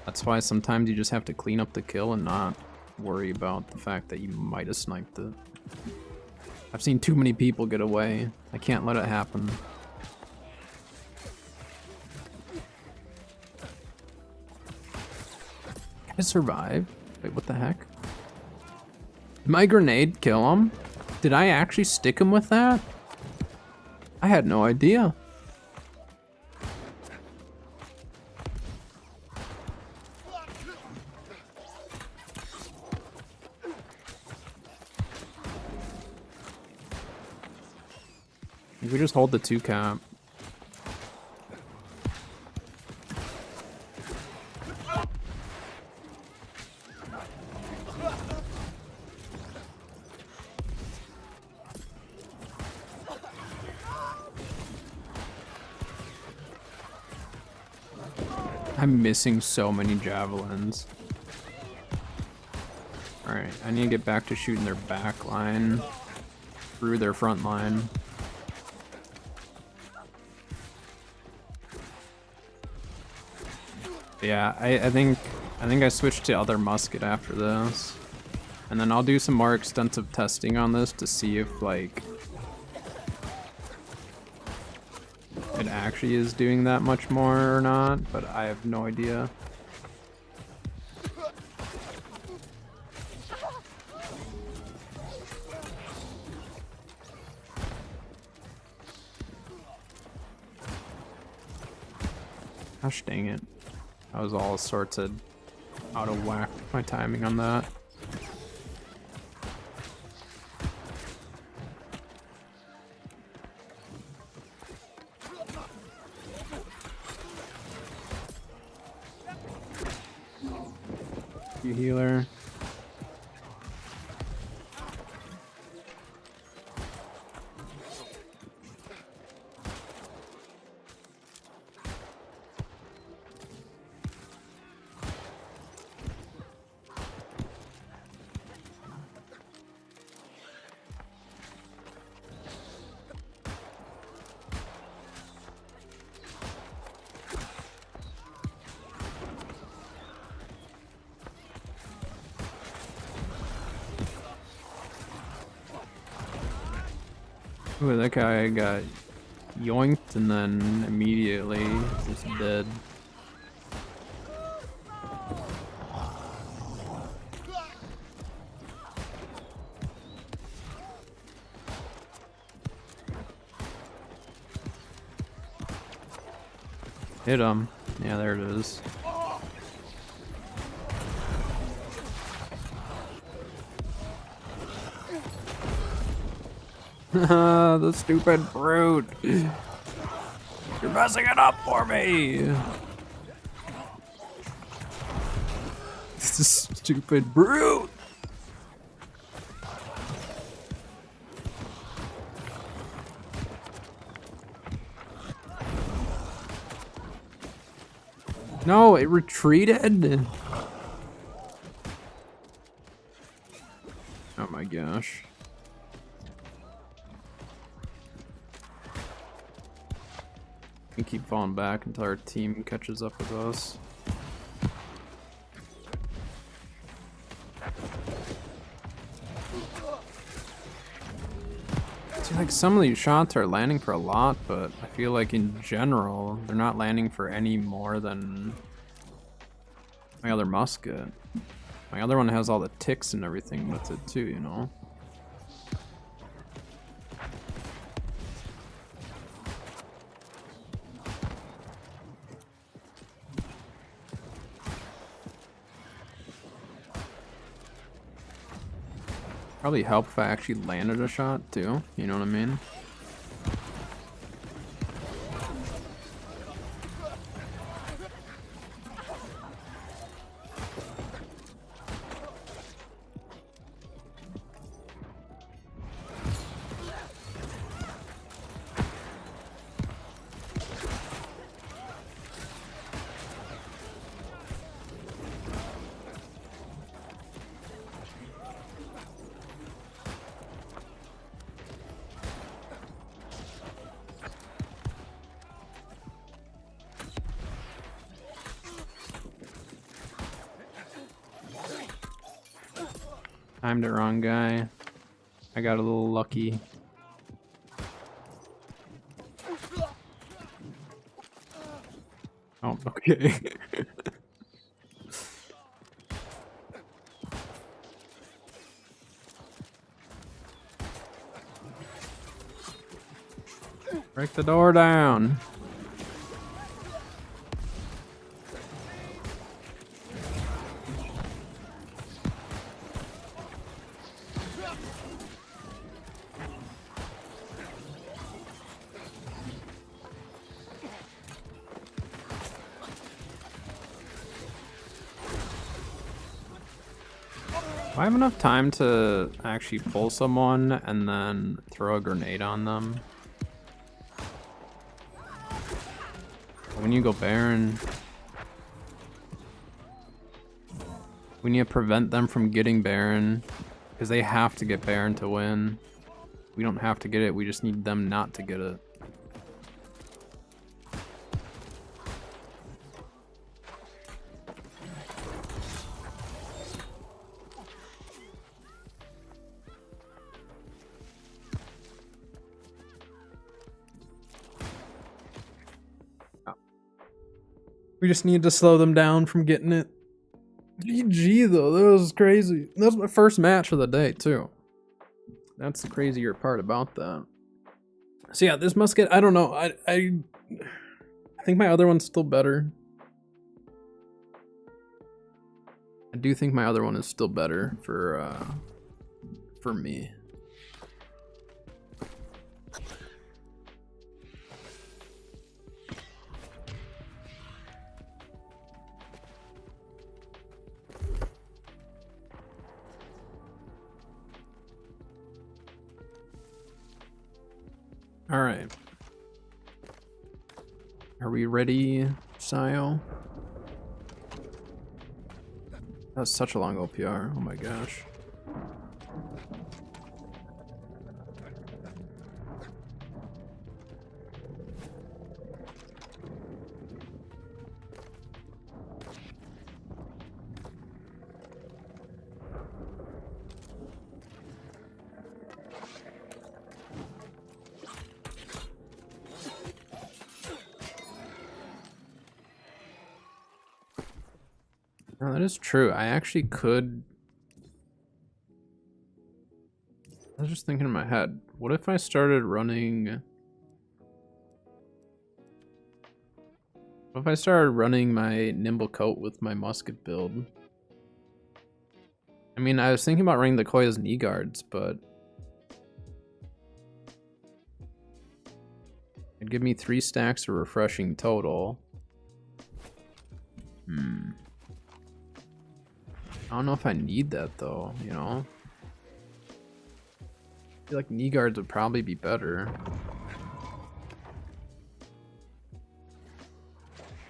A: That's why sometimes you just have to clean up the kill and not worry about the fact that you might have sniped it. I've seen too many people get away. I can't let it happen. I survived? Wait, what the heck? Did my grenade kill him? Did I actually stick him with that? I had no idea. We just hold the 2 cap. I'm missing so many javelins. Alright, I need to get back to shooting their back line through their front line. Yeah, I think I switched to other musket after this. And then I'll do some more extensive testing on this to see if like it actually is doing that much more or not, but I have no idea. Gosh dang it. I was all sorts of out of whack with my timing on that. You healer. Ooh, that guy got yoinked and then immediately just dead. Hit him. Yeah, there it is. The stupid brute. You're messing it up for me. This stupid brute. No, it retreated. Oh my gosh. We keep falling back until our team catches up with us. See, like some of these shots are landing for a lot, but I feel like in general they're not landing for any more than my other musket. My other one has all the ticks and everything with it too, you know. Probably help if I actually landed a shot too, you know what I mean? Timed it wrong, guy. I got a little lucky. Oh, okay. Break the door down. Do I have enough time to actually pull someone and then throw a grenade on them? When you go Baron, We need to prevent them from getting Baron, because they have to get Baron to win. We don't have to get it, we just need them not to get it. We just need to slow them down from getting it. GG though, that was crazy. That was my first match of the day too. That's the crazier part about that. So yeah, this musket, I don't know. I think my other one's still better. I do think my other one is still better for me. All right. Are we ready, Sio? That's such a long OPR. Oh my gosh. No, that is true. I actually could... I was just thinking in my head, what if I started running... What if I started running my Nimble Coat with my musket build? I mean, I was thinking about running the Koya's knee guards, but... It'd give me 3 stacks of refreshing total. I don't know if I need that though, you know? I feel like knee guards would probably be better.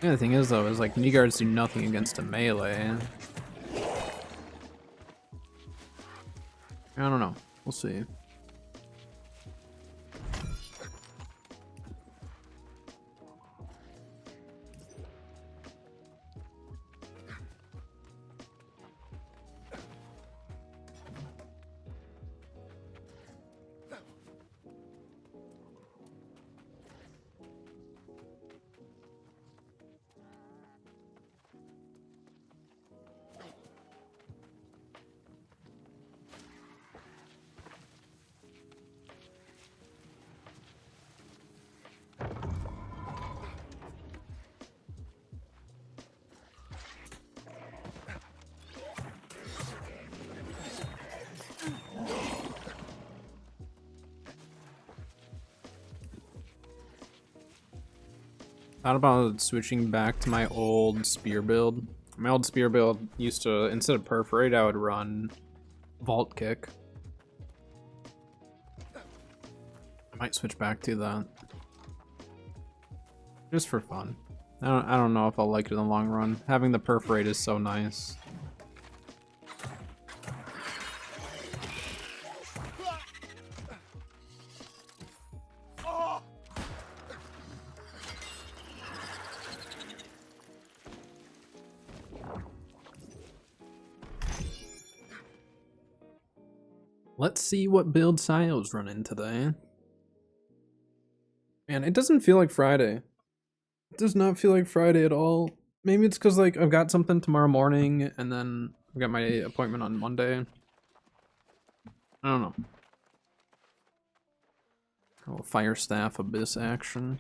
A: Yeah, the thing is though, is like knee guards do nothing against a melee. I don't know. We'll see. Thought about switching back to my old spear build. My old spear build used to, instead of perforate, I would run vault kick. I might switch back to that. Just for fun. I don't know if I'll like it in the long run. Having the perforate is so nice. Let's see what build Sio's running today. Man, it doesn't feel like Friday. It does not feel like Friday at all. Maybe it's because like I've got something tomorrow morning and then I've got my appointment on Monday. I don't know. A little Fire Staff Abyss action.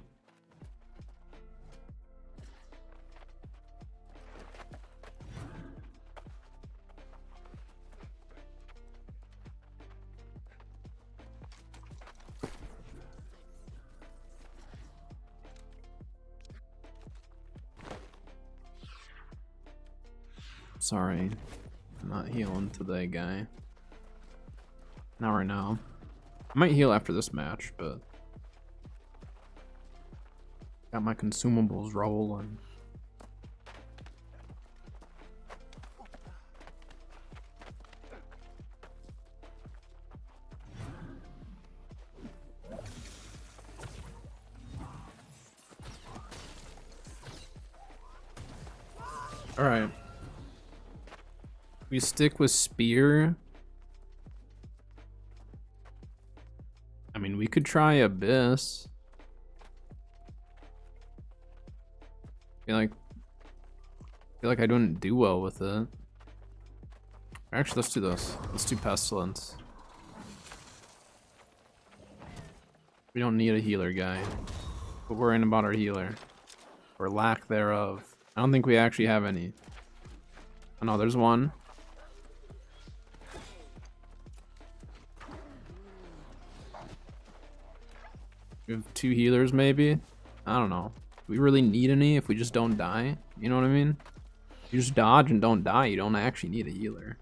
A: Sorry, I'm not healing today, guy. Not right now. I might heal after this match, but got my consumables rolling. All right. We stick with spear. I mean, we could try abyss. I feel like I didn't do well with it. Actually, let's do this. Let's do pestilence. We don't need a healer guy. But worrying about our healer. Or lack thereof. I don't think we actually have any. Oh no, there's one. We have 2 healers maybe? I don't know. Do we really need any if we just don't die? You know what I mean? If you just dodge and don't die, you don't actually need a healer.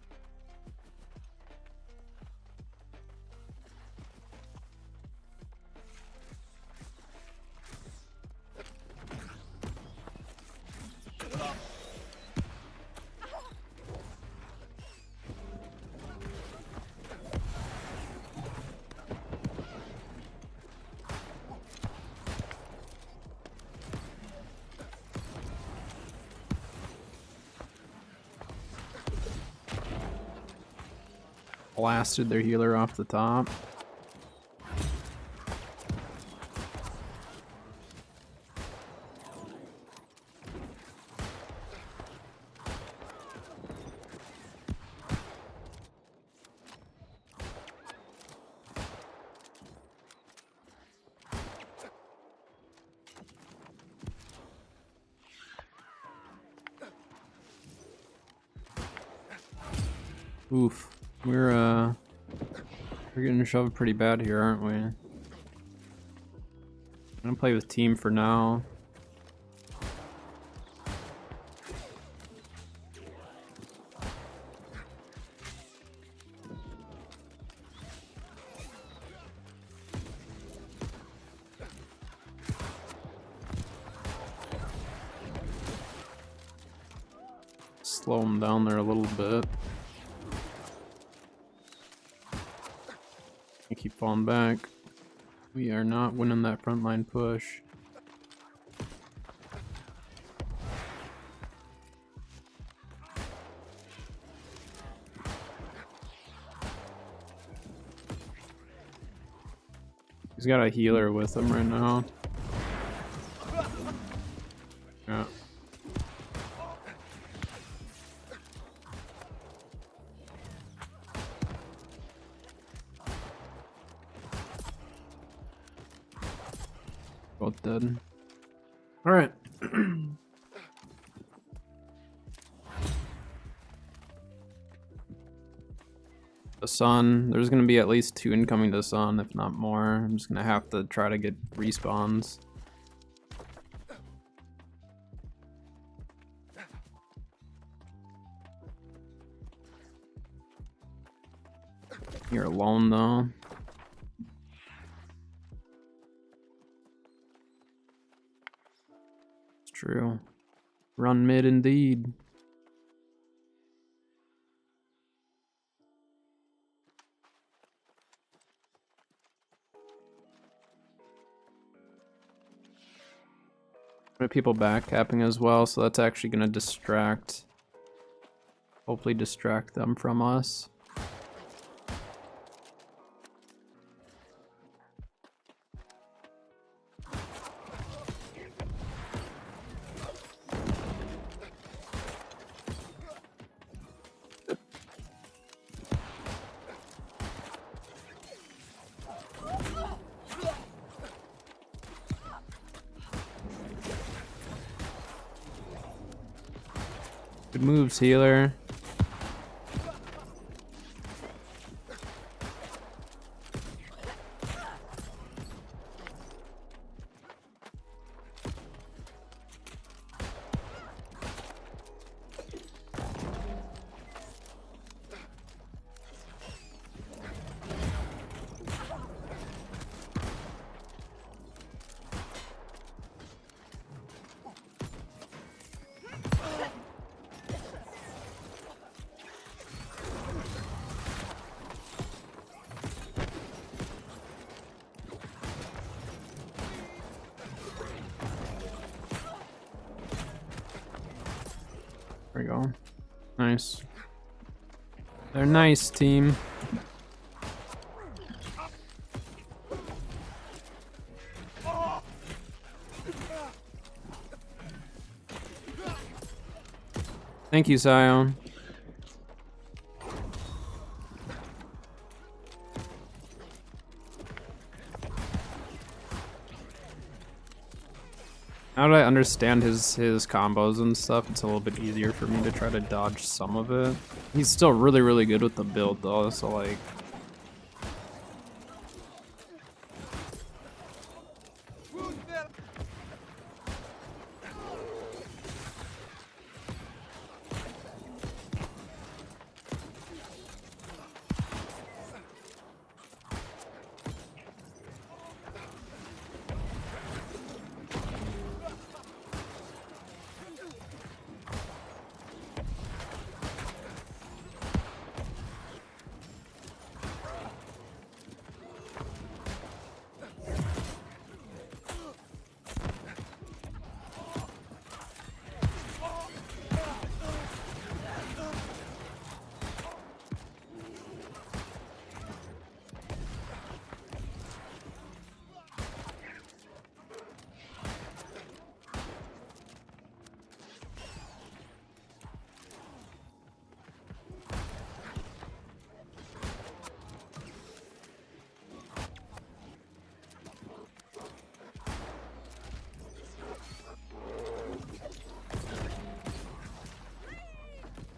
A: Blasted their healer off the top. Oof. We're getting shoved pretty bad here, aren't we? I'm gonna play with team for now. Slow them down there a little bit. Keep falling back. We are not winning that frontline push. He's got a healer with him right now. Yeah. Both dead. All right. The sun. There's gonna be at least 2 incoming to sun, if not more. I'm just gonna have to try to get respawns. You're alone though. True. Run mid indeed. People back capping as well, so that's actually gonna distract. Hopefully distract them from us. Good moves, healer. There we go. Nice. They're nice, team. Thank you, Zion. Now that I understand his combos and stuff, it's a little bit easier for me to try to dodge some of it. He's still really, really good with the build though, so like...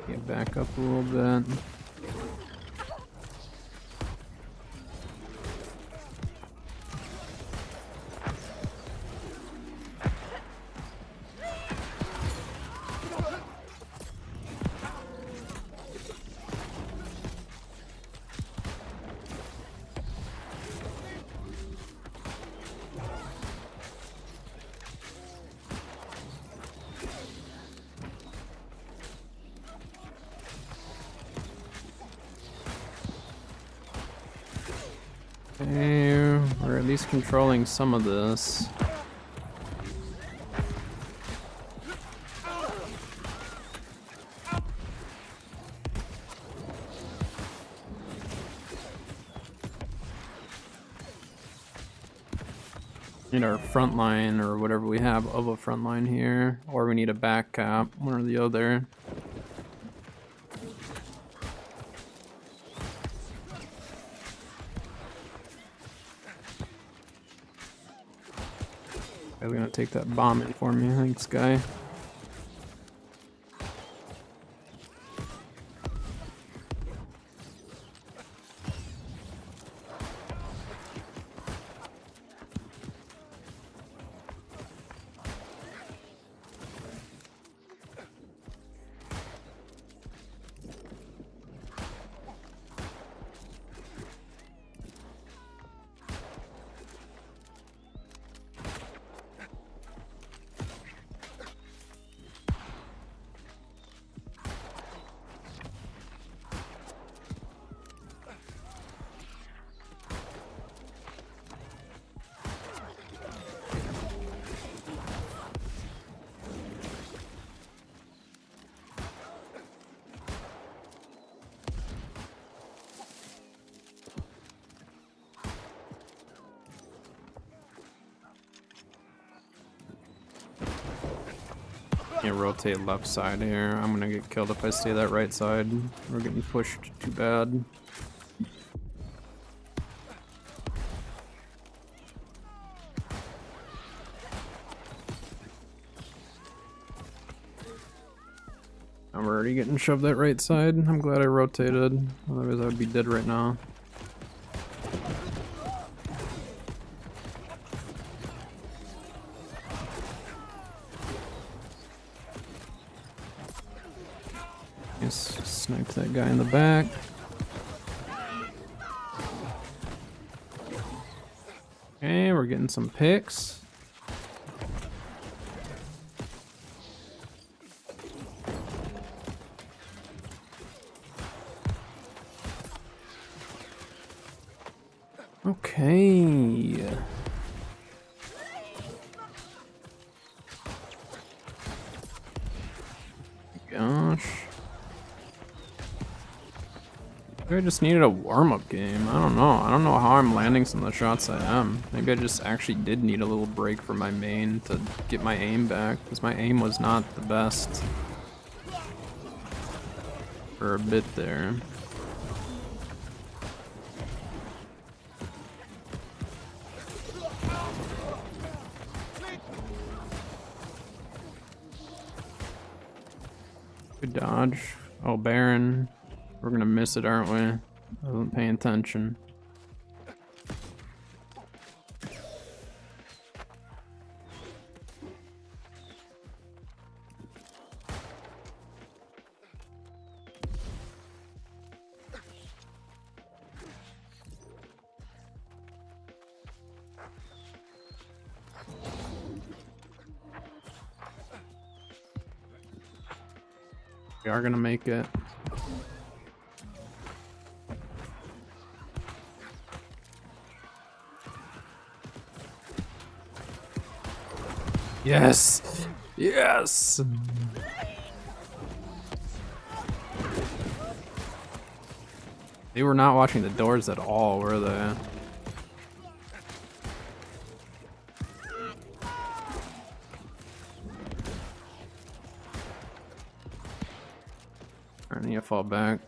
A: Get back up a little bit. Okay, we're at least controlling some of this. Need our front line or whatever we have of a front line here, or we need a back cap, one or the other. I'm gonna take that bomb in for me, thanks, guy. Can't rotate left side here. I'm gonna get killed if I stay that right side. We're getting pushed too bad. I'm already getting shoved that right side. I'm glad I rotated. Otherwise I would be dead right now. Just snipe that guy in the back. Okay, we're getting some picks. Okay. gosh. Maybe I just needed a warm-up game. I don't know. I don't know how I'm landing some of the shots I am. Maybe I just actually did need a little break from my main to get my aim back, because my aim was not the best for a bit there. Good dodge. Oh, Baron. We're gonna miss it, aren't we? I wasn't paying attention. We are gonna make it. Yes! Yes! They were not watching the doors at all, were they? I need to fall back.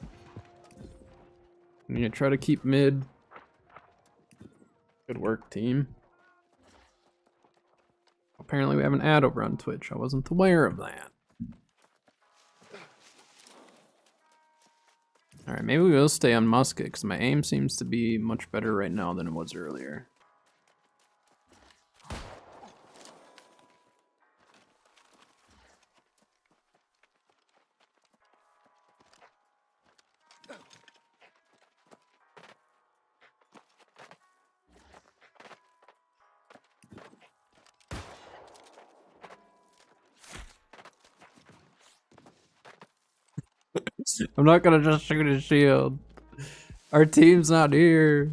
A: I need to try to keep mid. Good work, team. Apparently we have an ad over on Twitch. I wasn't aware of that. Alright, maybe we will stay on musket, because my aim seems to be much better right now than it was earlier. I'm not gonna just shoot his shield. Our team's not here.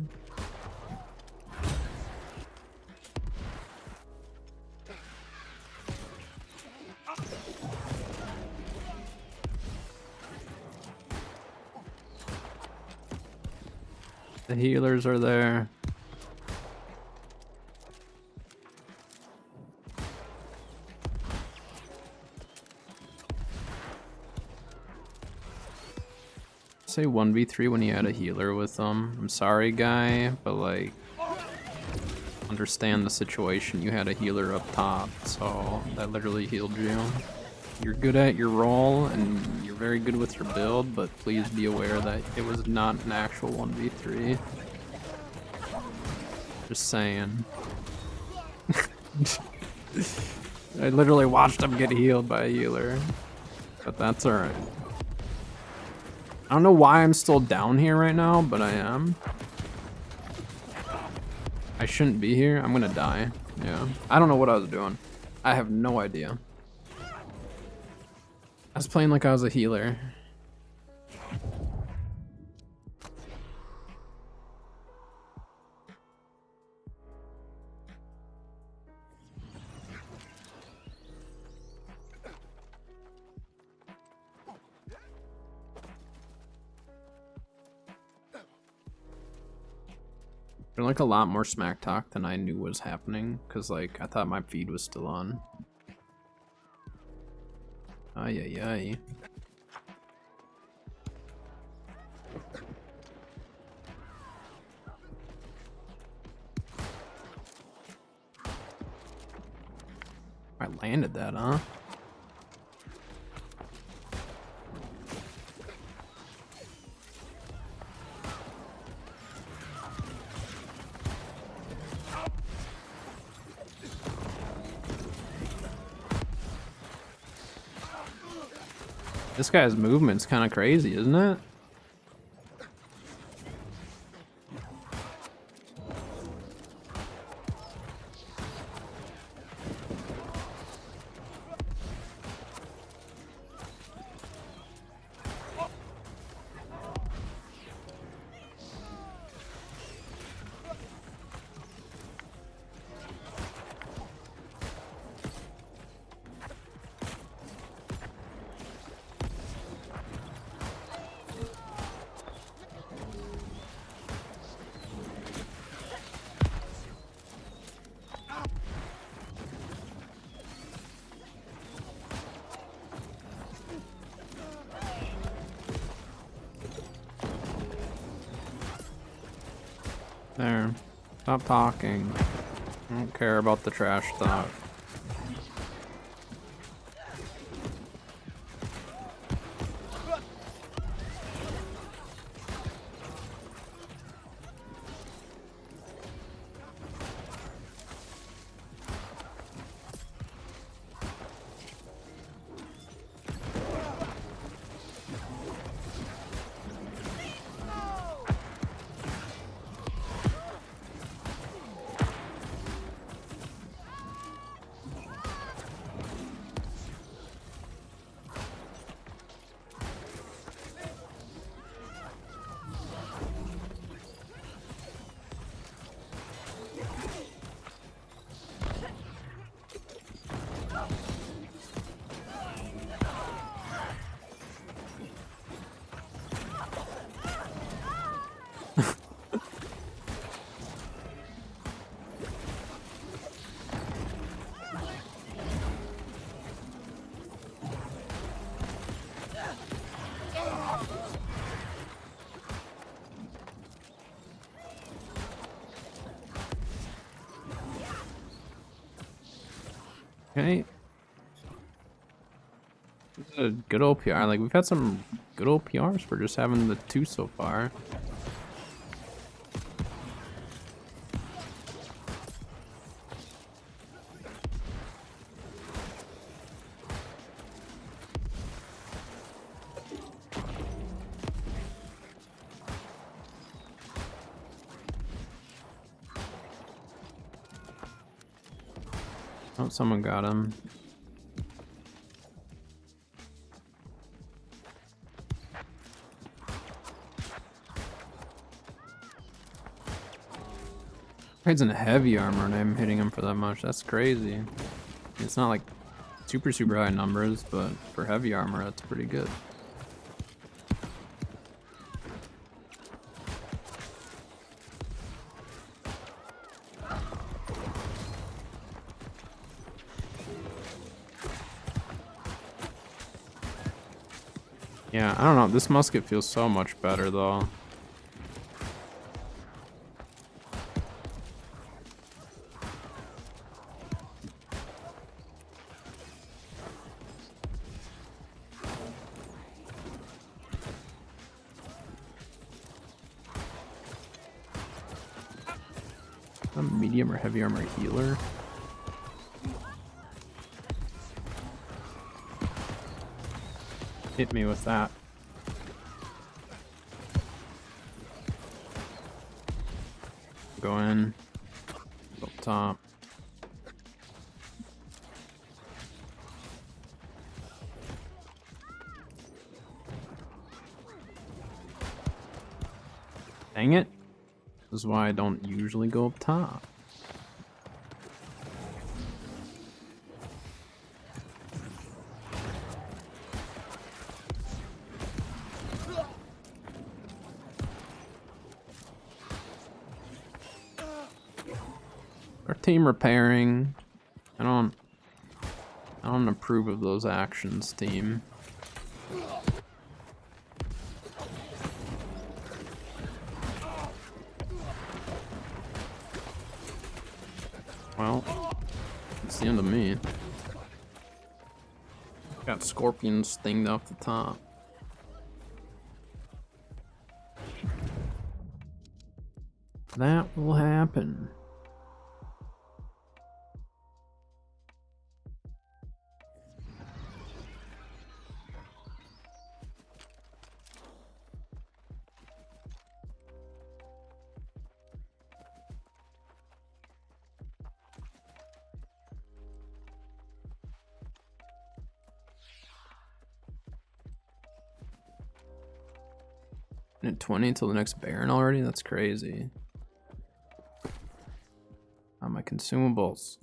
A: The healers are there. Say 1v3 when you had a healer with them. I'm sorry, guy, but like, understand the situation. You had a healer up top, so that literally healed you. You're good at your role and you're very good with your build, but please be aware that it was not an actual 1v3. Just saying. I literally watched him get healed by a healer, but that's alright. I don't know why I'm still down here right now, but I am. I shouldn't be here. I'm gonna die. Yeah. I don't know what I was doing. I have no idea. I was playing like I was a healer. There's like a lot more smack talk than I knew was happening, because like I thought my feed was still on. Ay ay ay. I landed that, huh? This guy's movement's kind of crazy, isn't it? There. Stop talking. I don't care about the trash stuff. Okay. It's a good old PR. Like, we've had some good old PRs for just having the 2 so far. Oh, someone got him. He's in heavy armor and I'm hitting him for that much. That's crazy. It's not like super high numbers, but for heavy armor, that's pretty good. Yeah, I don't know. This musket feels so much better, though. A medium or heavy armor healer. Hit me with that. Go in. Up top. Dang it. This is why I don't usually go up top. Our team repairing. I don't approve of those actions, team. Well, it's the end of me. Got scorpions stinged off the top. That will happen. At 20 until the next Baron already? That's crazy. On my consumables.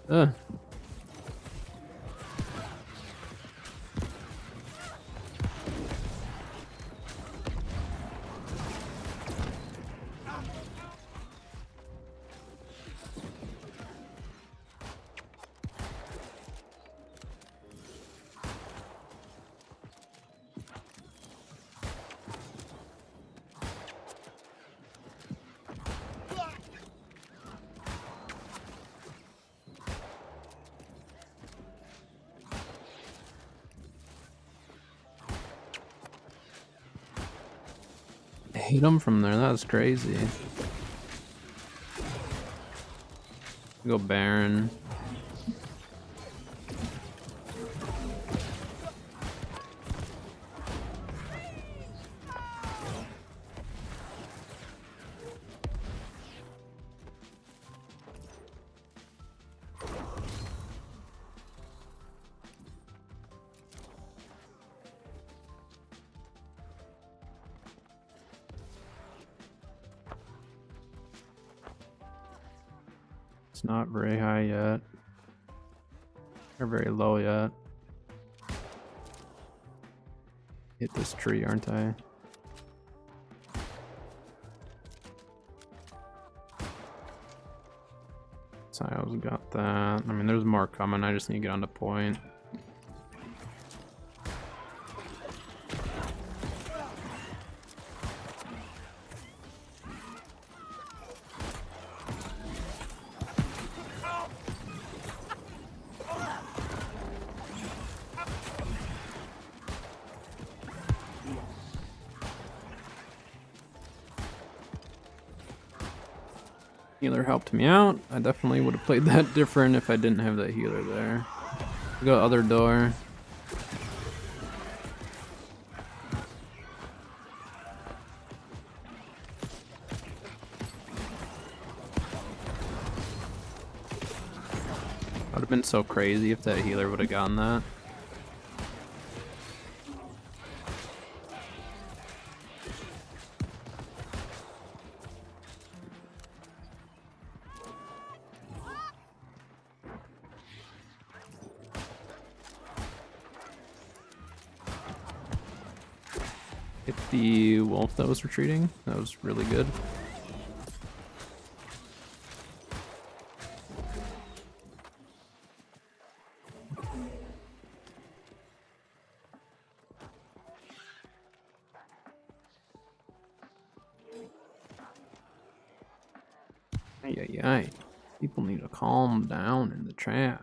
A: Ugh. hit him from there. That's crazy. Go Baron. It's not very high yet. Or very low yet. Hit this tree, aren't I? Tiles got that. I mean, there's more coming. I just need to get on the point. Healer helped me out. I definitely would have played that different if I didn't have that healer there. We go other door. Would have been so crazy if that healer would have gotten that. Hit the wolf that was retreating. That was really good. Ay. People need to calm down in the chat.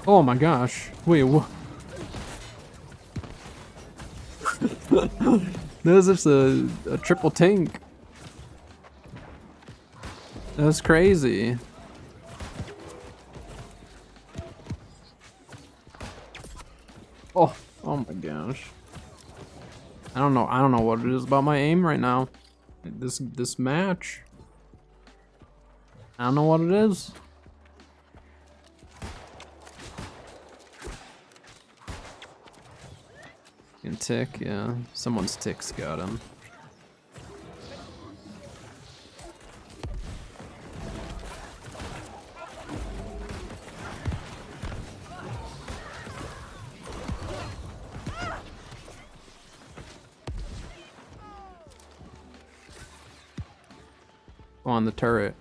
A: Oh my gosh. Wait, what? That was just a triple tank. That's crazy. Oh my gosh. I don't know what it is about my aim right now. This match. I don't know what it is. And tick, yeah. Someone's tick's got him. On the turret.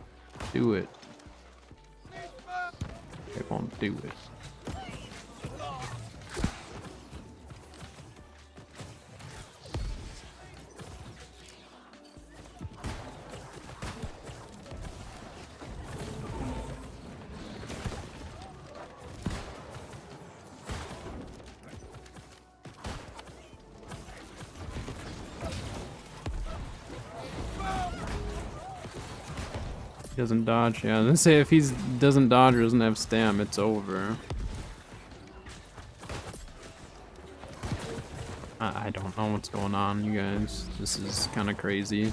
A: Do it. It won't do it. Doesn't dodge, yeah. Let's say if he doesn't dodge or doesn't have stam, it's over. I don't know what's going on, you guys. This is kind of crazy.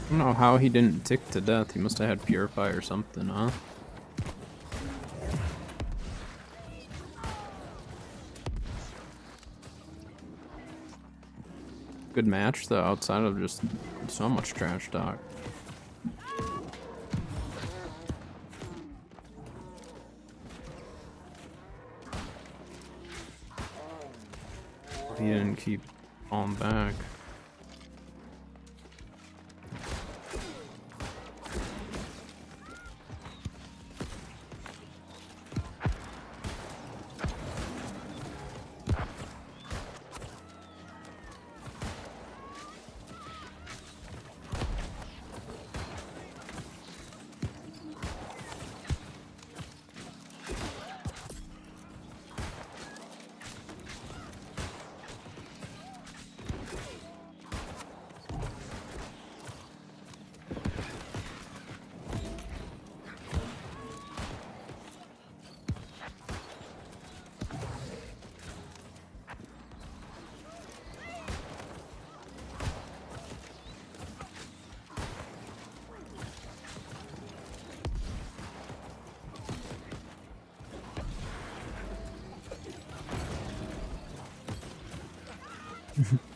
A: I don't know how he didn't tick to death. He must have had Purify or something, huh? good match though, outside of just so much trash talk. He didn't keep falling back.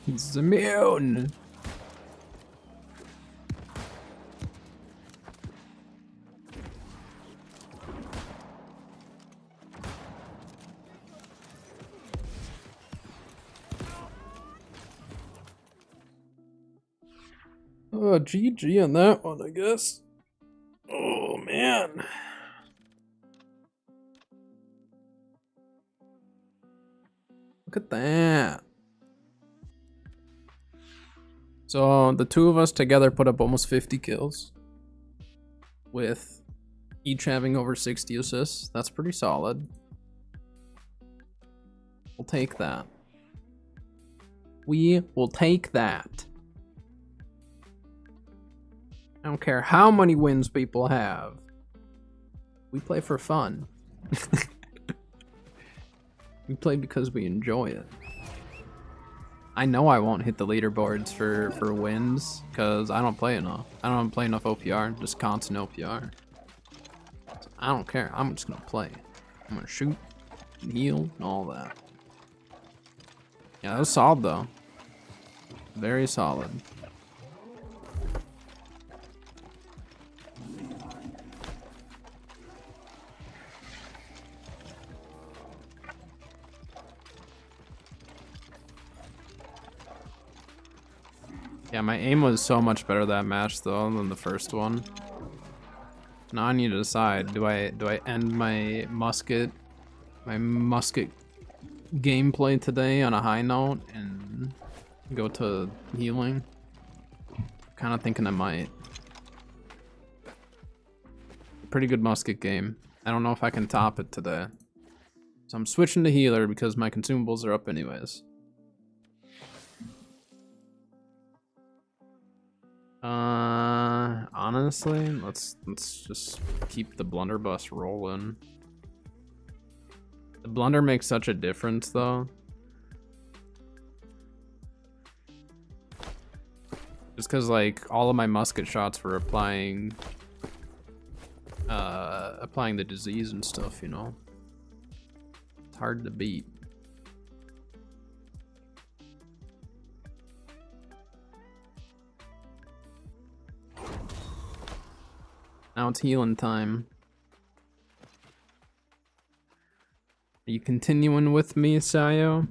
A: He's immune. Oh, GG on that one, I guess. Oh, man. Look at that. So the two of us together put up almost 50 kills, with each having over 60 assists. That's pretty solid. We'll take that. We will take that. I don't care how many wins people have. We play for fun. We play because we enjoy it. I know I won't hit the leaderboards for wins because I don't play enough. I don't play enough OPR, just constant OPR. So I don't care. I'm just gonna play. I'm gonna shoot and heal and all that. Yeah, that was solid though. Very solid. Yeah, my aim was so much better that match though than the first one. Now I need to decide, do I end my musket gameplay today on a high note and go to healing? Kind of thinking I might. Pretty good musket game. I don't know if I can top it today. So I'm switching to healer because my consumables are up anyways. Honestly, let's just keep the blunderbuss rolling. The blunder makes such a difference though. Just cause like all of my musket shots were applying the disease and stuff, you know. It's hard to beat. Now it's healing time. Are you continuing with me, Sayo?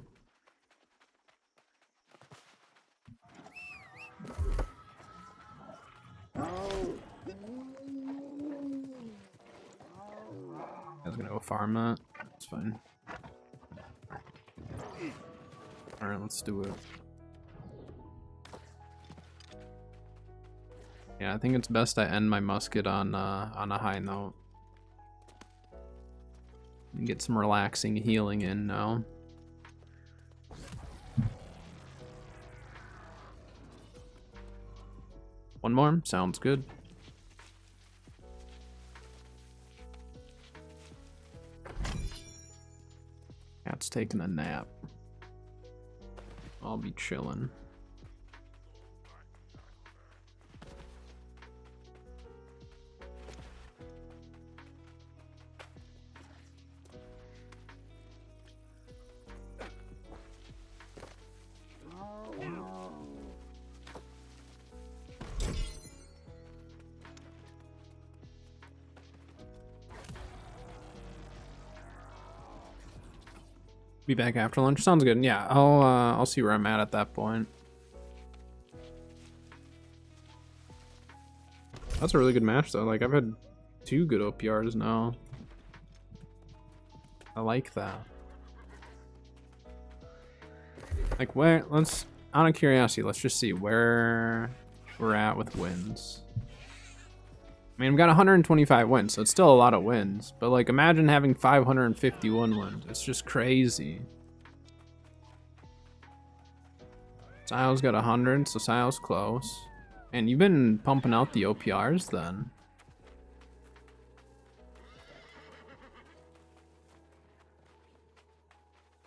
A: I was gonna go farm that. It's fine. Alright, let's do it. Yeah, I think it's best I end my musket on a high note. And get some relaxing healing in now. One more? Sounds good. Cat's taking a nap. I'll be chilling. Be back after lunch. Sounds good. Yeah, I'll see where I'm at that point. That's a really good match though. Like I've had 2 good OPRs now. I like that. Like where? Let's, out of curiosity, let's just see where we're at with wins. I mean, I've got 125 wins, so it's still a lot of wins. But like, imagine having 551 wins. It's just crazy. Sile's got 100, so Sile's close. And you've been pumping out the OPRs then.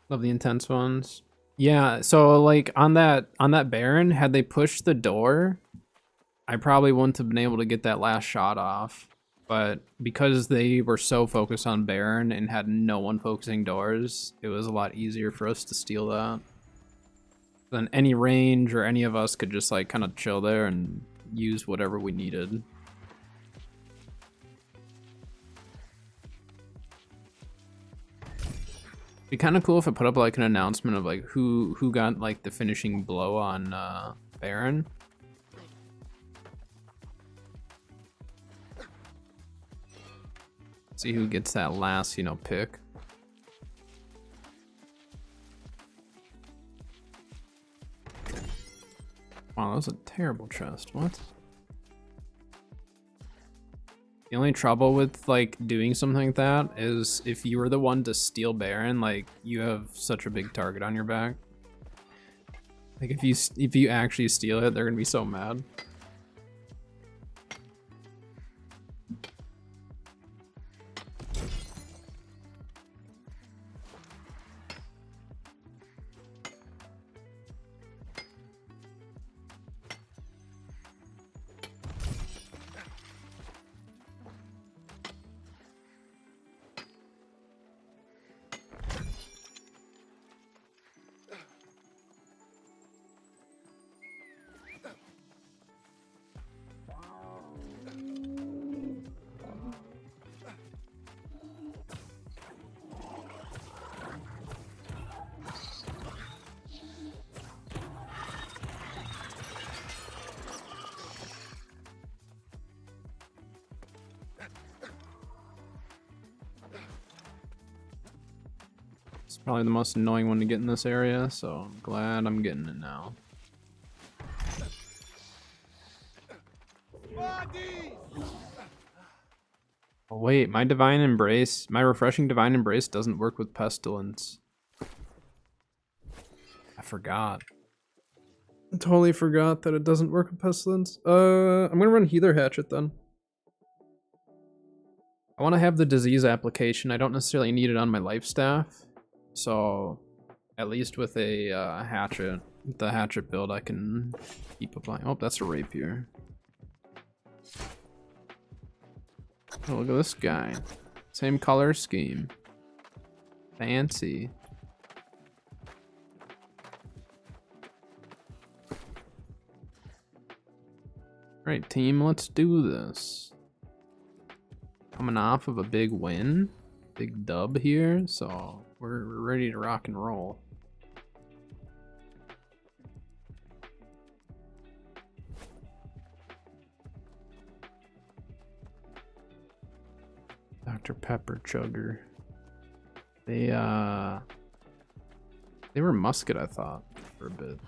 A: Love the intense ones. Yeah, so like on that Baron, had they pushed the door, I probably wouldn't have been able to get that last shot off. But because they were so focused on Baron and had no one focusing doors, it was a lot easier for us to steal that. Then any range or any of us could just like kind of chill there and use whatever we needed. Be kind of cool if it put up like an announcement of like who got like the finishing blow on Baron. See who gets that last, you know, pick. Wow, that was a terrible chest. What? The only trouble with like doing something like that is if you were the one to steal Baron, like you have such a big target on your back. Like if you actually steal it, they're gonna be so mad. It's probably the most annoying one to get in this area, so I'm glad I'm getting it now. Oh wait, my Divine Embrace, my Refreshing Divine Embrace doesn't work with Pestilence. I forgot. I totally forgot that it doesn't work with Pestilence. I'm gonna run Healer Hatchet then. I want to have the disease application. I don't necessarily need it on my life staff. So, at least with a hatchet, with the hatchet build, I can keep applying. Oh, that's a rapier. Oh, look at this guy. Same color scheme. Fancy. Alright, team, let's do this. Coming off of a big win. Big dub here, so we're ready to rock and roll. Dr. Pepper Chugger. They were Musket, I thought, for a bit.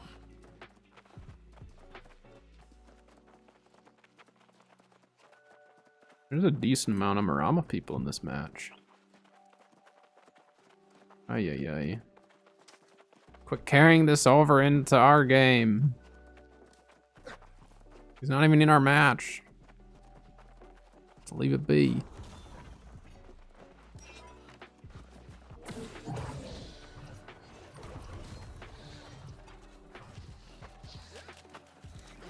A: There's a decent amount of Marama people in this match. Ay, ay, ay. Quit carrying this over into our game. He's not even in our match. Let's leave it be.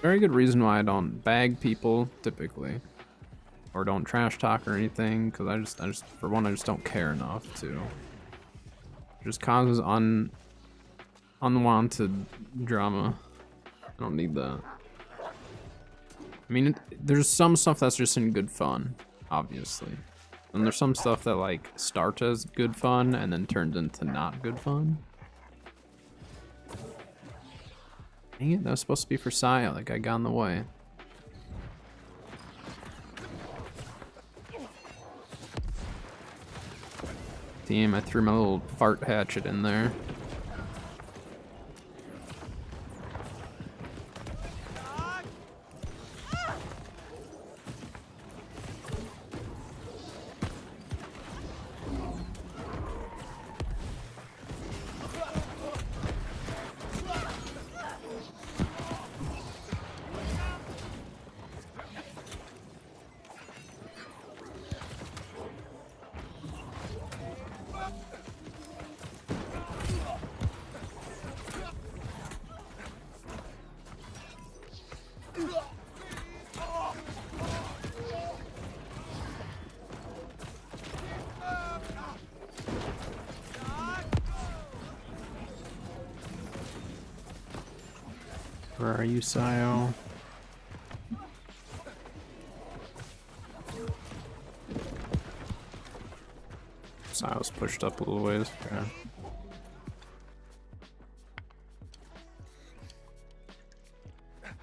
A: Very good reason why I don't bag people, typically. Or don't trash talk or anything, because I just, for one, I just don't care enough to. Just causes unwanted drama. I don't need that. I mean, there's some stuff that's just in good fun, obviously. And there's some stuff that like starts as good fun and then turns into not good fun. Dang it, that was supposed to be for Saya, like I got in the way. Damn, I threw my little fart hatchet in there. Where are you, Sayo? Sayo's pushed up a little ways. Okay.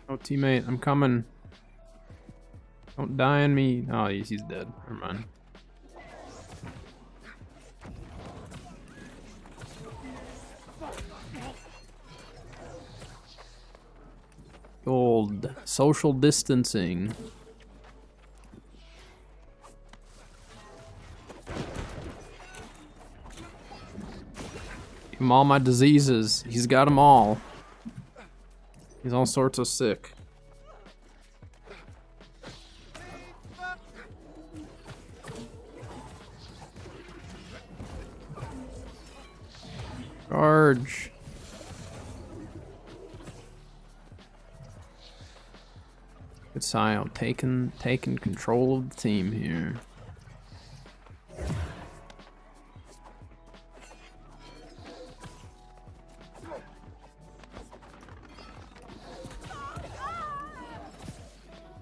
A: Oh, teammate, I'm coming. Don't die on me. Oh, he's dead. Never mind. Old social distancing. Give him all my diseases. He's got them all. He's all sorts of sick. Charge. Good Sayo, taking control of the team here.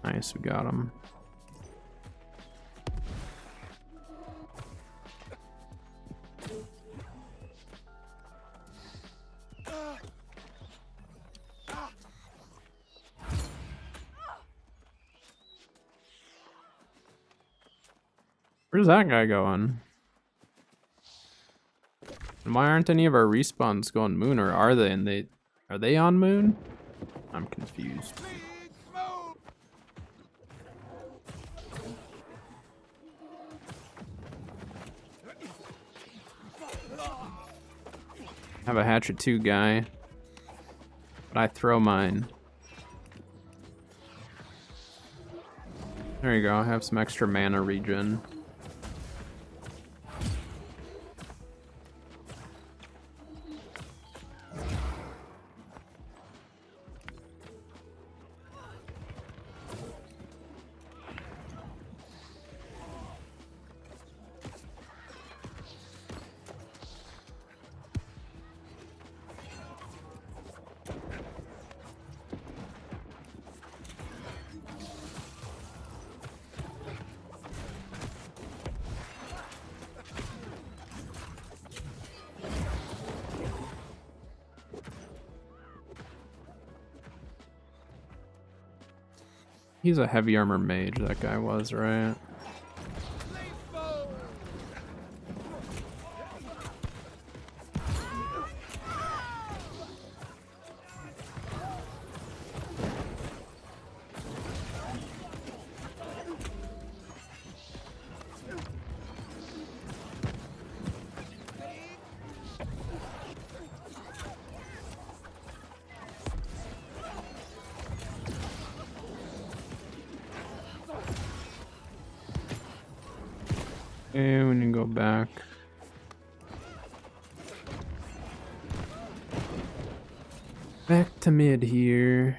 A: Nice, we got him. Where's that guy going? And why aren't any of our respawns going moon, or are they? And are they on moon? I'm confused. I have a hatchet 2 guy, but I throw mine. There you go, I have some extra mana regen. He's a heavy armor mage, that guy was, right? Okay, we need to go back. Back to mid here.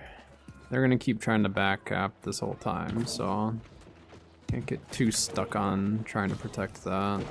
A: They're gonna keep trying to back cap this whole time, so can't get too stuck on trying to protect that.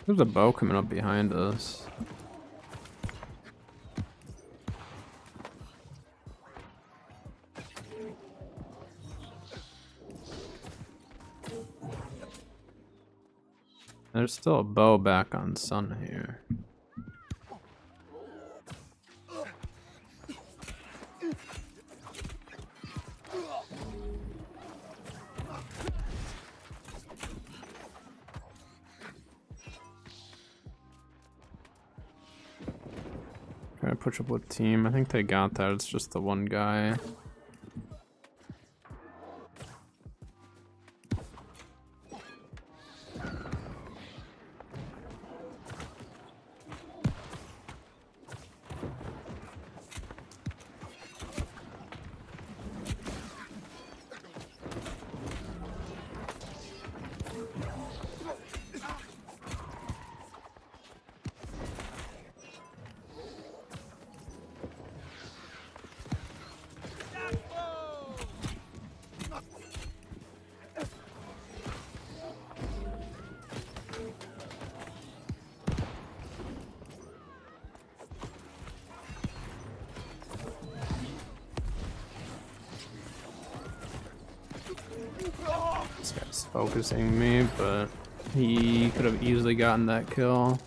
A: There's a bow coming up behind us. There's still a bow back on Sun here. Try to push up with team. I think they got that. It's just the one guy. This guy's focusing me, but he could have easily gotten that kill.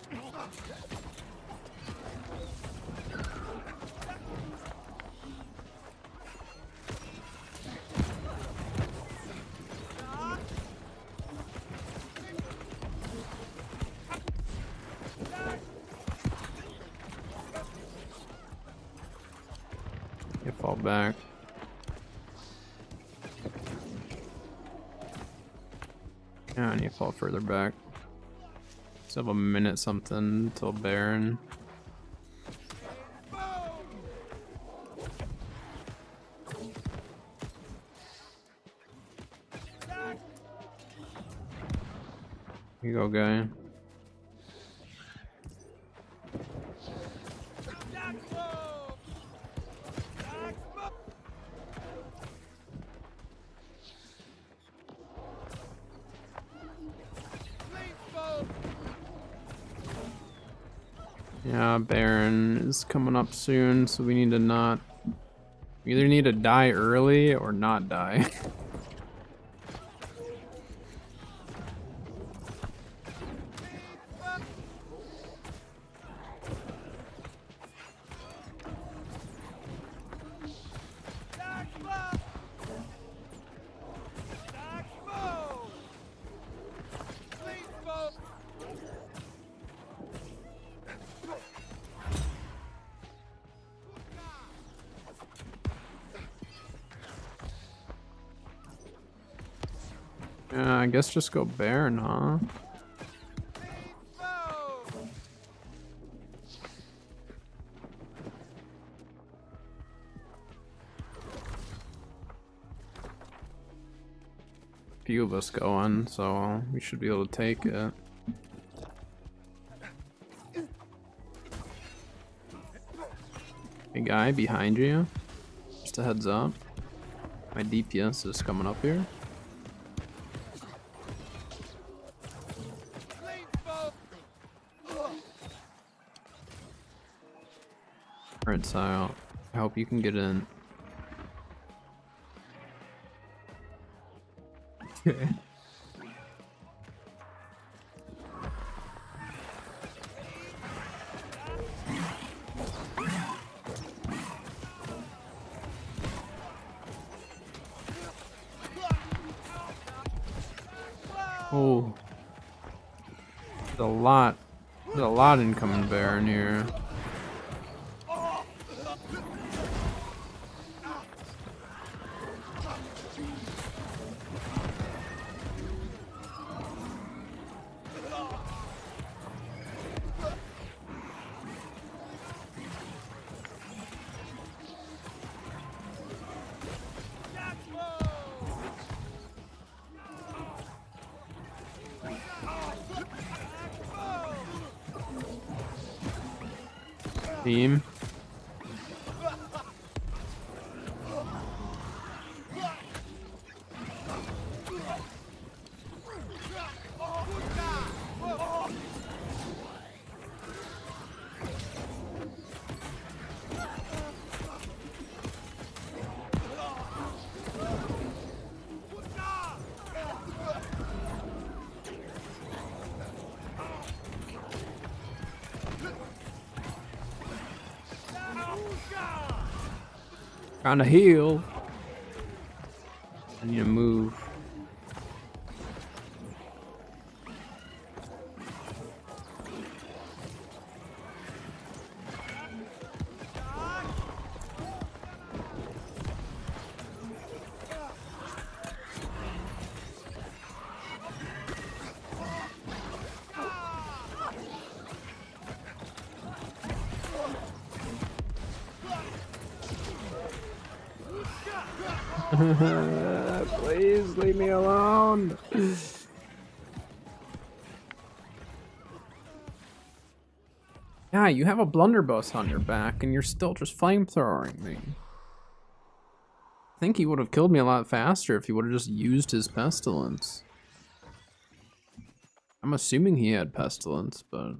A: You fall back. Yeah, I need to fall further back. Still have a minute something till Baron. You go, guy. Yeah, Baron is coming up soon, so we need to not... We either need to die early or not die. Yeah, I guess just go Baron, huh? Few of us going, so we should be able to take it. Hey guy, behind you. Just a heads up. My DPS is coming up here. Alright, so I hope you can get in. Okay. Oh, there's a lot incoming Baron here. Team. Trying to heal. I need to move. Please leave me alone. Yeah, you have a blunderbuss on your back and you're still just flamethrowing me. I think he would have killed me a lot faster if he would have just used his pestilence. I'm assuming he had pestilence, but...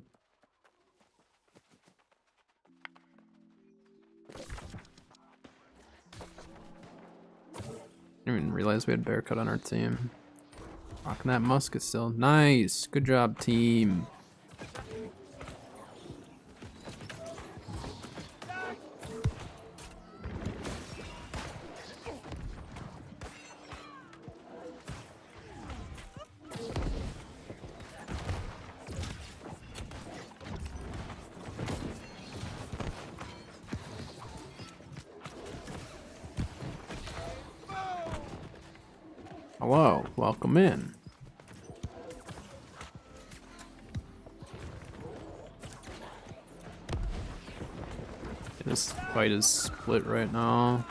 A: I didn't even realize we had Bearcut on our team. Rocking that musket still. Nice. Good job, team. Hello, welcome in. This fight is split right now.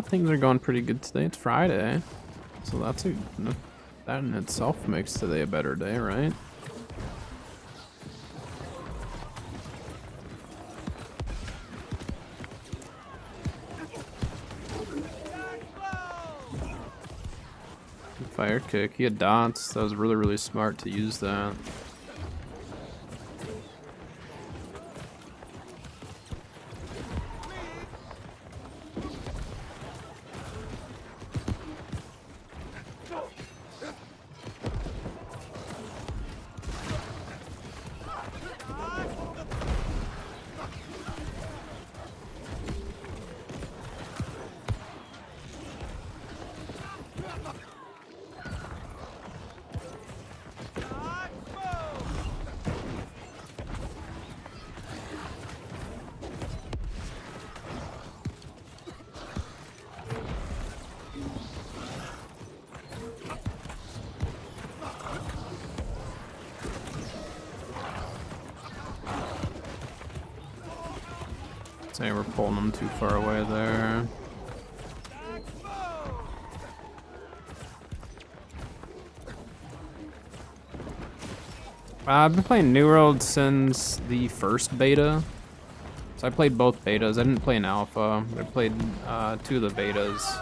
A: Things are going pretty good today. It's Friday, so that in itself makes today a better day, right? Fire kick. He had dots. That was really, really smart to use that. Say we're pulling them too far away there. I've been playing New World since the first beta. So I played both betas. I didn't play an alpha. I played 2 of the betas.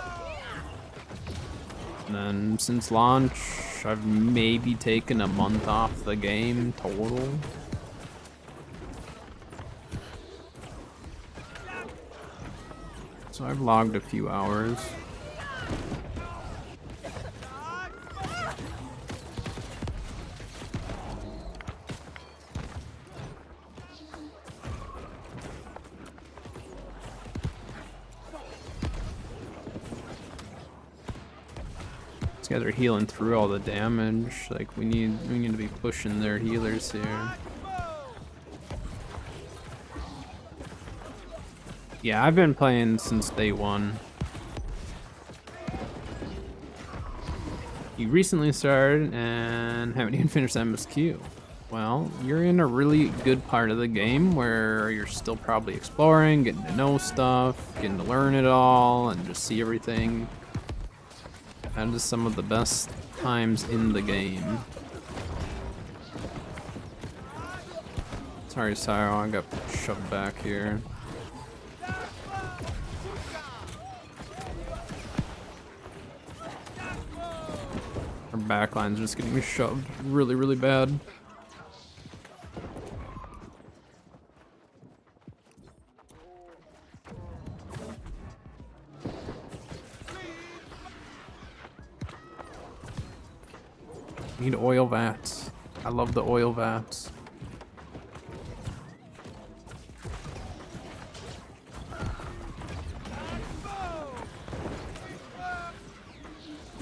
A: And then since launch, I've maybe taken a month off the game total. So I've logged a few hours. These guys are healing through all the damage. Like we need to be pushing their healers here. Yeah, I've been playing since day one. You recently started and haven't even finished MSQ. Well, you're in a really good part of the game where you're still probably exploring, getting to know stuff, getting to learn it all, and just see everything. That is some of the best times in the game. Sorry, Syro, I got shoved back here. Our backline's just getting shoved really, really bad. vats. I love the oil vats.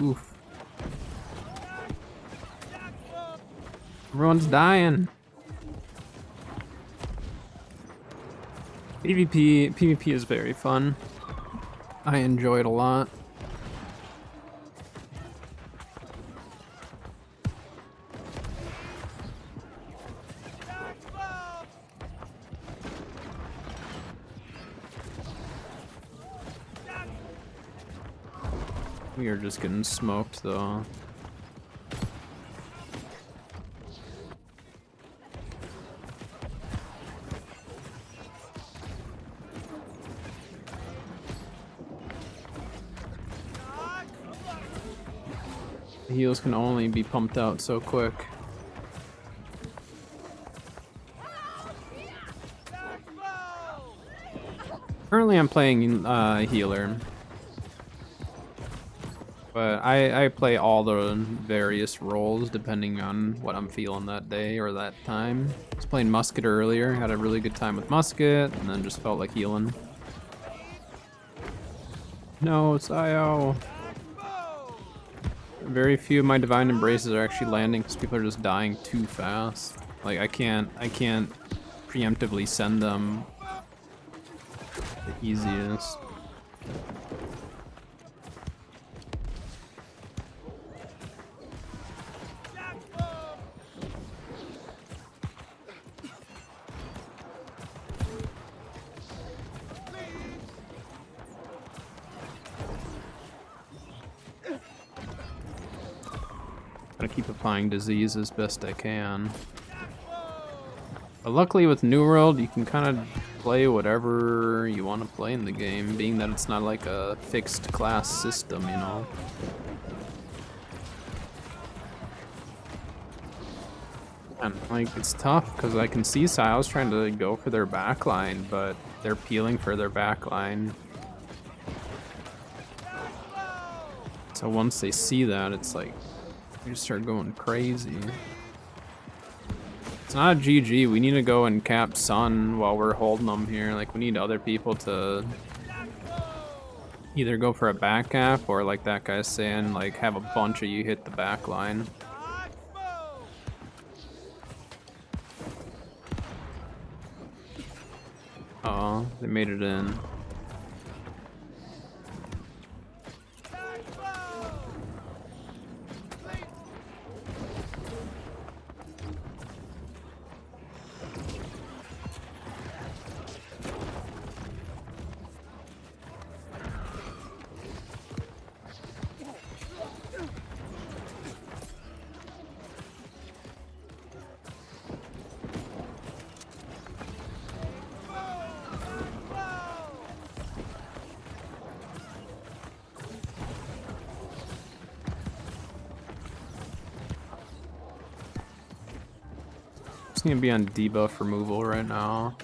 A: Oof. Everyone's dying. PvP is very fun. I enjoy it a lot. We are just getting smoked though. The heals can only be pumped out so quick. Currently I'm playing healer. But I play all the various roles depending on what I'm feeling that day or that time. I was playing Musket earlier, had a really good time with Musket, and then just felt like healing. No, Sayo. Very few of my Divine Embraces are actually landing because people are just dying too fast. Like I can't preemptively send them the easiest. Gotta keep applying disease as best I can. But luckily with New World, you can kind of play whatever you want to play in the game, being that it's not like a fixed class system, you know? And like, it's tough, because I can see Siles trying to go for their backline, but they're peeling for their backline. So once they see that, it's like, they just start going crazy. It's not a GG. We need to go and cap Sun while we're holding them here. Like, we need other people to either go for a back cap or, like that guy's saying, like, have a bunch of you hit the back line. Uh-oh, they made it in. Just need to be on debuff removal right now.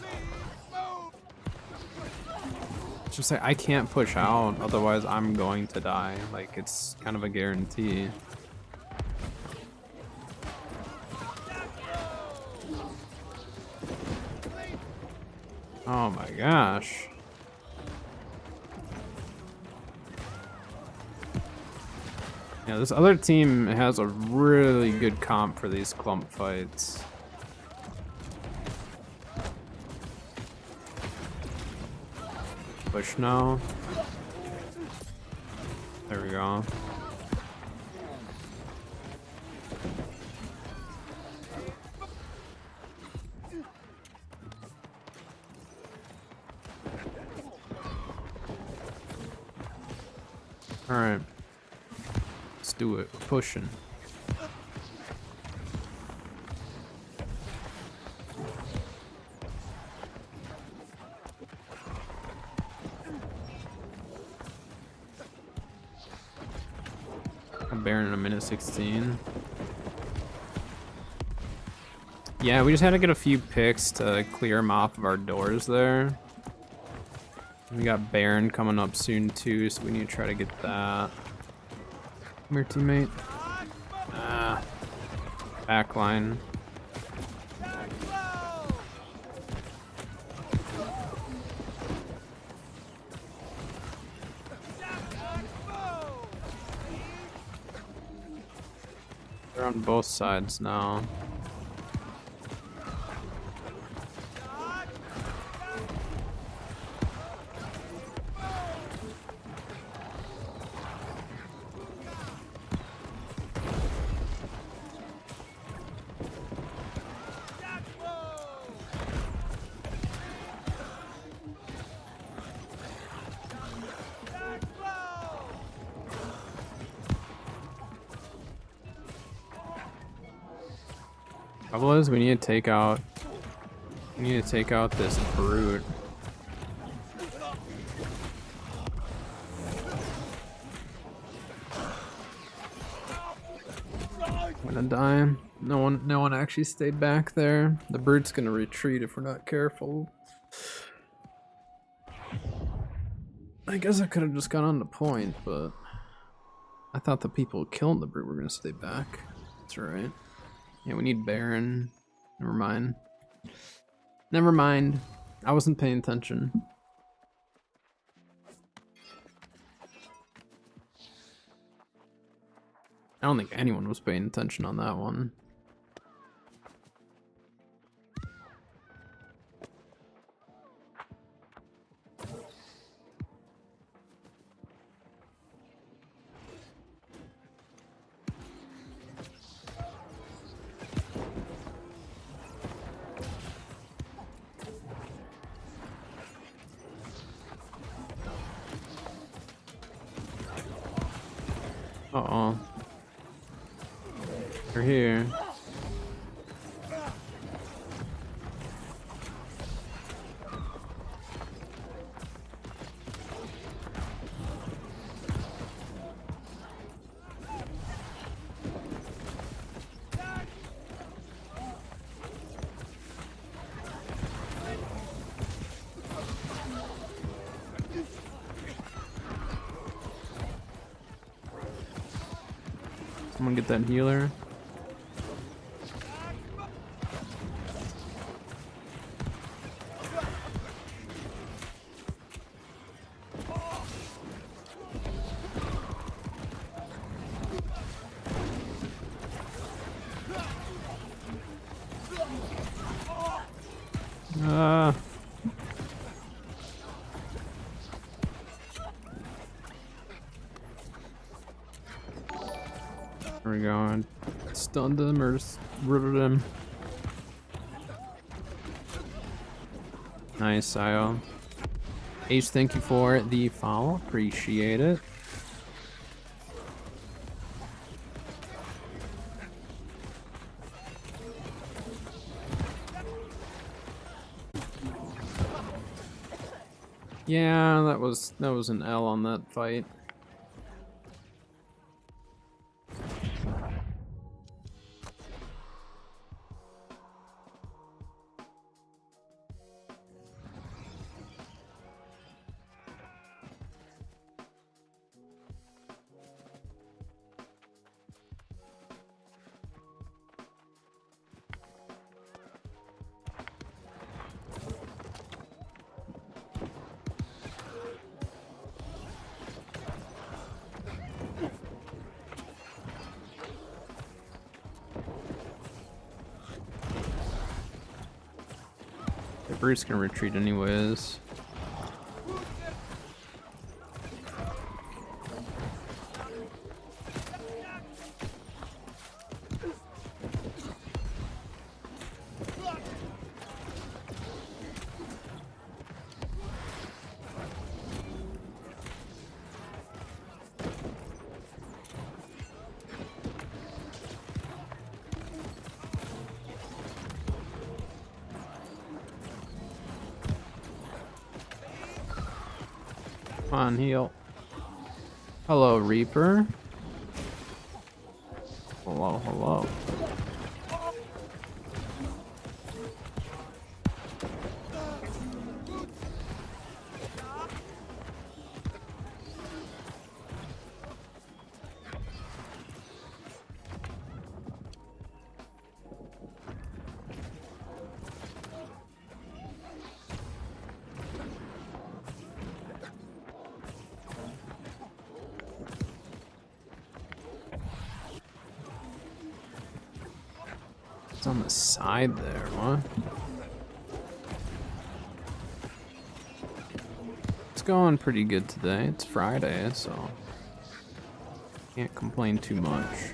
A: It's just like I can't push out, otherwise I'm going to die. Like, it's kind of a guarantee. Oh my gosh. Yeah, this other team has a really good comp for these clump fights. Push now. There we go. All right. Let's do it. We're pushing. Baron in a minute 16. Yeah, we just had to get a few picks to clear them off of our doors there. We got Baron coming up soon too, so we need to try to get that. Come here, teammate. Ah. Backline. They're on both sides now. Trouble is, we need to take out this brute. I'm gonna die. No one actually stayed back there. The brute's gonna retreat if we're not careful. I guess I could have just gone on the point, but I thought the people killing the brute were gonna stay back. That's right. Yeah, we need Baron. Never mind. Never mind. I wasn't paying attention. I don't think anyone was paying attention on that one. Uh-oh. They're here. Someone get that healer. There we go. I stunned him or just rooted him. Nice, Io. H, thank you for the follow. Appreciate it. Yeah, that was an L on that fight. Bruce can retreat anyways. Come on, heal. Hello, Reaper. Hello, hello. Just on the side there, what? It's going pretty good today. It's Friday, so can't complain too much.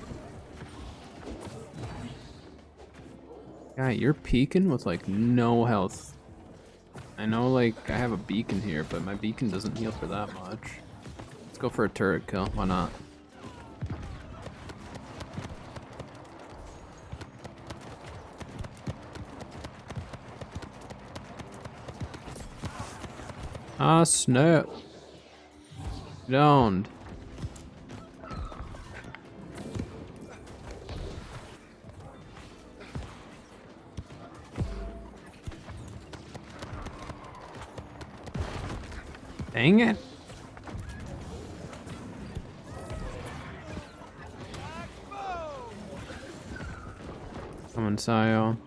A: Guy, you're peeking with like no health. I know like I have a beacon here, but my beacon doesn't heal for that much. Let's go for a turret kill, why not? Ah, snap. Downed. Dang it. Come on, Sayo.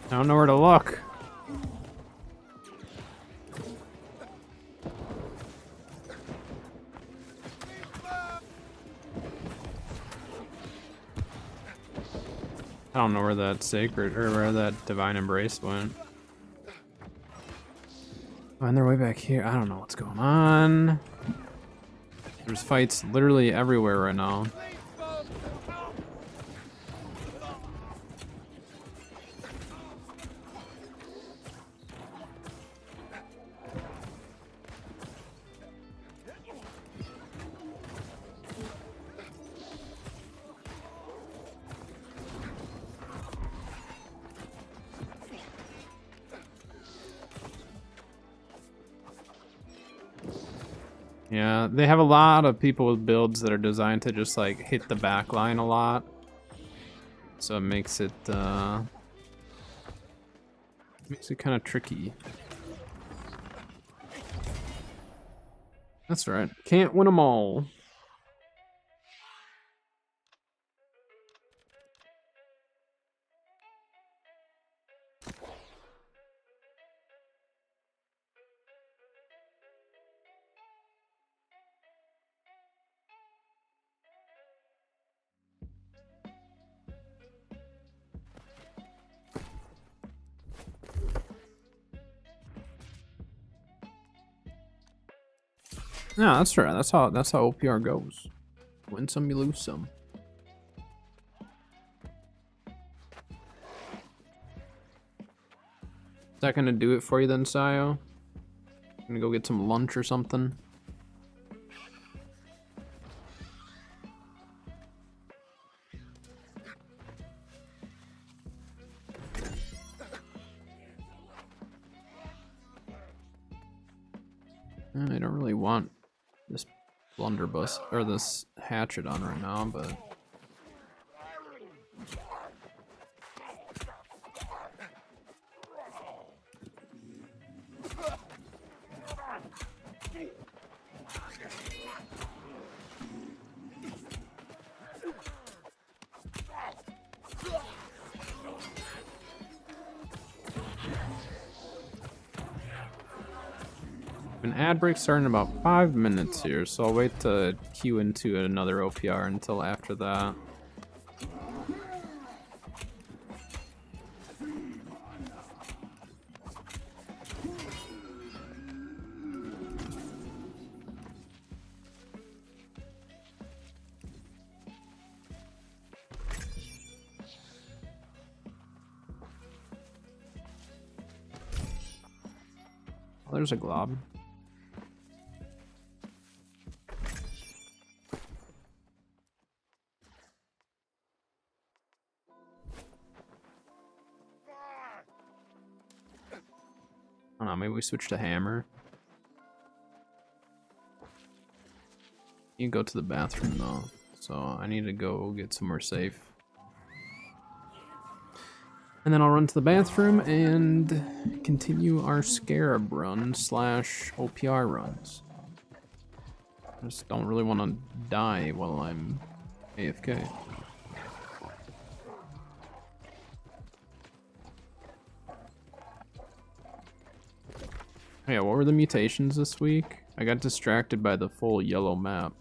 A: I don't know where to look. I don't know where that sacred or where that divine embrace went. Find their way back here. I don't know what's going on. There's fights literally everywhere right now. Yeah, they have a lot of people with builds that are designed to just like hit the back line a lot. So it makes it kind of tricky. That's right. Can't win them all. No, that's right. That's how OPR goes. Win some, you lose some. Is that gonna do it for you then, Sayo? Gonna go get some lunch or something? I don't really want this blunderbuss or this hatchet on right now, but an ad break starting in about 5 minutes here, so I'll wait to queue into another OPR until after that. Oh, there's a glob. I don't know, maybe we switch to hammer. You can go to the bathroom though, so I need to go get somewhere safe. And then I'll run to the bathroom and continue our Scarab run / OPR runs. I just don't really want to die while I'm AFK. Yeah, what were the mutations this week? I got distracted by the full yellow map.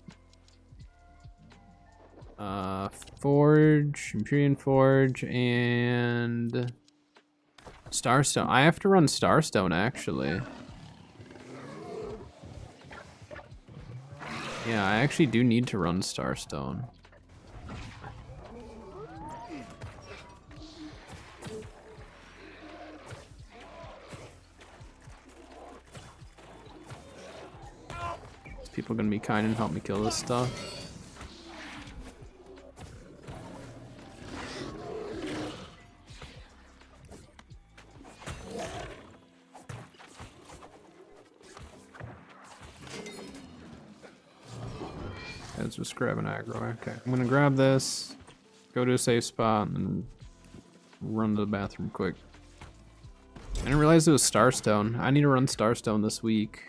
A: Forge, Empyrean Forge, and Starstone. I have to run Starstone, actually. Yeah, I actually do need to run Starstone. Is people gonna be kind and help me kill this stuff? Let's just grab an aggro. Okay, I'm gonna grab this, go to a safe spot, and run to the bathroom quick. I didn't realize it was Starstone. I need to run Starstone this week.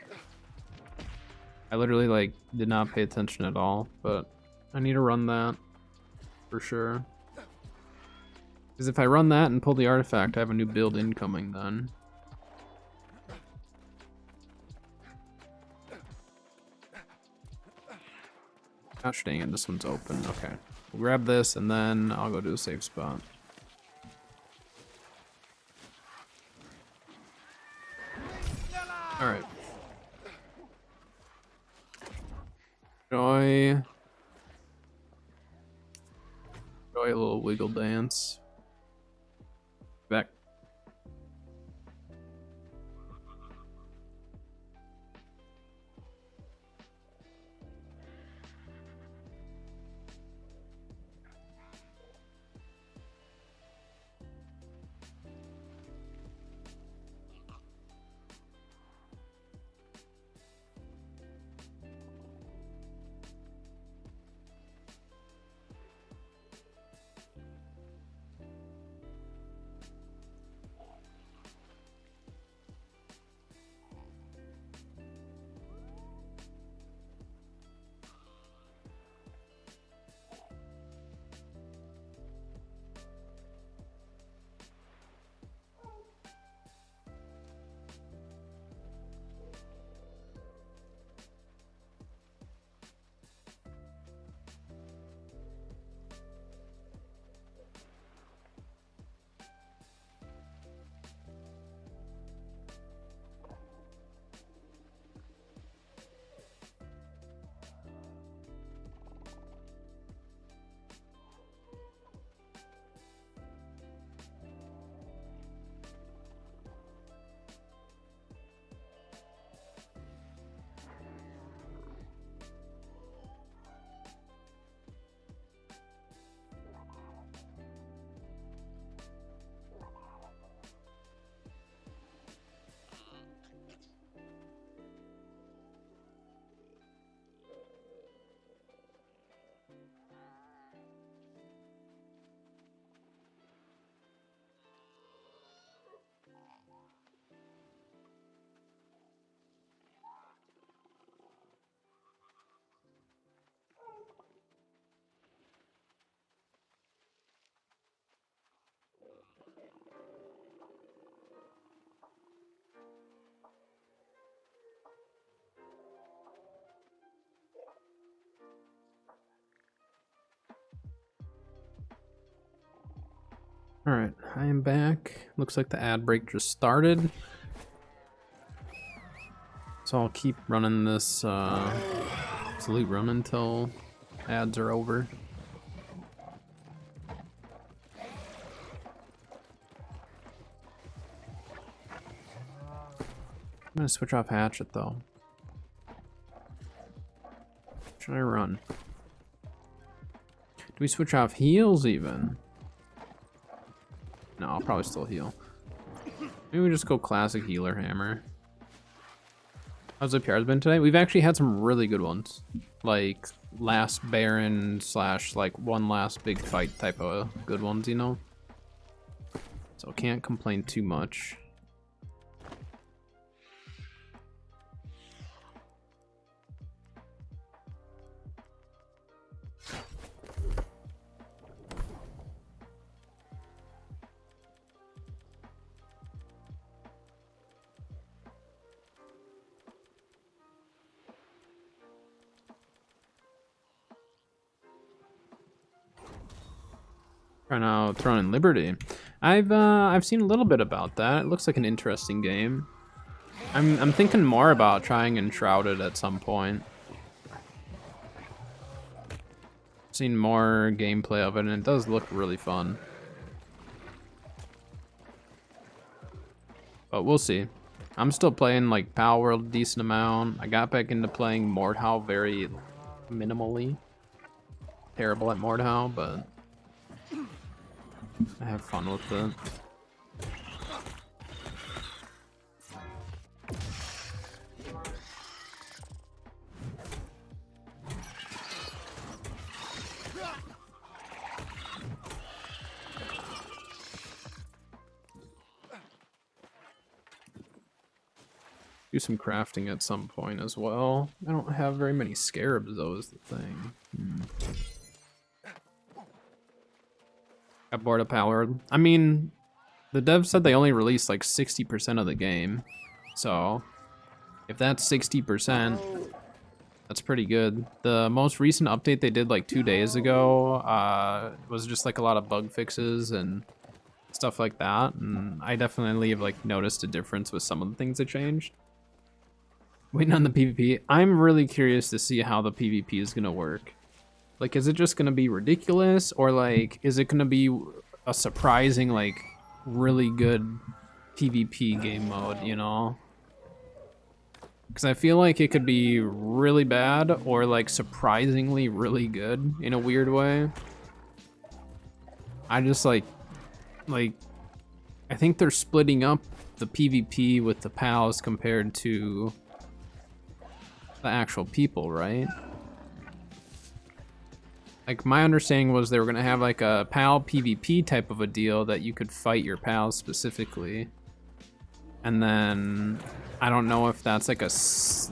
A: I literally like did not pay attention at all, but I need to run that for sure. Because if I run that and pull the artifact, I have a new build incoming then. Gosh dang it, this one's open. Okay. We'll grab this and then I'll go to a safe spot. Alright. Enjoy a little wiggle dance. Back. Alright, I am back. Looks like the ad break just started. So I'll keep running this absolute run until ads are over. I'm gonna switch off Hatchet though. Should I run? Do we switch off heals even? No, I'll probably still heal. Maybe we just go classic healer hammer. How's the PRs been today? We've actually had some really good ones. Like last Baron / like one last big fight type of good ones, you know? So can't complain too much. Trying out Throne and Liberty. I've seen a little bit about that. It looks like an interesting game. I'm thinking more about trying Enshrouded at some point. Seen more gameplay of it, and it does look really fun. But we'll see. I'm still playing like Palworld a decent amount. I got back into playing Mordhau very minimally. Terrible at Mordhau, but I have fun with it. Do some crafting at some point as well. I don't have very many scarabs though, is the thing. Got bored of Palworld. I mean, the devs said they only released like 60% of the game. So, if that's 60%, that's pretty good. The most recent update they did like 2 days ago was just like a lot of bug fixes and stuff like that. And I definitely have like noticed a difference with some of the things that changed. Waiting on the PvP. I'm really curious to see how the PvP is gonna work. Like, is it just gonna be ridiculous, or like, is it gonna be a surprising, like, really good PvP game mode, you know? Because I feel like it could be really bad, or like surprisingly really good in a weird way. I just like, I think they're splitting up the PvP with the pals compared to the actual people, right? Like, my understanding was they were gonna have like a pal PvP type of a deal that you could fight your pals specifically, and then I don't know if that's like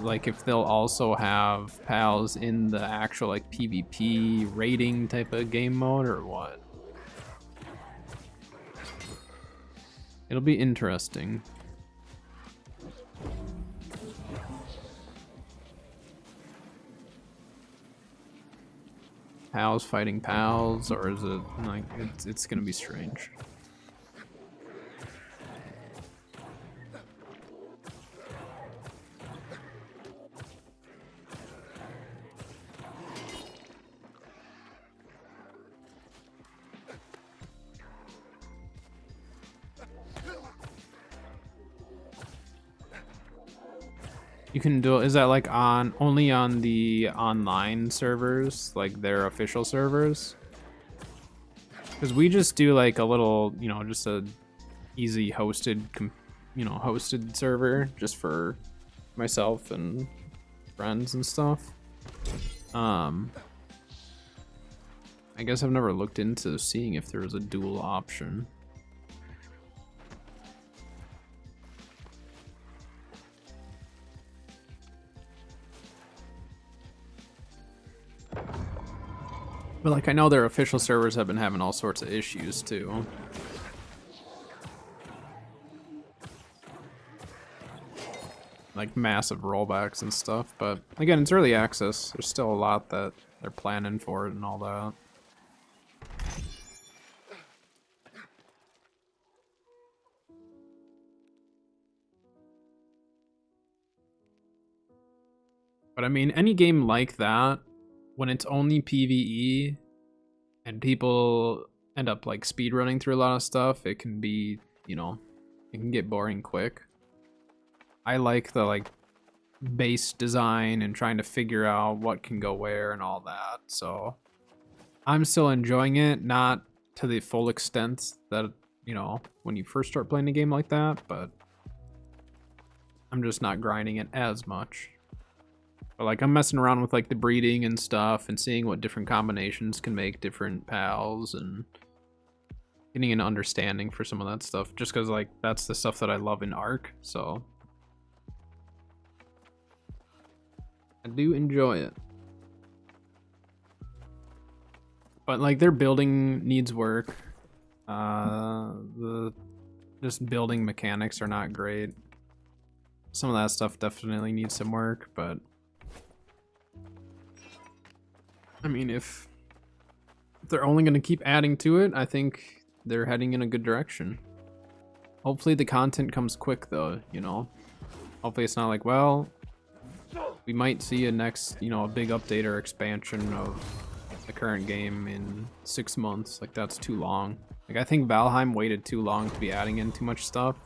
A: like if they'll also have pals in the actual like PvP raiding type of game mode or what. It'll be interesting. Pals fighting pals, or is it like it's gonna be strange? You can do, is that like only on the online servers, like their official servers? Because we just do like a little, you know, just a easy hosted, hosted server just for myself and friends and stuff. I guess I've never looked into seeing if there was a dual option. But like, I know their official servers have been having all sorts of issues too. Like massive rollbacks and stuff, but again, it's early access. There's still a lot that they're planning for it and all that. But I mean, any game like that, when it's only PvE and people end up like speedrunning through a lot of stuff, it can be, you know, it can get boring quick. I like the like base design and trying to figure out what can go where and all that. So I'm still enjoying it, not to the full extent that, you know, when you first start playing a game like that, but I'm just not grinding it as much. But like, I'm messing around with like the breeding and stuff and seeing what different combinations can make different pals and getting an understanding for some of that stuff, just because like that's the stuff that I love in Ark. So I do enjoy it. But like, their building needs work. The just building mechanics are not great. Some of that stuff definitely needs some work, but I mean, if if they're only going to keep adding to it, I think they're heading in a good direction. Hopefully the content comes quick though, you know. Hopefully it's not like, well, we might see a next, you know, a big update or expansion of the current game in 6 months. Like, that's too long. Like, I think Valheim waited too long to be adding in too much stuff.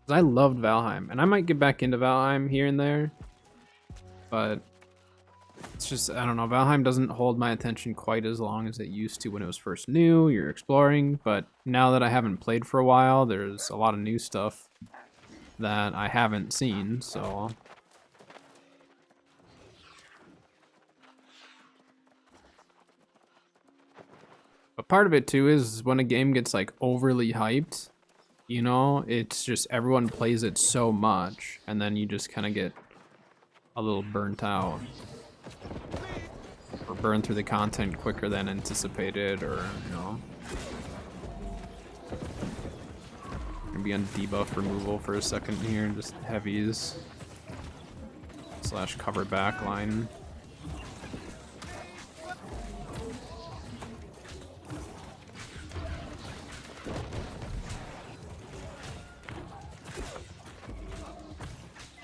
A: 'Cause I loved Valheim, and I might get back into Valheim here and there, but it's just, I don't know, Valheim doesn't hold my attention quite as long as it used to when it was first new, you're exploring, but now that I haven't played for a while, there's a lot of new stuff that I haven't seen, so... But part of it too is when a game gets like overly hyped, you know, it's just everyone plays it so much, and then you just kind of get a little burnt out. Or burn through the content quicker than anticipated, or, you know. Gonna be on debuff removal for a second here, just heavies. / cover backline.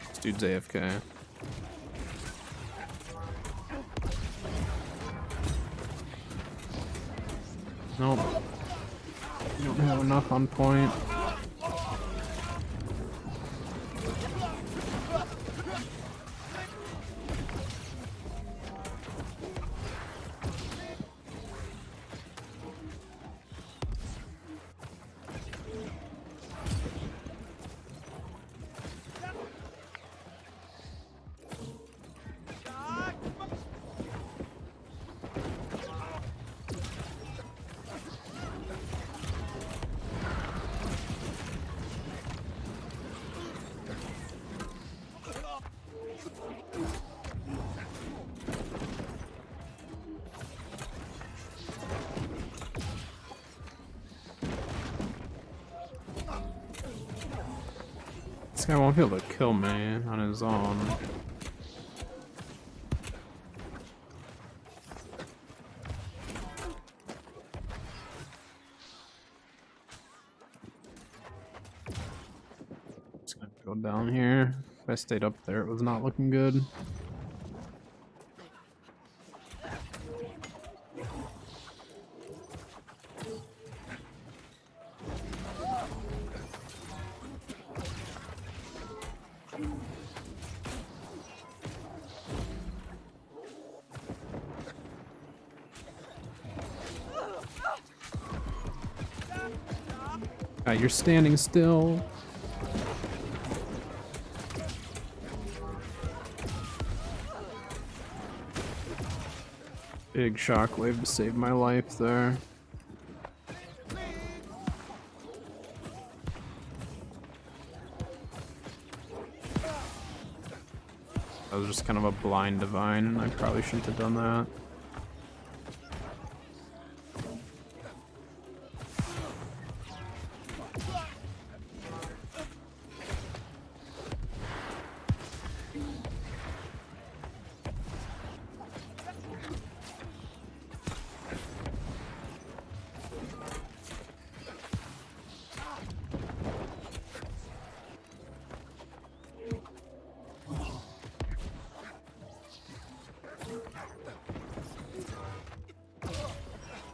A: This dude's AFK. Nope. You don't have enough on point. This guy won't be able to kill me on his own. Just gonna go down here. If I stayed up there, it was not looking good. You're standing still. Big shockwave to save my life there. That was just kind of a blind divine, and I probably shouldn't have done that.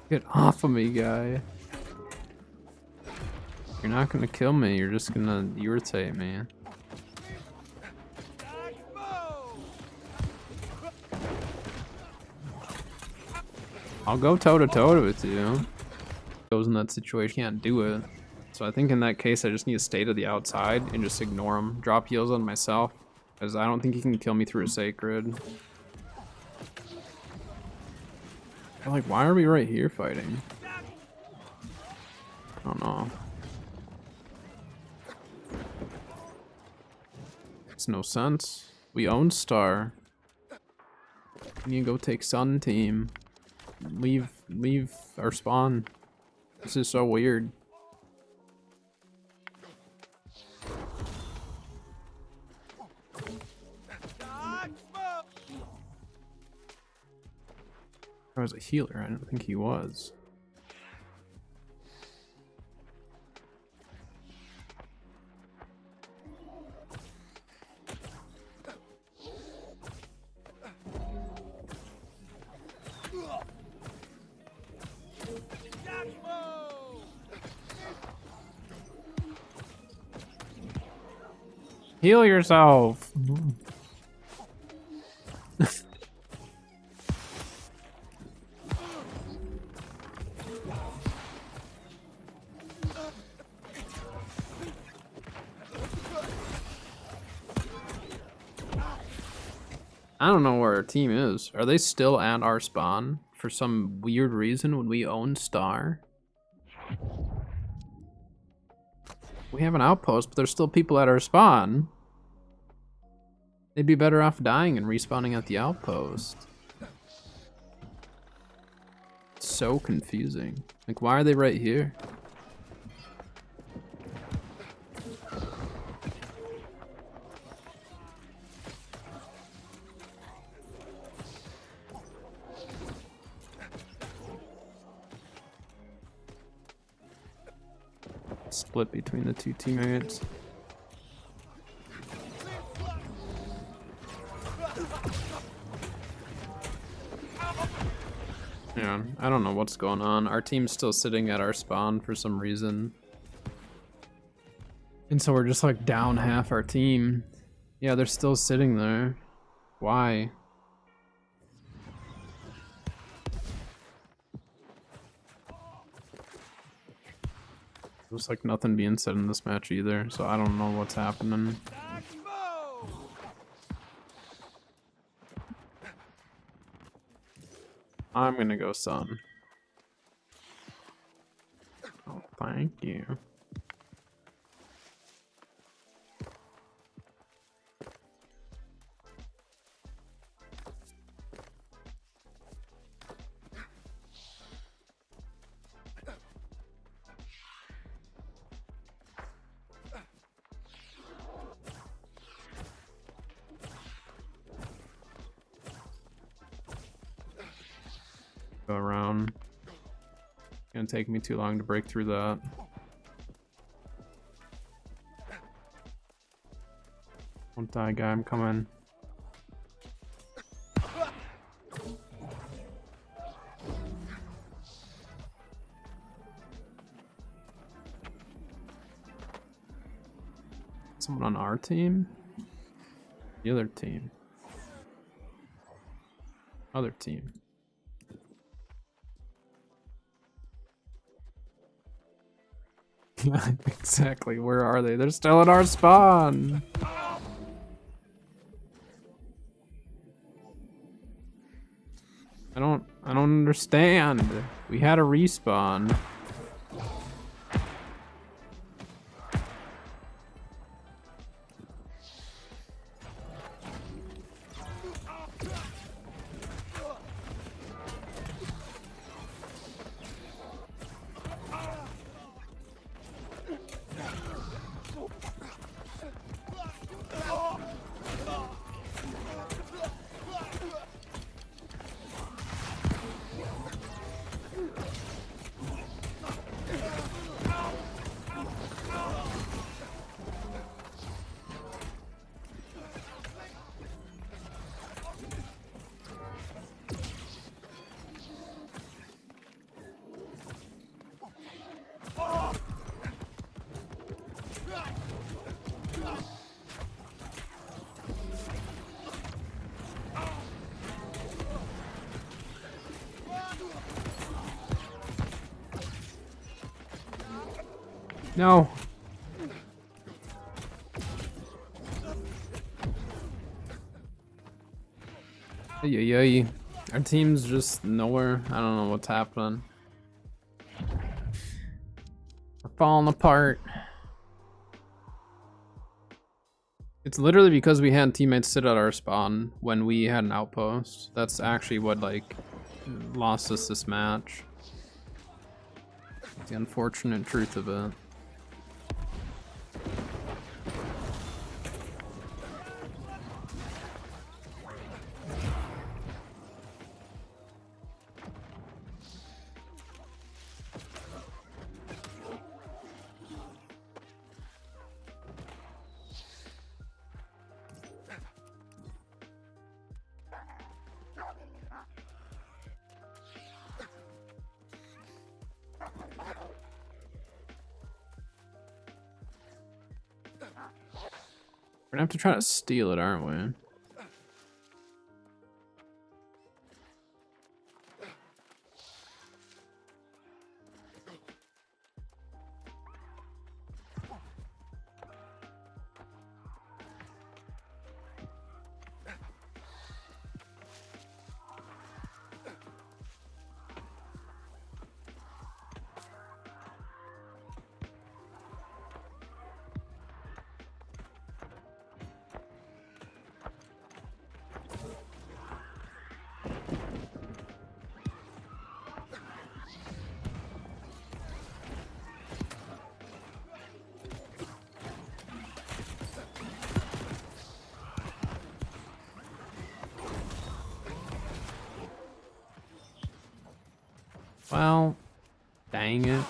A: Get off of me, guy. You're not gonna kill me, you're just gonna irritate me. I'll go toe-to-toe with you. Goes in that situation, can't do it. So I think in that case, I just need to stay to the outside and just ignore him. Drop heals on myself, because I don't think he can kill me through a sacred. I'm like, why are we right here fighting? I don't know. Makes no sense. We own Star. We need to go take Sun team. Leave our spawn. This is so weird. I was a healer. I don't think he was. Heal yourself. I don't know where our team is. Are they still at our spawn for some weird reason when we own Star? We have an outpost, but there's still people at our spawn. They'd be better off dying and respawning at the outpost. It's so confusing. Like, why are they right here? Split between the two teammates. Yeah, I don't know what's going on. Our team's still sitting at our spawn for some reason. And so we're just like down half our team. Yeah, they're still sitting there. Why? There's like nothing being said in this match either, so I don't know what's happening. I'm gonna go Sun. Oh, thank you. Go around. Gonna take me too long to break through that. Don't die, guy. I'm coming. Someone on our team? The other team. Other team. Exactly, where are they? They're still at our spawn! I don't understand. We had a respawn. No. Ay. Our team's just nowhere. I don't know what's happening. We're falling apart. It's literally because we had teammates sit at our spawn when we had an outpost. That's actually what like lost us this match. It's the unfortunate truth of it. We're gonna have to try to steal it, aren't we? Well, dang it.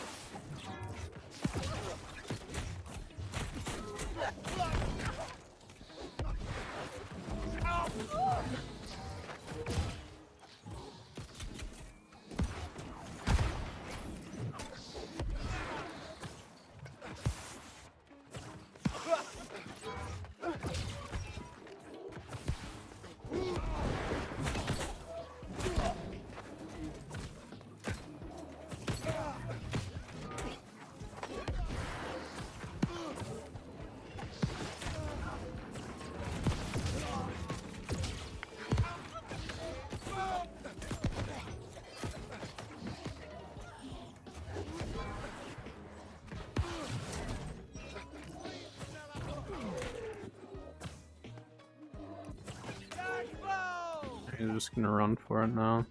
A: He's just gonna run for it now.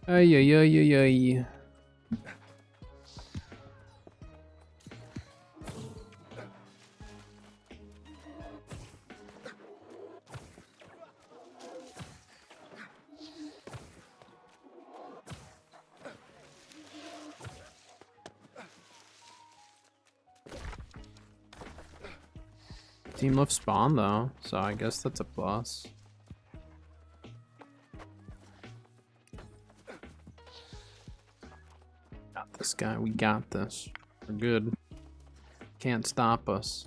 A: Ay, ay, ay, ay, ay. Team left spawn though, so I guess that's a plus. Got this guy, we got this. We're good. Can't stop us.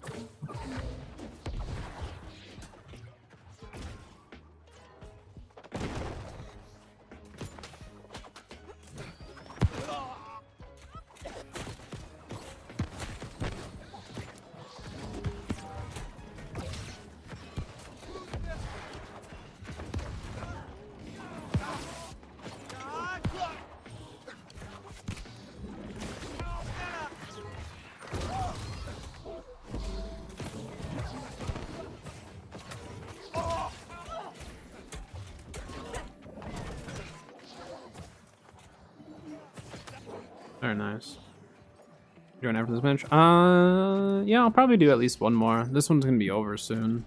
A: Very nice. Doing after this match? Yeah, I'll probably do at least one more. This one's gonna be over soon.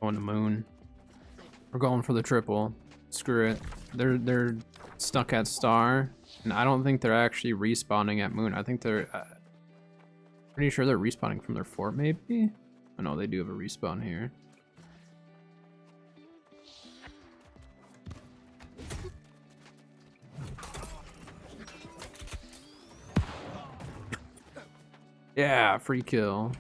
A: Going to Moon. We're going for the triple. Screw it. They're stuck at Star, and I don't think they're actually respawning at Moon. I think they're pretty sure they're respawning from their fort, maybe. Oh no, they do have a respawn here. Yeah, free kill.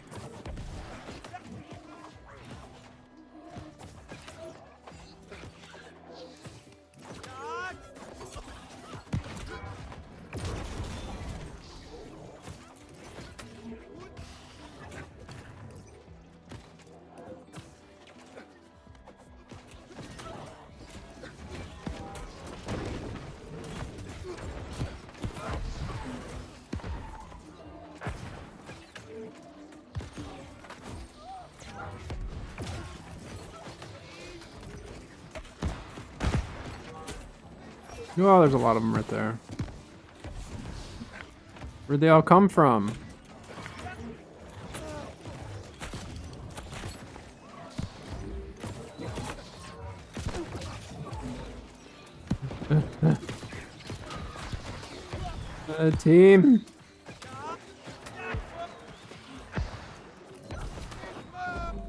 A: Oh, there's a lot of them right there. Where'd they all come from? Team.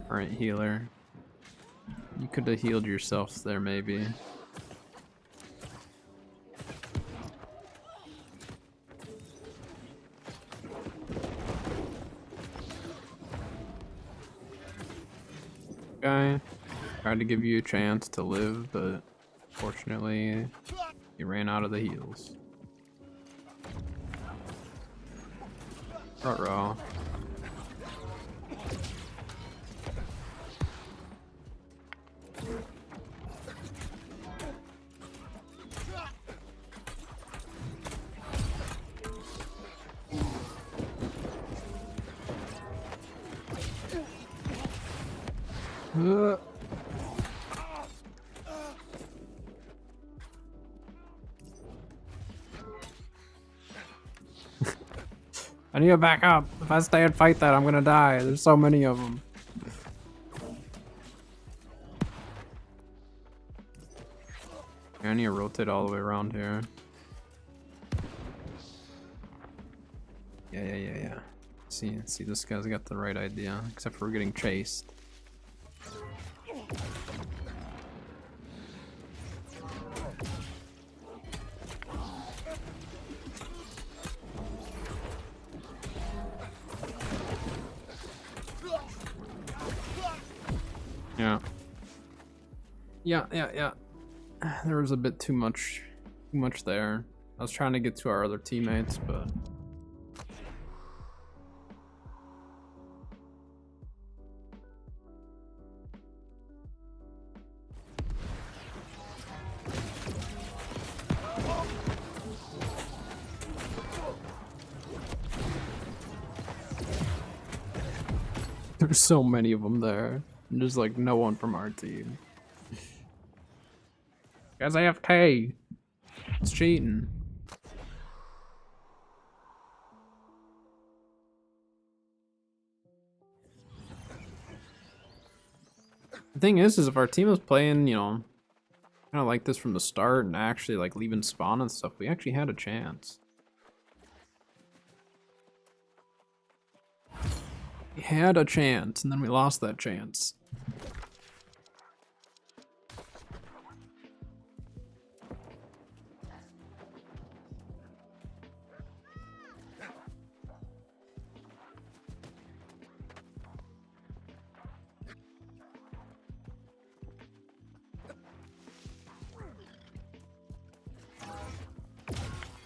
A: Alright, healer. You could have healed yourselves there, maybe. Guy tried to give you a chance to live, but fortunately, you ran out of the heals. Ruh-roh. I need to back up. If I stay and fight that, I'm gonna die. There's so many of them. I need to rotate all the way around here. Yeah. See, this guy's got the right idea, except for getting chased. Yeah. There was a bit too much there. I was trying to get to our other teammates, but there's so many of them there. And there's like no one from our team. Guys, AFK. It's cheating. The thing is if our team was playing, you know, kind of like this from the start and actually like leaving spawn and stuff, we actually had a chance. We had a chance, and then we lost that chance.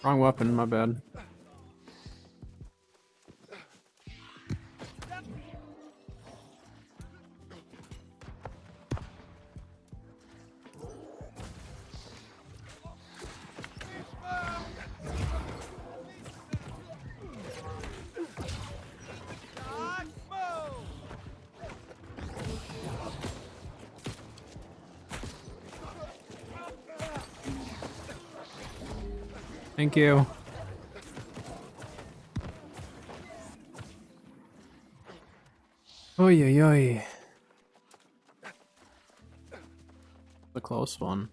A: Wrong weapon, my bad. Thank you. Oy, oy, oy. The close one.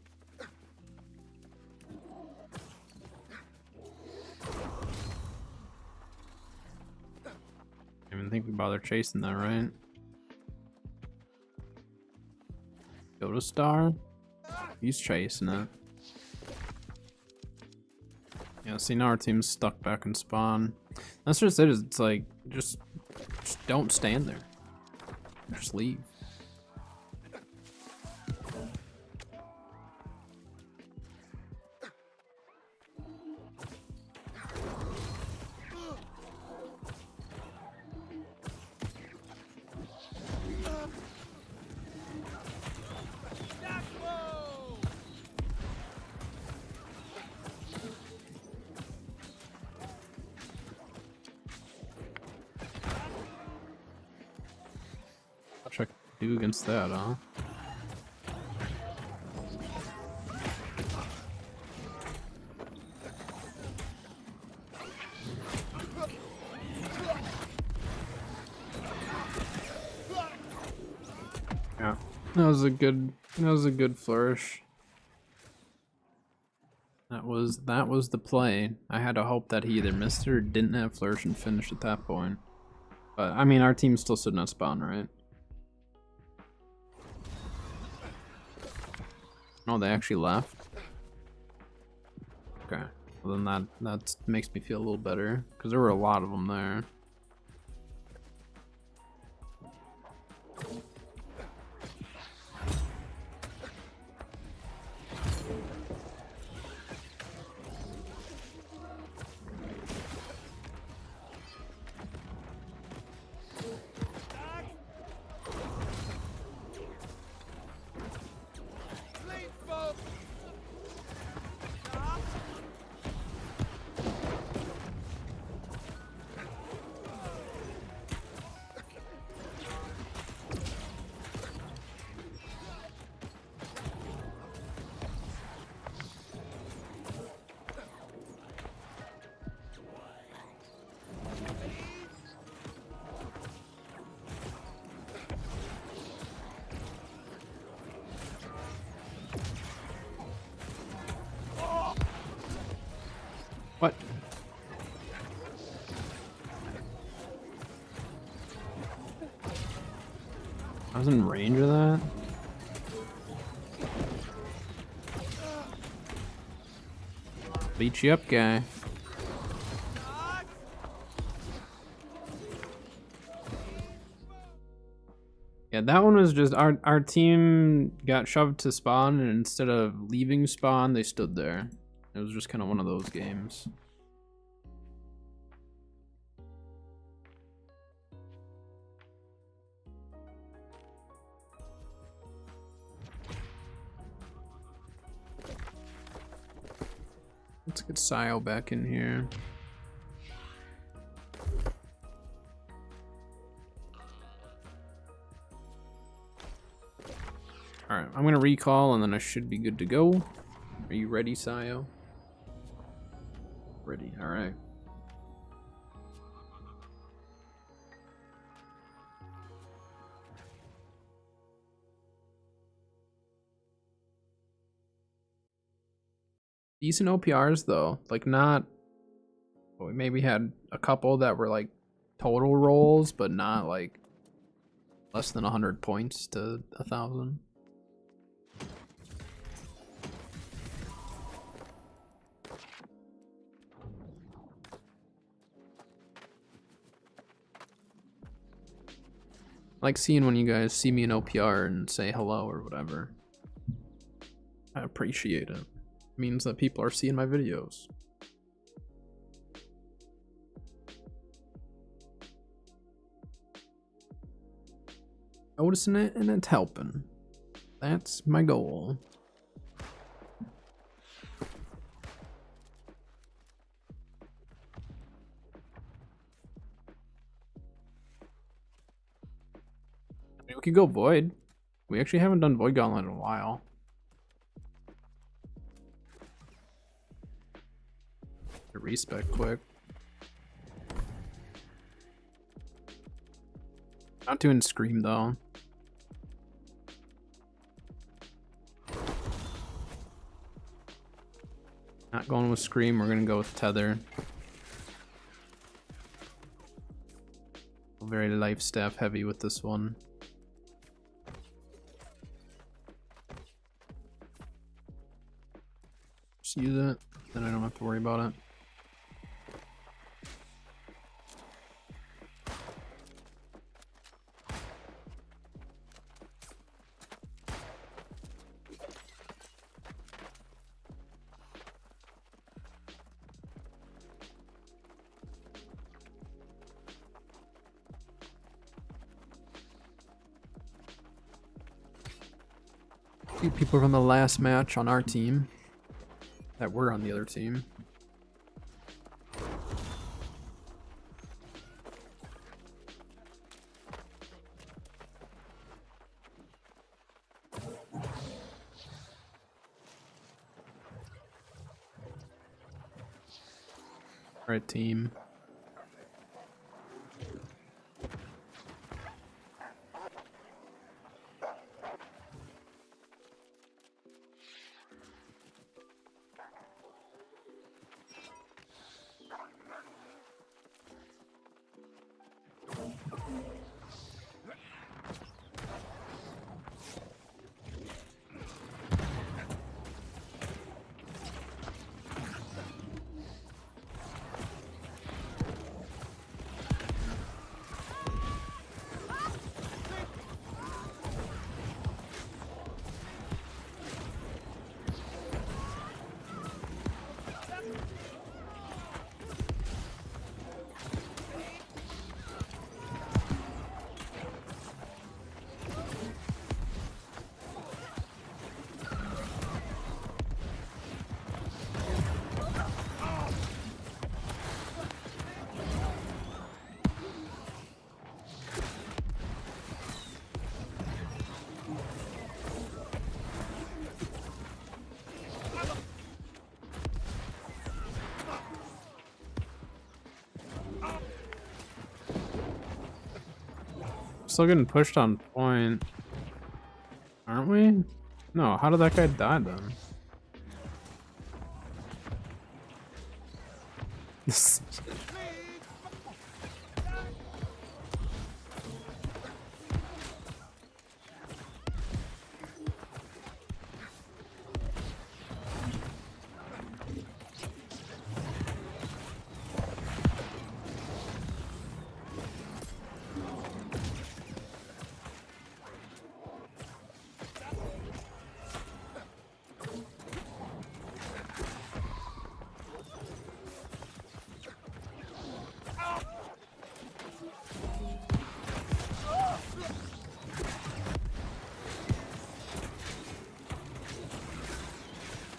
A: I didn't think we bothered chasing that, right? Go to Star. He's chasing it. Yeah, see, now our team's stuck back in spawn. That's just it. It's like, just don't stand there. Just leave. What I do against that, huh? That was a good flourish. That was the play. I had to hope that he either missed it or didn't have flourish and finished at that point. But I mean, our team still stood on spawn, right? Oh, they actually left. Okay. Well, then that makes me feel a little better because there were a lot of them there. What? I was in range of that? Beat you up, guy. Yeah, that one was just our team got shoved to spawn, and instead of leaving spawn, they stood there. It was just kind of one of those games. Let's get Sio back in here. Alright, I'm gonna recall and then I should be good to go. Are you ready, Sio? Ready, alright. Decent OPRs though, like not, well, we maybe had a couple that were like total rolls, but not like less than 100 points to 1,000. I like seeing when you guys see me in OPR and say hello or whatever. I appreciate it. It means that people are seeing my videos. Noticing it and it's helping. That's my goal. I mean, we could go Void. We actually haven't done Void Gauntlet in a while. Respec quick. Not doing Scream though. Not going with Scream, we're gonna go with Tether. Very life staff heavy with this one. Just use it, then I don't have to worry about it. Few people from the last match on our team that were on the other team. Alright, team. still getting pushed on point. Aren't we? No, how did that guy die then?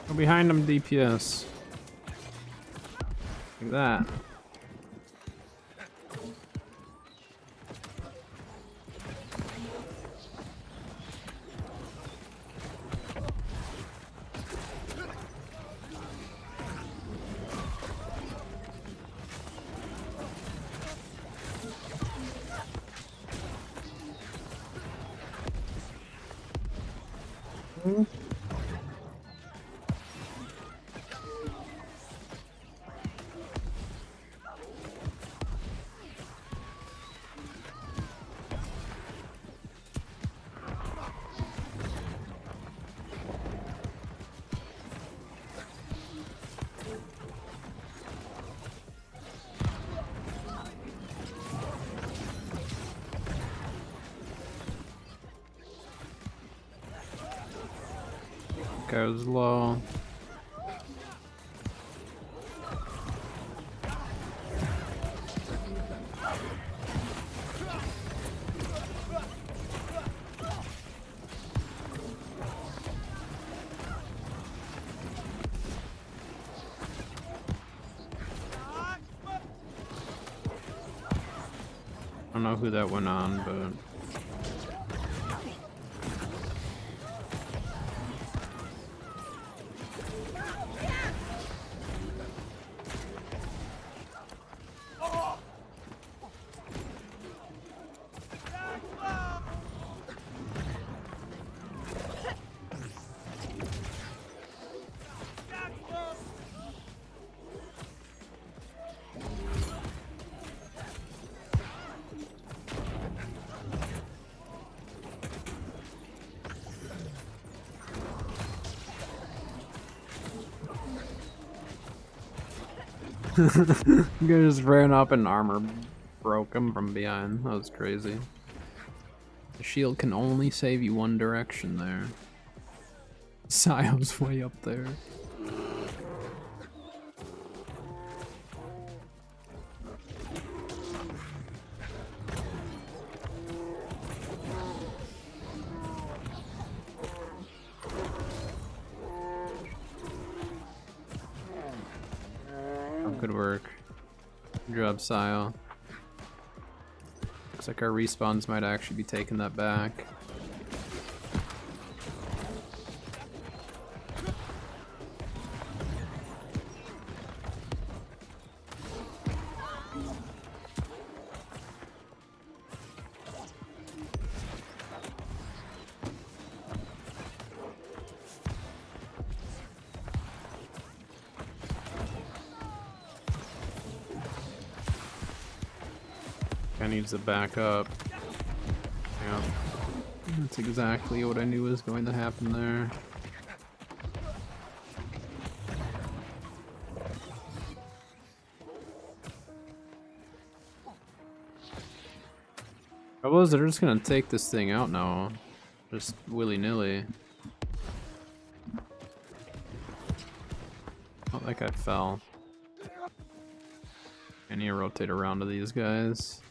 A: Go behind him, DPS. Like that. Goes low. I don't know who that went on, but you guys just ran up and armor broke him from behind. That was crazy. The shield can only save you one direction there. Sio's way up there. Good work. Good job, Sio. Looks like our respawns might actually be taking that back. Guy needs to back up. Yeah. That's exactly what I knew was going to happen there. Trouble is, they're just gonna take this thing out now. Just willy-nilly. Not like I fell. I need to rotate around to these guys.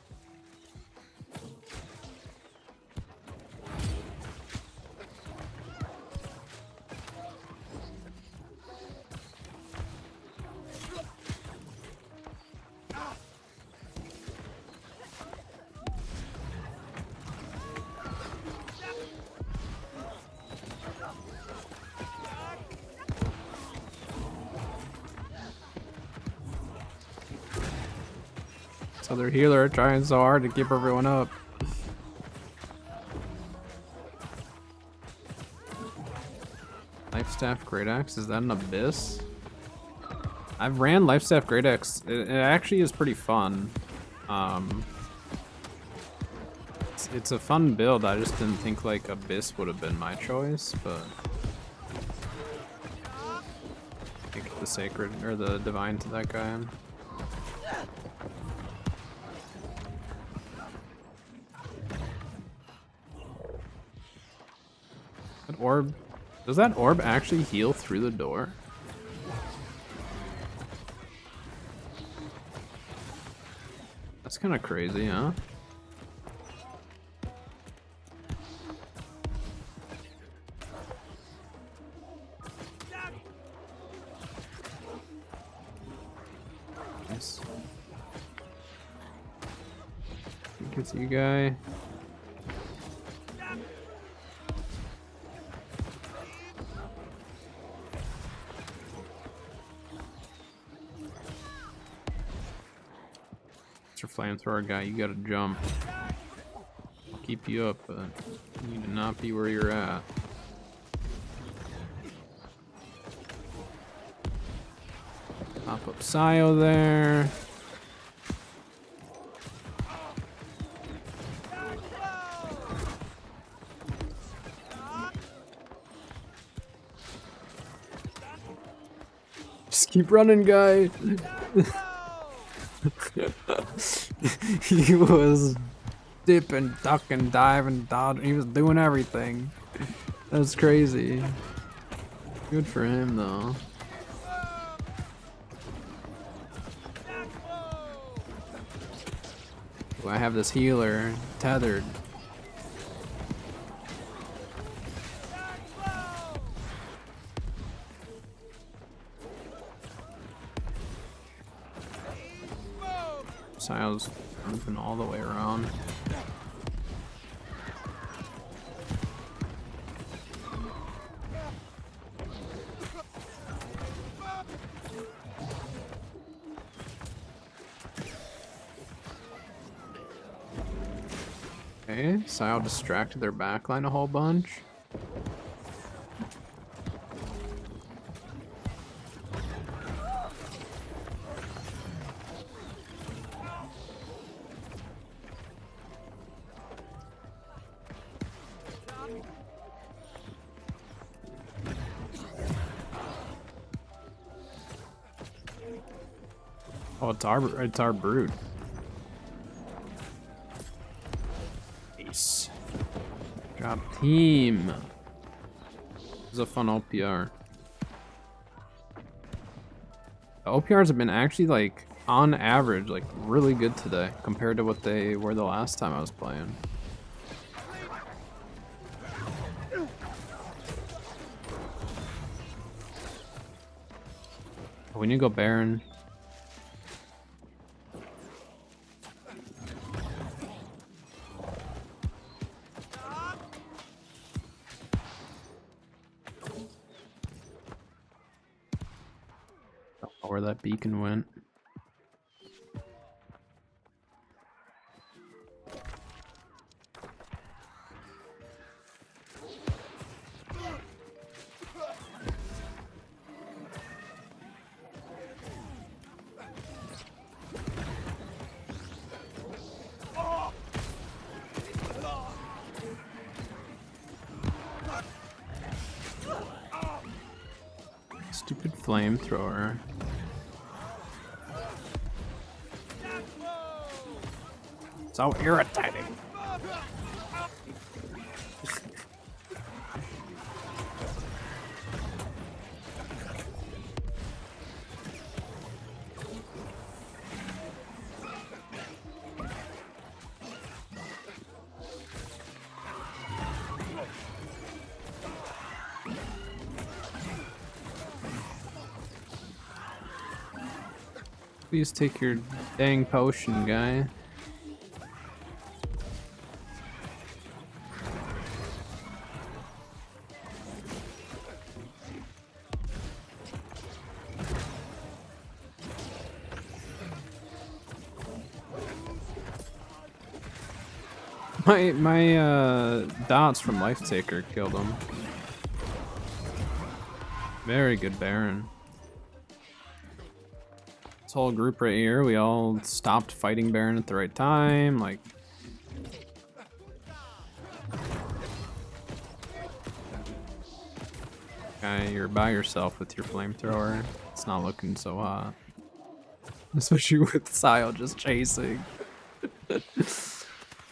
A: So their healer trying so hard to keep everyone up. Lifestaff Great Axe, is that an Abyss? I've ran Lifestaff Great Axe. It actually is pretty fun. It's a fun build. I just didn't think like Abyss would have been my choice, but I think the Sacred or the Divine to that guy. That orb, does that orb actually heal through the door? That's kind of crazy, huh? Nice. Gets you guy. Flamethrower guy, you gotta jump. Keep you up, but you need to not be where you're at. Pop up Sio there. Just keep running, guy. He was dipping, ducking, diving, dodging. He was doing everything. That's crazy. Good for him, though. Ooh, I have this healer tethered. Sio's moving all the way around. Okay, Sio distracted their backline a whole bunch. Oh, it's our brood. Ace. Job team. This is a fun OPR. The OPRs have been actually like on average like really good today compared to what they were the last time I was playing. We need to go Baron. Where that beacon went. Stupid flamethrower. So irritating. Please take your dang potion, guy. My dots from Life Taker killed him. Very good Baron. This whole group right here, we all stopped fighting Baron at the right time. Like, okay, you're by yourself with your flamethrower. It's not looking so hot. Especially with Sile just chasing.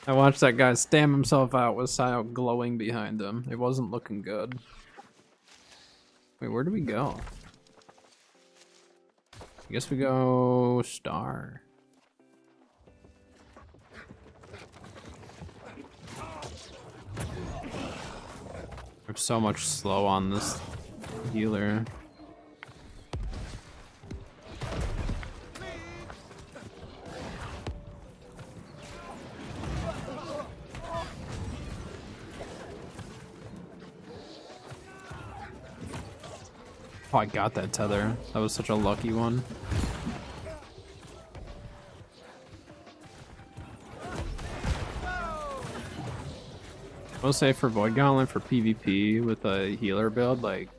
A: I watched that guy stamp himself out with Sile glowing behind him. It wasn't looking good. Wait, where do we go? I guess we go Star. There's so much slow on this healer. Oh, I got that tether. That was such a lucky one. I will say for Void Gauntlet for PvP with a healer build, like,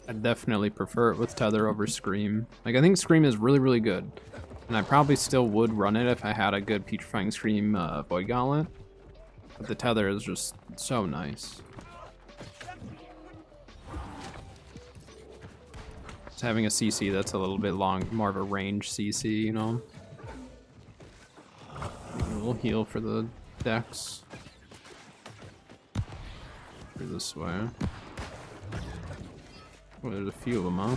A: I definitely prefer it with tether over Scream. Like, I think Scream is really, really good. And I probably still would run it if I had a good Putrefying Scream Void Gauntlet. But the tether is just so nice. Having a CC that's a little bit long, more of a range CC, you know. A little heal for the decks. Through this way. Oh, there's a few of them, huh?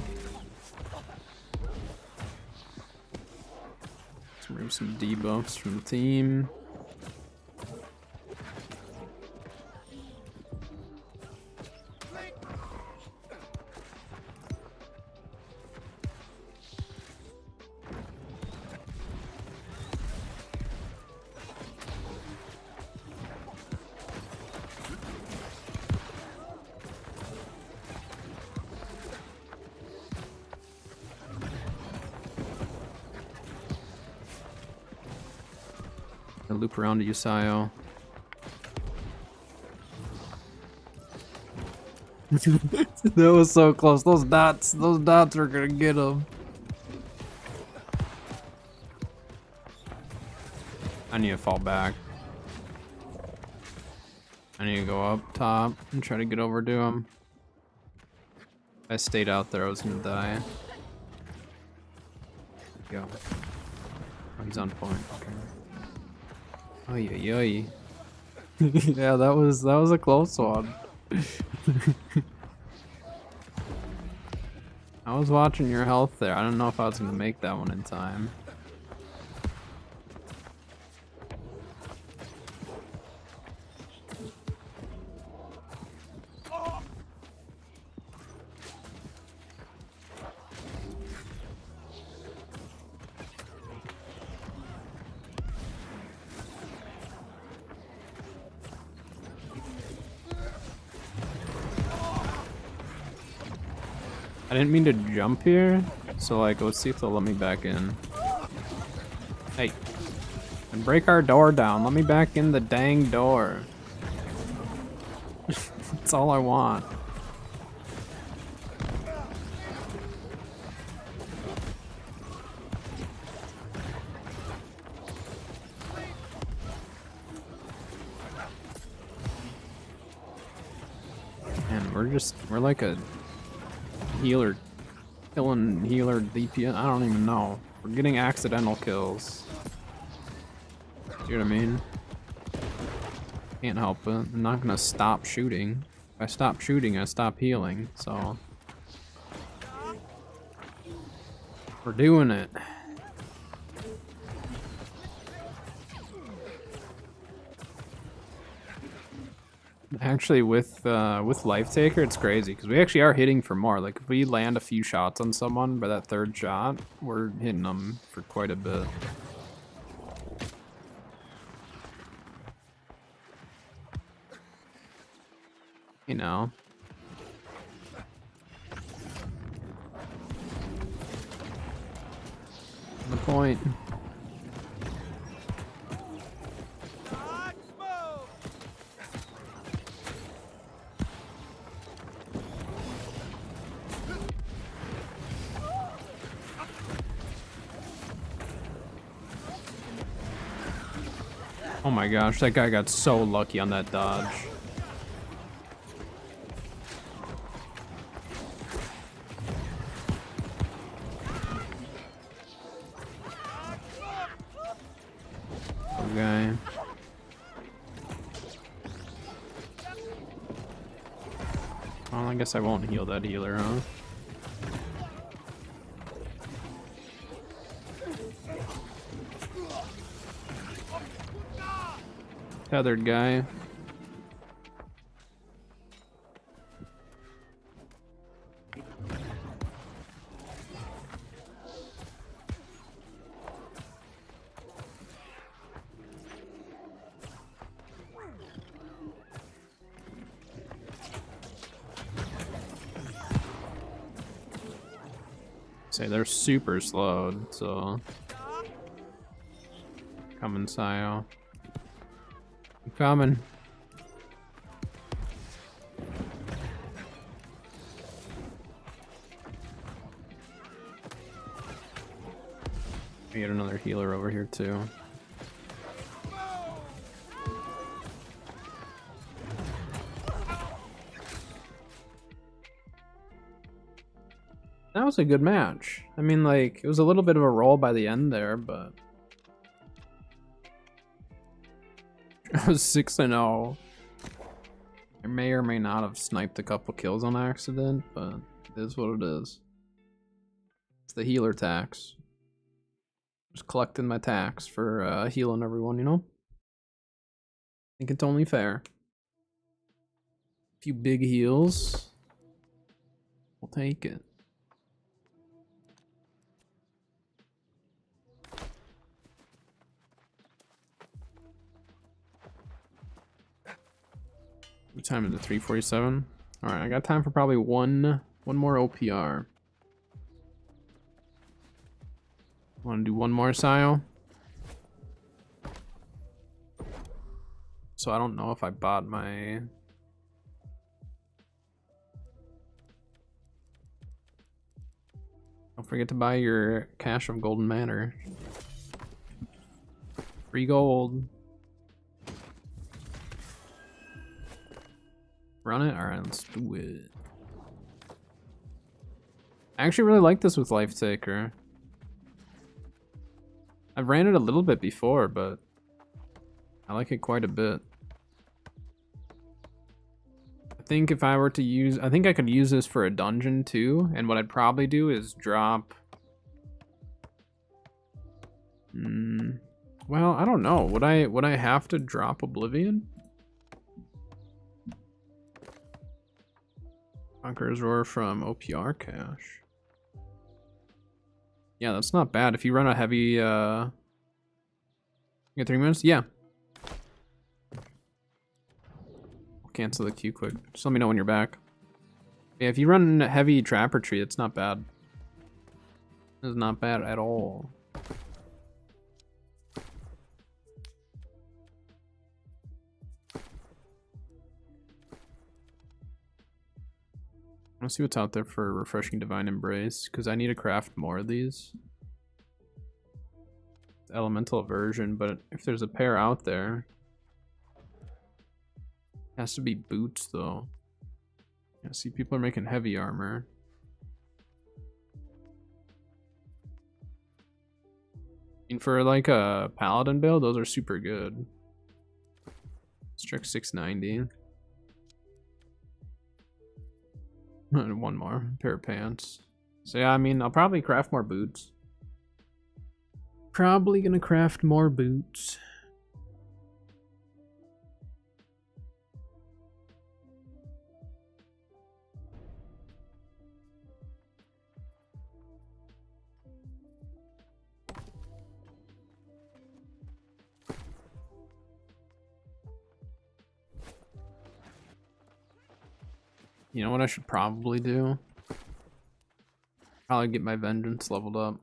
A: Let's remove some debuffs from the team. Loop around to Yusio. That was so close. Those dots are gonna get him. I need to fall back. I need to go up top and try to get over to him. If I stayed out there, I was gonna die. Go. Oh, he's on point. Okay. Oh yeah. Yeah, that was a close one. I was watching your health there. I don't know if I was gonna make that one in time. I didn't mean to jump here, so like, let's see if they'll let me back in. Hey, and break our door down. Let me back in the dang door. That's all I want. And we're like a healer, killing healer DPS. I don't even know. We're getting accidental kills. You know what I mean? Can't help it. I'm not gonna stop shooting. If I stop shooting, I stop healing. So we're doing it. Actually, with Life Taker, it's crazy because we actually are hitting for more. Like, if we land a few shots on someone by that third shot, we're hitting them for quite a bit. You know. The point. Oh my gosh, that guy got so lucky on that dodge. Okay. Well, I guess I won't heal that healer, huh? Tethered guy. Say they're super slowed, so coming, Sio. I'm coming. We get another healer over here too. That was a good match. I mean, like, it was a little bit of a roll by the end there, but I was 6-0. I may or may not have sniped a couple kills on accident, but it is what it is. It's the healer tax. Just collecting my tax for healing everyone, you know? I think it's only fair. A few big heals. We'll take it. What time is it? 3:47. All right, I got time for probably one more OPR. Want to do one more, Sio? So I don't know if I bought my. Don't forget to buy your Cache of Golden Matter. Free gold. Run it? Alright, let's do it. I actually really like this with Life Taker. I've ran it a little bit before, but I like it quite a bit. I think if I were to use... I think I could use this for a dungeon too, and what I'd probably do is drop... Well, I don't know. Would I have to drop Oblivion? Conqueror's Roar from OPR Cache. Yeah, that's not bad. If you run a heavy, you get 3 minutes? Yeah. I'll cancel the queue quick. Just let me know when you're back. Yeah, if you run a heavy Trapper Tree, it's not bad. It's not bad at all. Let's see what's out there for Refreshing Divine Embrace, because I need to craft more of these. Elemental Aversion, but if there's a pair out there, it has to be boots though. Yeah, see, people are making heavy armor. And for like a paladin build, those are super good. Let's check 690. One more pair of pants. So yeah, I mean, I'll probably craft more boots. Probably gonna craft more boots. You know what I should probably do? Probably get my Vengeance leveled up.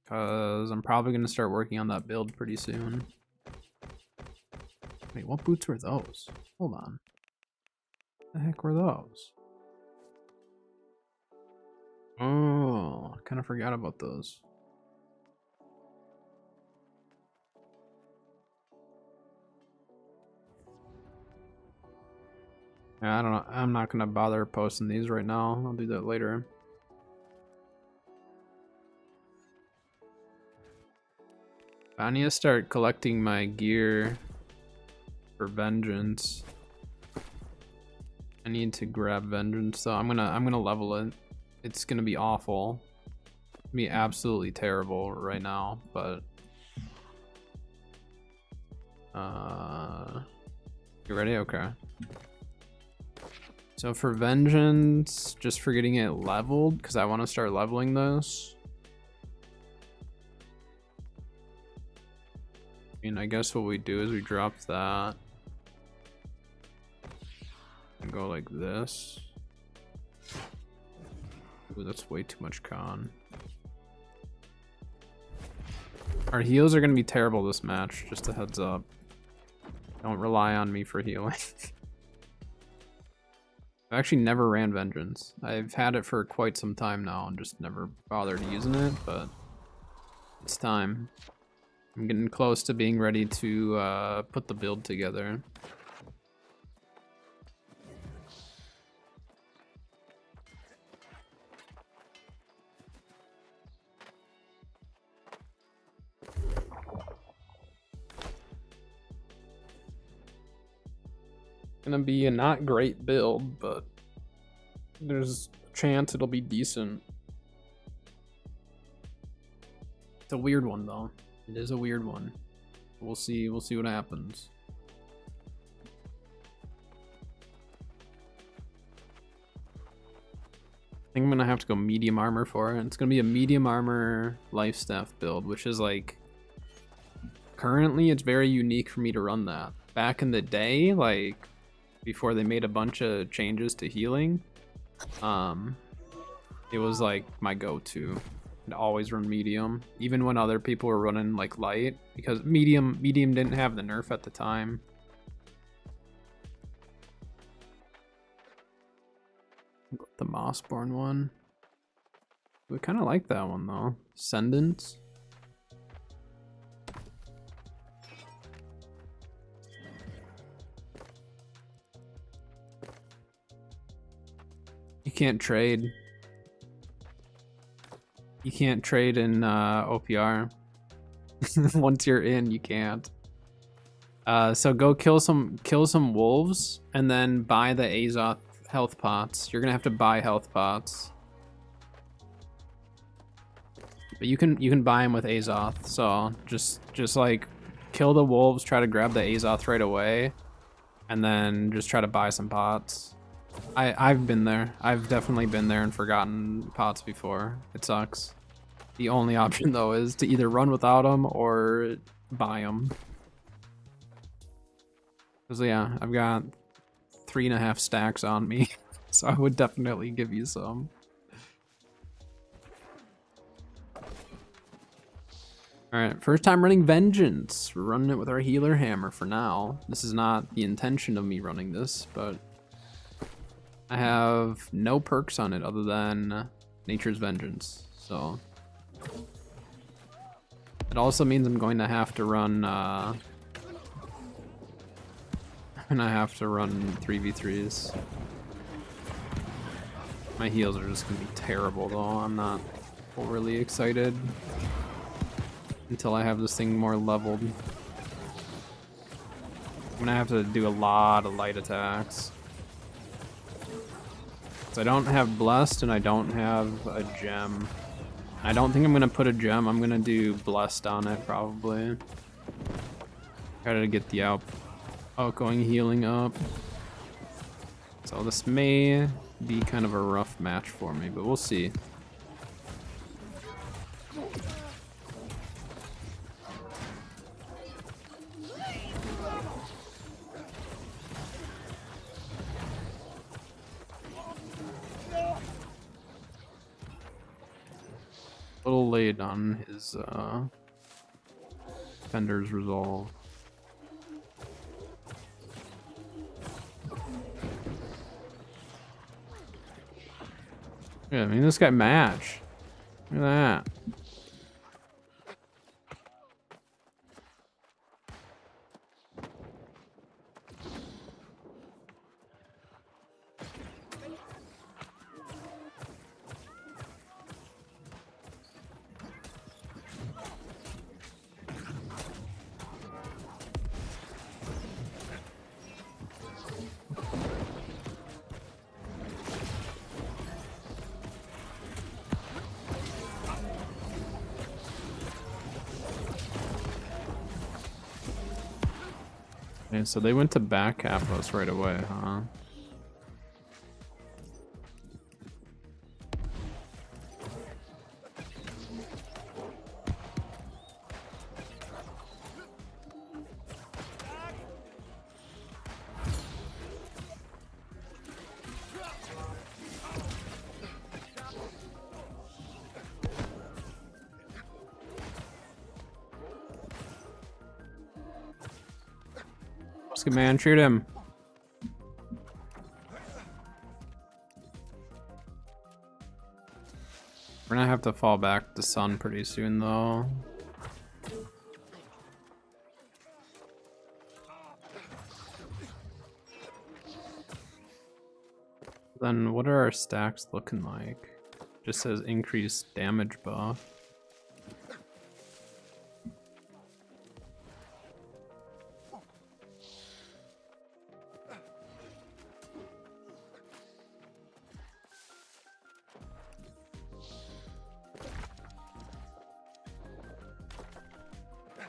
A: Because I'm probably going to start working on that build pretty soon. Wait, what boots were those? Hold on. What the heck were those? Oh, I kind of forgot about those. Yeah, I don't know. I'm not gonna bother posting these right now. I'll do that later. I need to start collecting my gear for vengeance. I need to grab vengeance, so I'm gonna level it. It's gonna be awful. It's gonna be absolutely terrible right now, but you ready? Okay. So for vengeance, just for getting it leveled, because I want to start leveling this. I mean, I guess what we do is we drop that and go like this. Ooh, that's way too much con. Our heals are going to be terrible this match, just a heads up. Don't rely on me for healing. I've actually never ran Vengeance. I've had it for quite some time now and just never bothered using it, but it's time. I'm getting close to being ready to put the build together. Gonna be a not great build, but there's a chance it'll be decent. It's a weird one though. It is a weird one. We'll see what happens. I think I'm gonna have to go medium armor for it. It's gonna be a medium armor life staff build, which is like, currently it's very unique for me to run that. Back in the day, like before they made a bunch of changes to healing, it was like my go-to. I'd always run medium, even when other people were running like light, because medium didn't have the nerf at the time. The Mossborn one. We kind of like that one though. Ascendance. You can't trade. You can't trade in OPR. Once you're in, you can't. So go kill some wolves and then buy the Azoth health pots. You're gonna have to buy health pots. But you can buy them with Azoth. So just like kill the wolves, try to grab the Azoth right away, and then just try to buy some pots. I've been there. I've definitely been there and forgotten pots before. It sucks. The only option though is to either run without them or buy them. Cause yeah, I've got 3.5 stacks on me, so I would definitely give you some. Alright, first time running Vengeance. We're running it with our healer hammer for now. This is not the intention of me running this, but I have no perks on it other than Nature's Vengeance, so it also means I'm going to have to run 3v3s. My heals are just gonna be terrible though. I'm not overly excited until I have this thing more leveled. I'm gonna have to do a lot of light attacks. So I don't have Blessed and I don't have a gem. I don't think I'm gonna put a gem. I'm gonna do Blessed on it probably. Try to get the outgoing healing up. So this may be kind of a rough match for me, but we'll see. A little late on his Fender's resolve. Yeah, I mean, this guy match. Look at that. Okay, so they went to back Capos right away, huh? Musket man, shoot him. We're gonna have to fall back to Sun pretty soon though. Then what are our stacks looking like? Just says increased damage buff.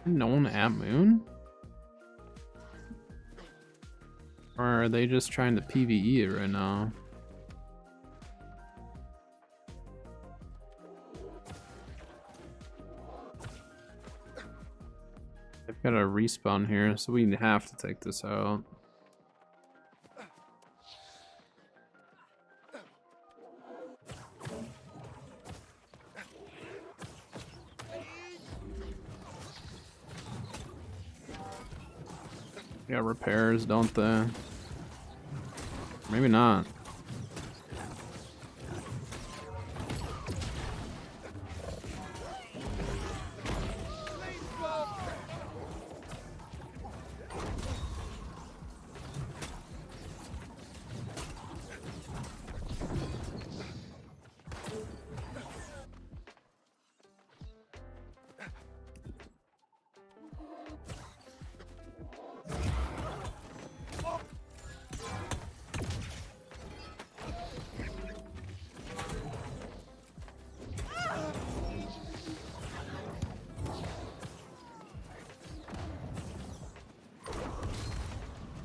A: No one at Moon? Or are they just trying to PvE it right now? They've got a respawn here, so we have to take this out. Got repairs, don't they? Maybe not.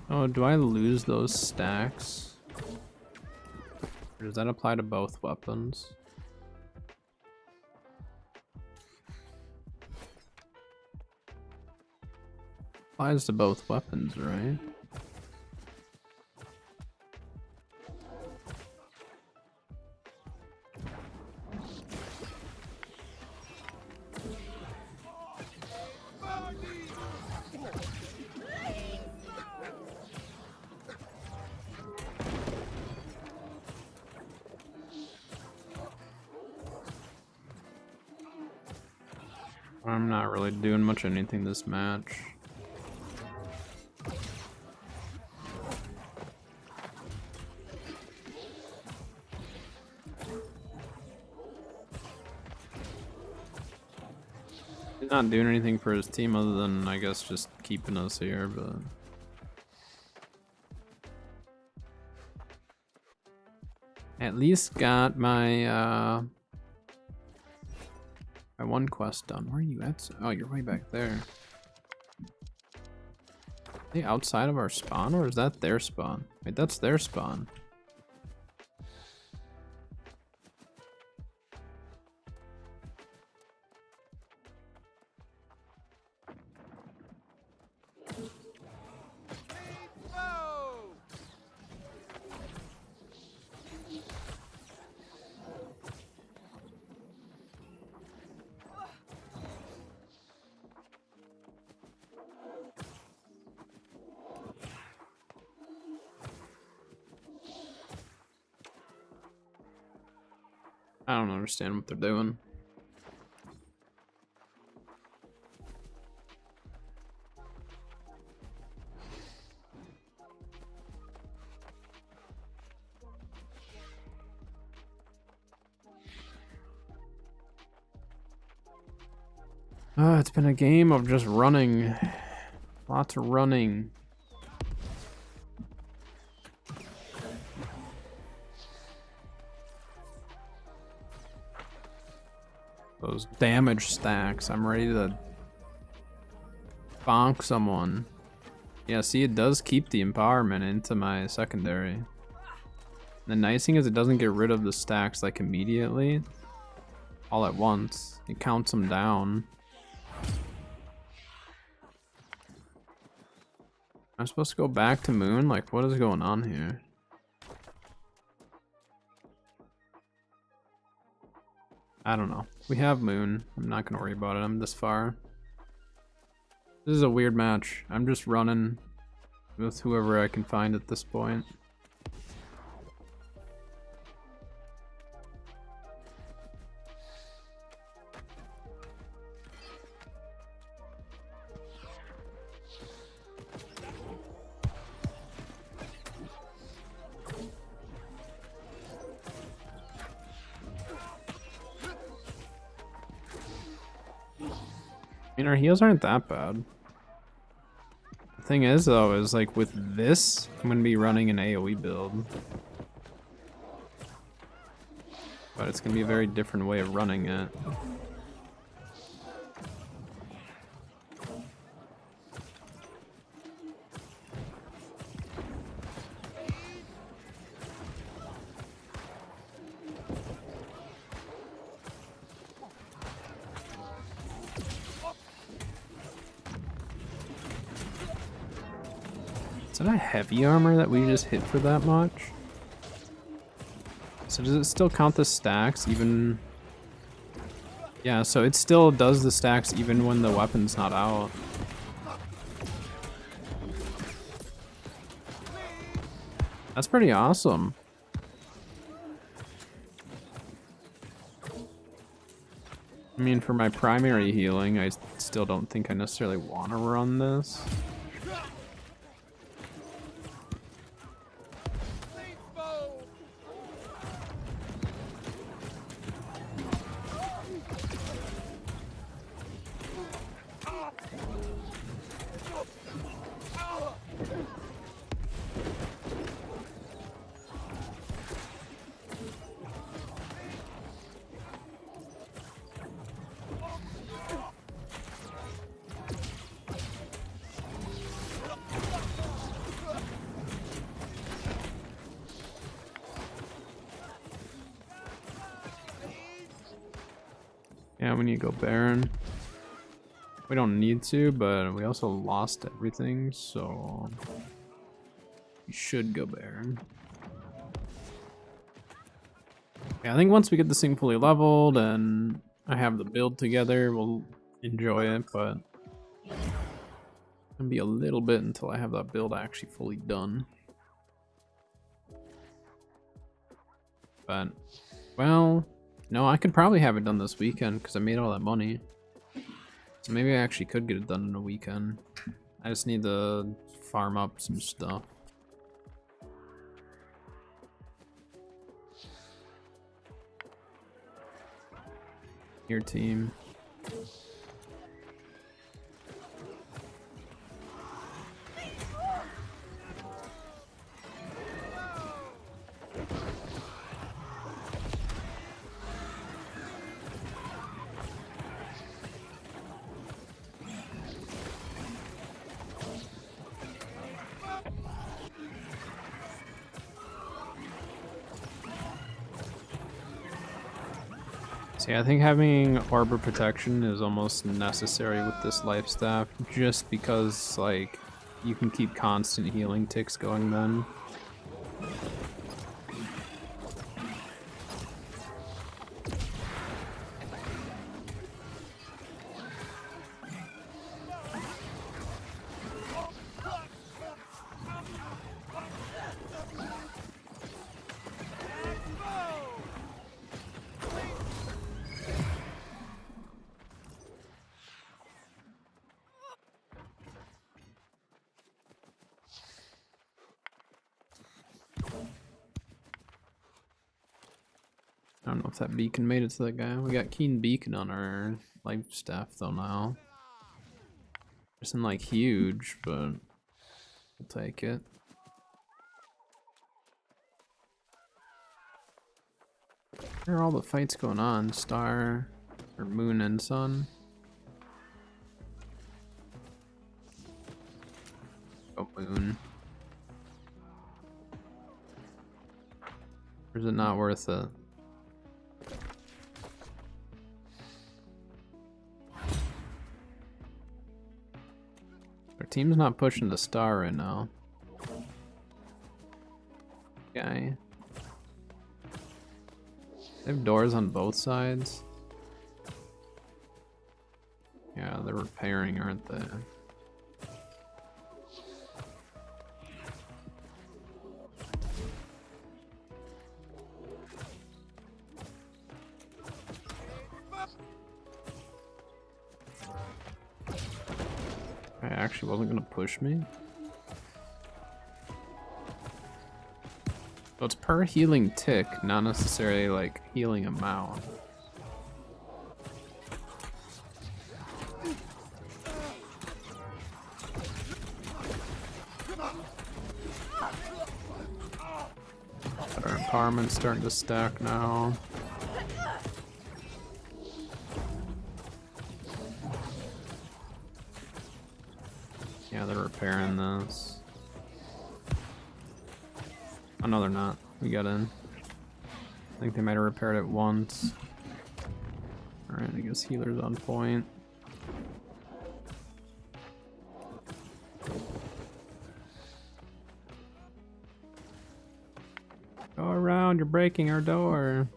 A: Oh, do I lose those stacks? Or does that apply to both weapons? Applies to both weapons, right? I'm not really doing much anything this match. He's not doing anything for his team other than, I guess, just keeping us here, but... At least got my, my one quest done. Where are you at? Oh, you're way back there. Are they outside of our spawn, or is that their spawn? Wait, that's their spawn. I don't understand what they're doing. It's been a game of just running. Lots of running. Those damage stacks. I'm ready to bonk someone. Yeah, see, it does keep the empowerment into my secondary. The nice thing is it doesn't get rid of the stacks like immediately, all at once. It counts them down. I'm supposed to go back to Moon? Like, what is going on here? I don't know. We have Moon. I'm not gonna worry about it. I'm this far. This is a weird match. I'm just running with whoever I can find at this point. I mean, our heals aren't that bad. The thing is, though, is like with this, I'm gonna be running an AoE build. But it's gonna be a very different way of running it. Is that a heavy armor that we just hit for that much? So does it still count the stacks even? Yeah, so it still does the stacks even when the weapon's not out. That's pretty awesome. I mean, for my primary healing, I still don't think I necessarily want to run this. Yeah, we need to go Baron. We don't need to, but we also lost everything, so we should go Baron. Yeah, I think once we get this thing fully leveled and I have the build together, we'll enjoy it, but it's gonna be a little bit until I have that build actually fully done. But, well, no, I could probably have it done this weekend because I made all that money. So maybe I actually could get it done in a weekend. I just need to farm up some stuff. Your team. See, I think having Arbor Protection is almost necessary with this life staff, just because, like, you can keep constant healing ticks going then. I don't know if that beacon made it to that guy. We got Keen Beacon on our life staff though now. Isn't like huge, but we'll take it. Where are all the fights going on? Star or Moon and Sun? Oh, moon. Or is it not worth it? Our team's not pushing the star right now. Okay. They have doors on both sides. Yeah, they're repairing, aren't they? I actually wasn't gonna push me. So it's per healing tick, not necessarily like healing amount. But our empowerment's starting to stack now. Yeah, they're repairing this. Oh no, they're not. We got in. I think they might have repaired it once. Alright, I guess healer's on point. Go around, you're breaking our door.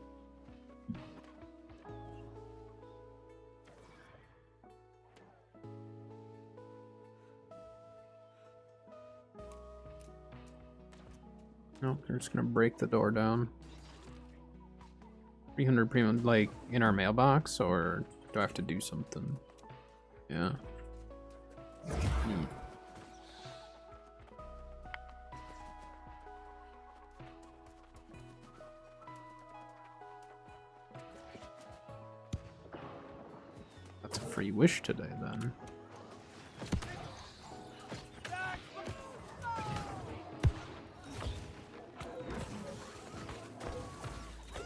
A: Nope, they're just gonna break the door down. 300 premium, like, in our mailbox, or do I have to do something? Yeah. Neat. That's a free wish today, then.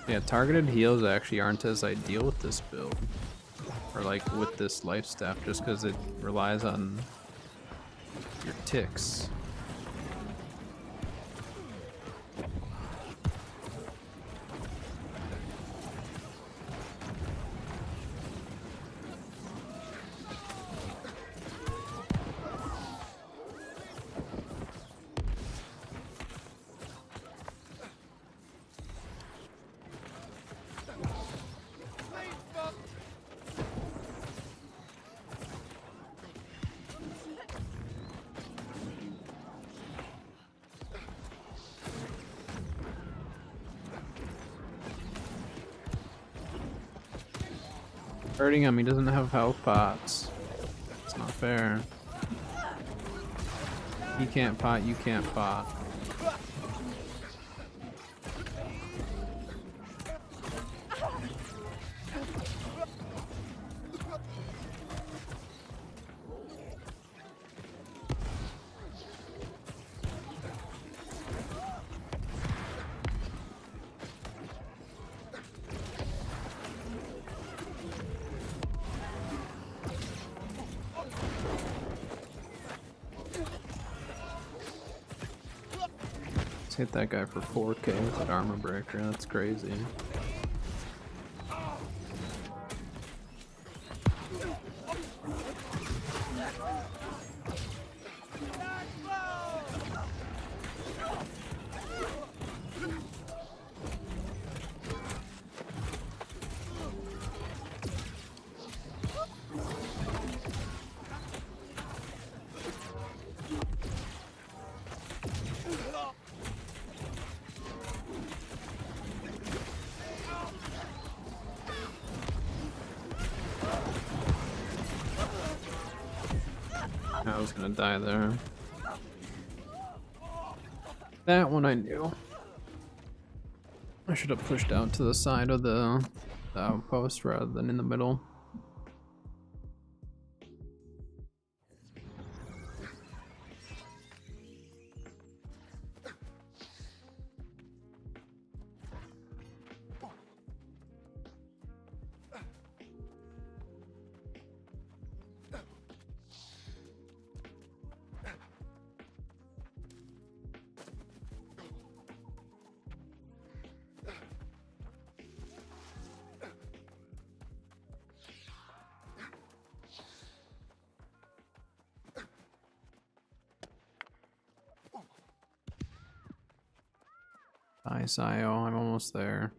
A: Yeah, targeted heals actually aren't as ideal with this build. Or like with this life staff, just because it relies on your ticks. Hurting him, he doesn't have health pots. It's not fair. He can't pot, you can't pot. Hit that guy for 4k with that armor breaker, that's crazy. I was gonna die there. That one I knew. I should have pushed out to the side of the outpost rather than in the middle. Nice, Io. I'm almost there.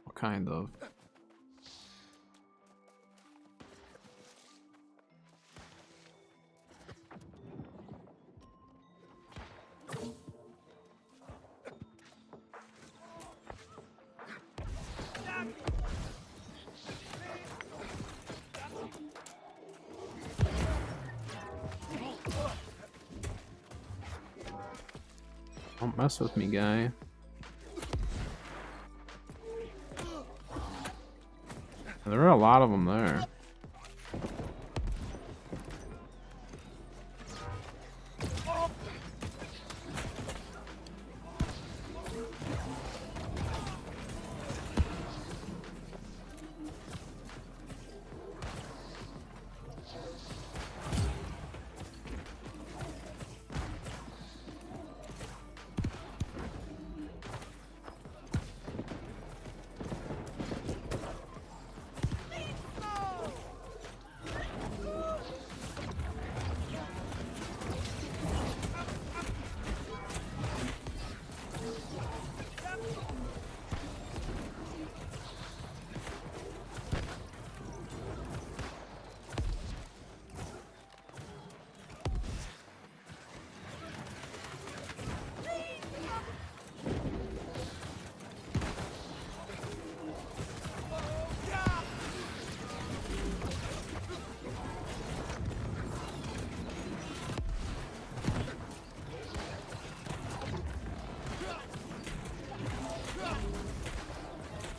A: Well, kind of. Don't mess with me, guy. There are a lot of them there.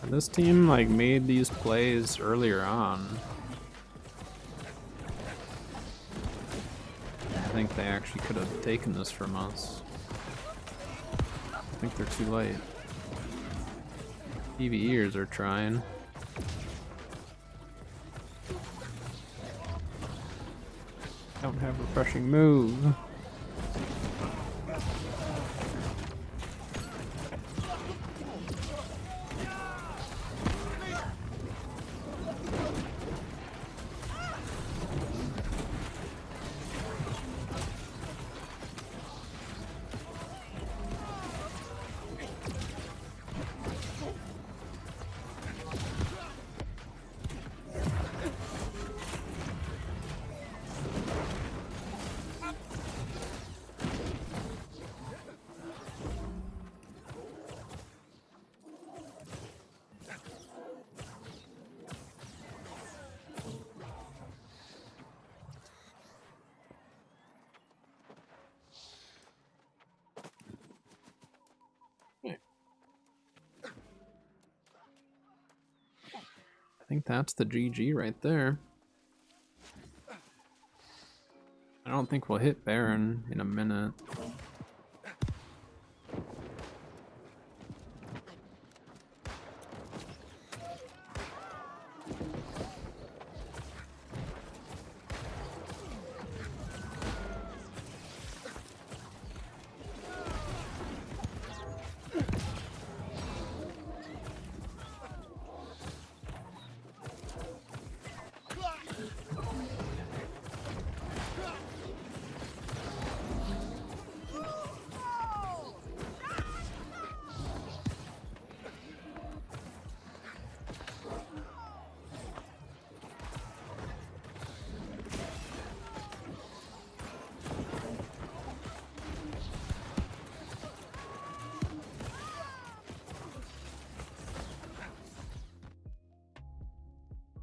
A: This team like made these plays earlier on. I think they actually could have taken this from us. I think they're too late. PvEers are trying. Don't have refreshing move. I think that's the GG right there. I don't think we'll hit Baron in a minute.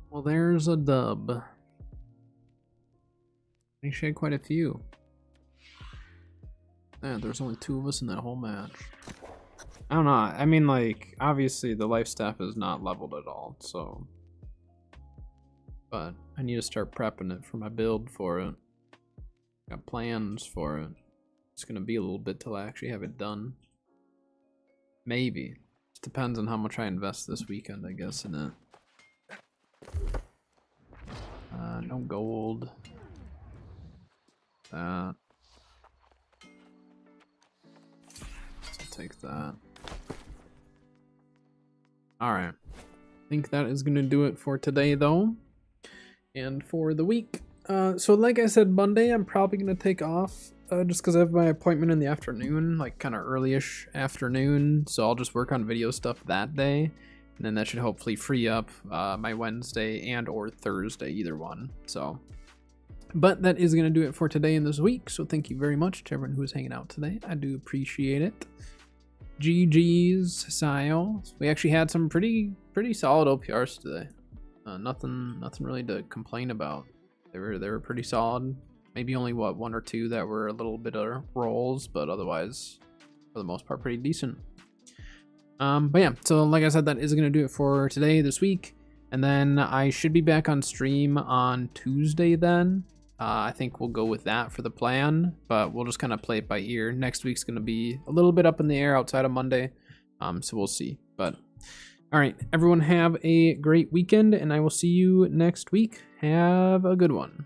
A: Well, there's a dub. Actually, quite a few. Yeah, there's only 2 of us in that whole match. I don't know. I mean, like, obviously the life staff is not leveled at all, so. But I need to start prepping it for my build for it. Got plans for it. It's gonna be a little bit till I actually have it done. Maybe. Just depends on how much I invest this weekend, I guess, in it. No gold. That. Just take that. Alright. I think that is gonna do it for today, though. And for the week. So like I said, Monday I'm probably gonna take off. just because I have my appointment in the afternoon, like kind of early-ish afternoon, so I'll just work on video stuff that day, and then that should hopefully free up my Wednesday and or Thursday, either one. So, but that is going to do it for today and this week, so thank you very much to everyone who was hanging out today. I do appreciate it. GG's, Sile. We actually had some pretty solid OPRs today. Nothing really to complain about. They were pretty solid. Maybe only one or two that were a little bit of rolls, but otherwise, for the most part, pretty decent. But yeah, so like I said, that is gonna do it for today, this week, and then I should be back on stream on Tuesday. Then I think we'll go with that for the plan, but we'll just kind of play it by ear. Next week's gonna be a little bit up in the air outside of Monday, so we'll see. But all right, everyone, have a great weekend, and I will see you next week. Have a good one.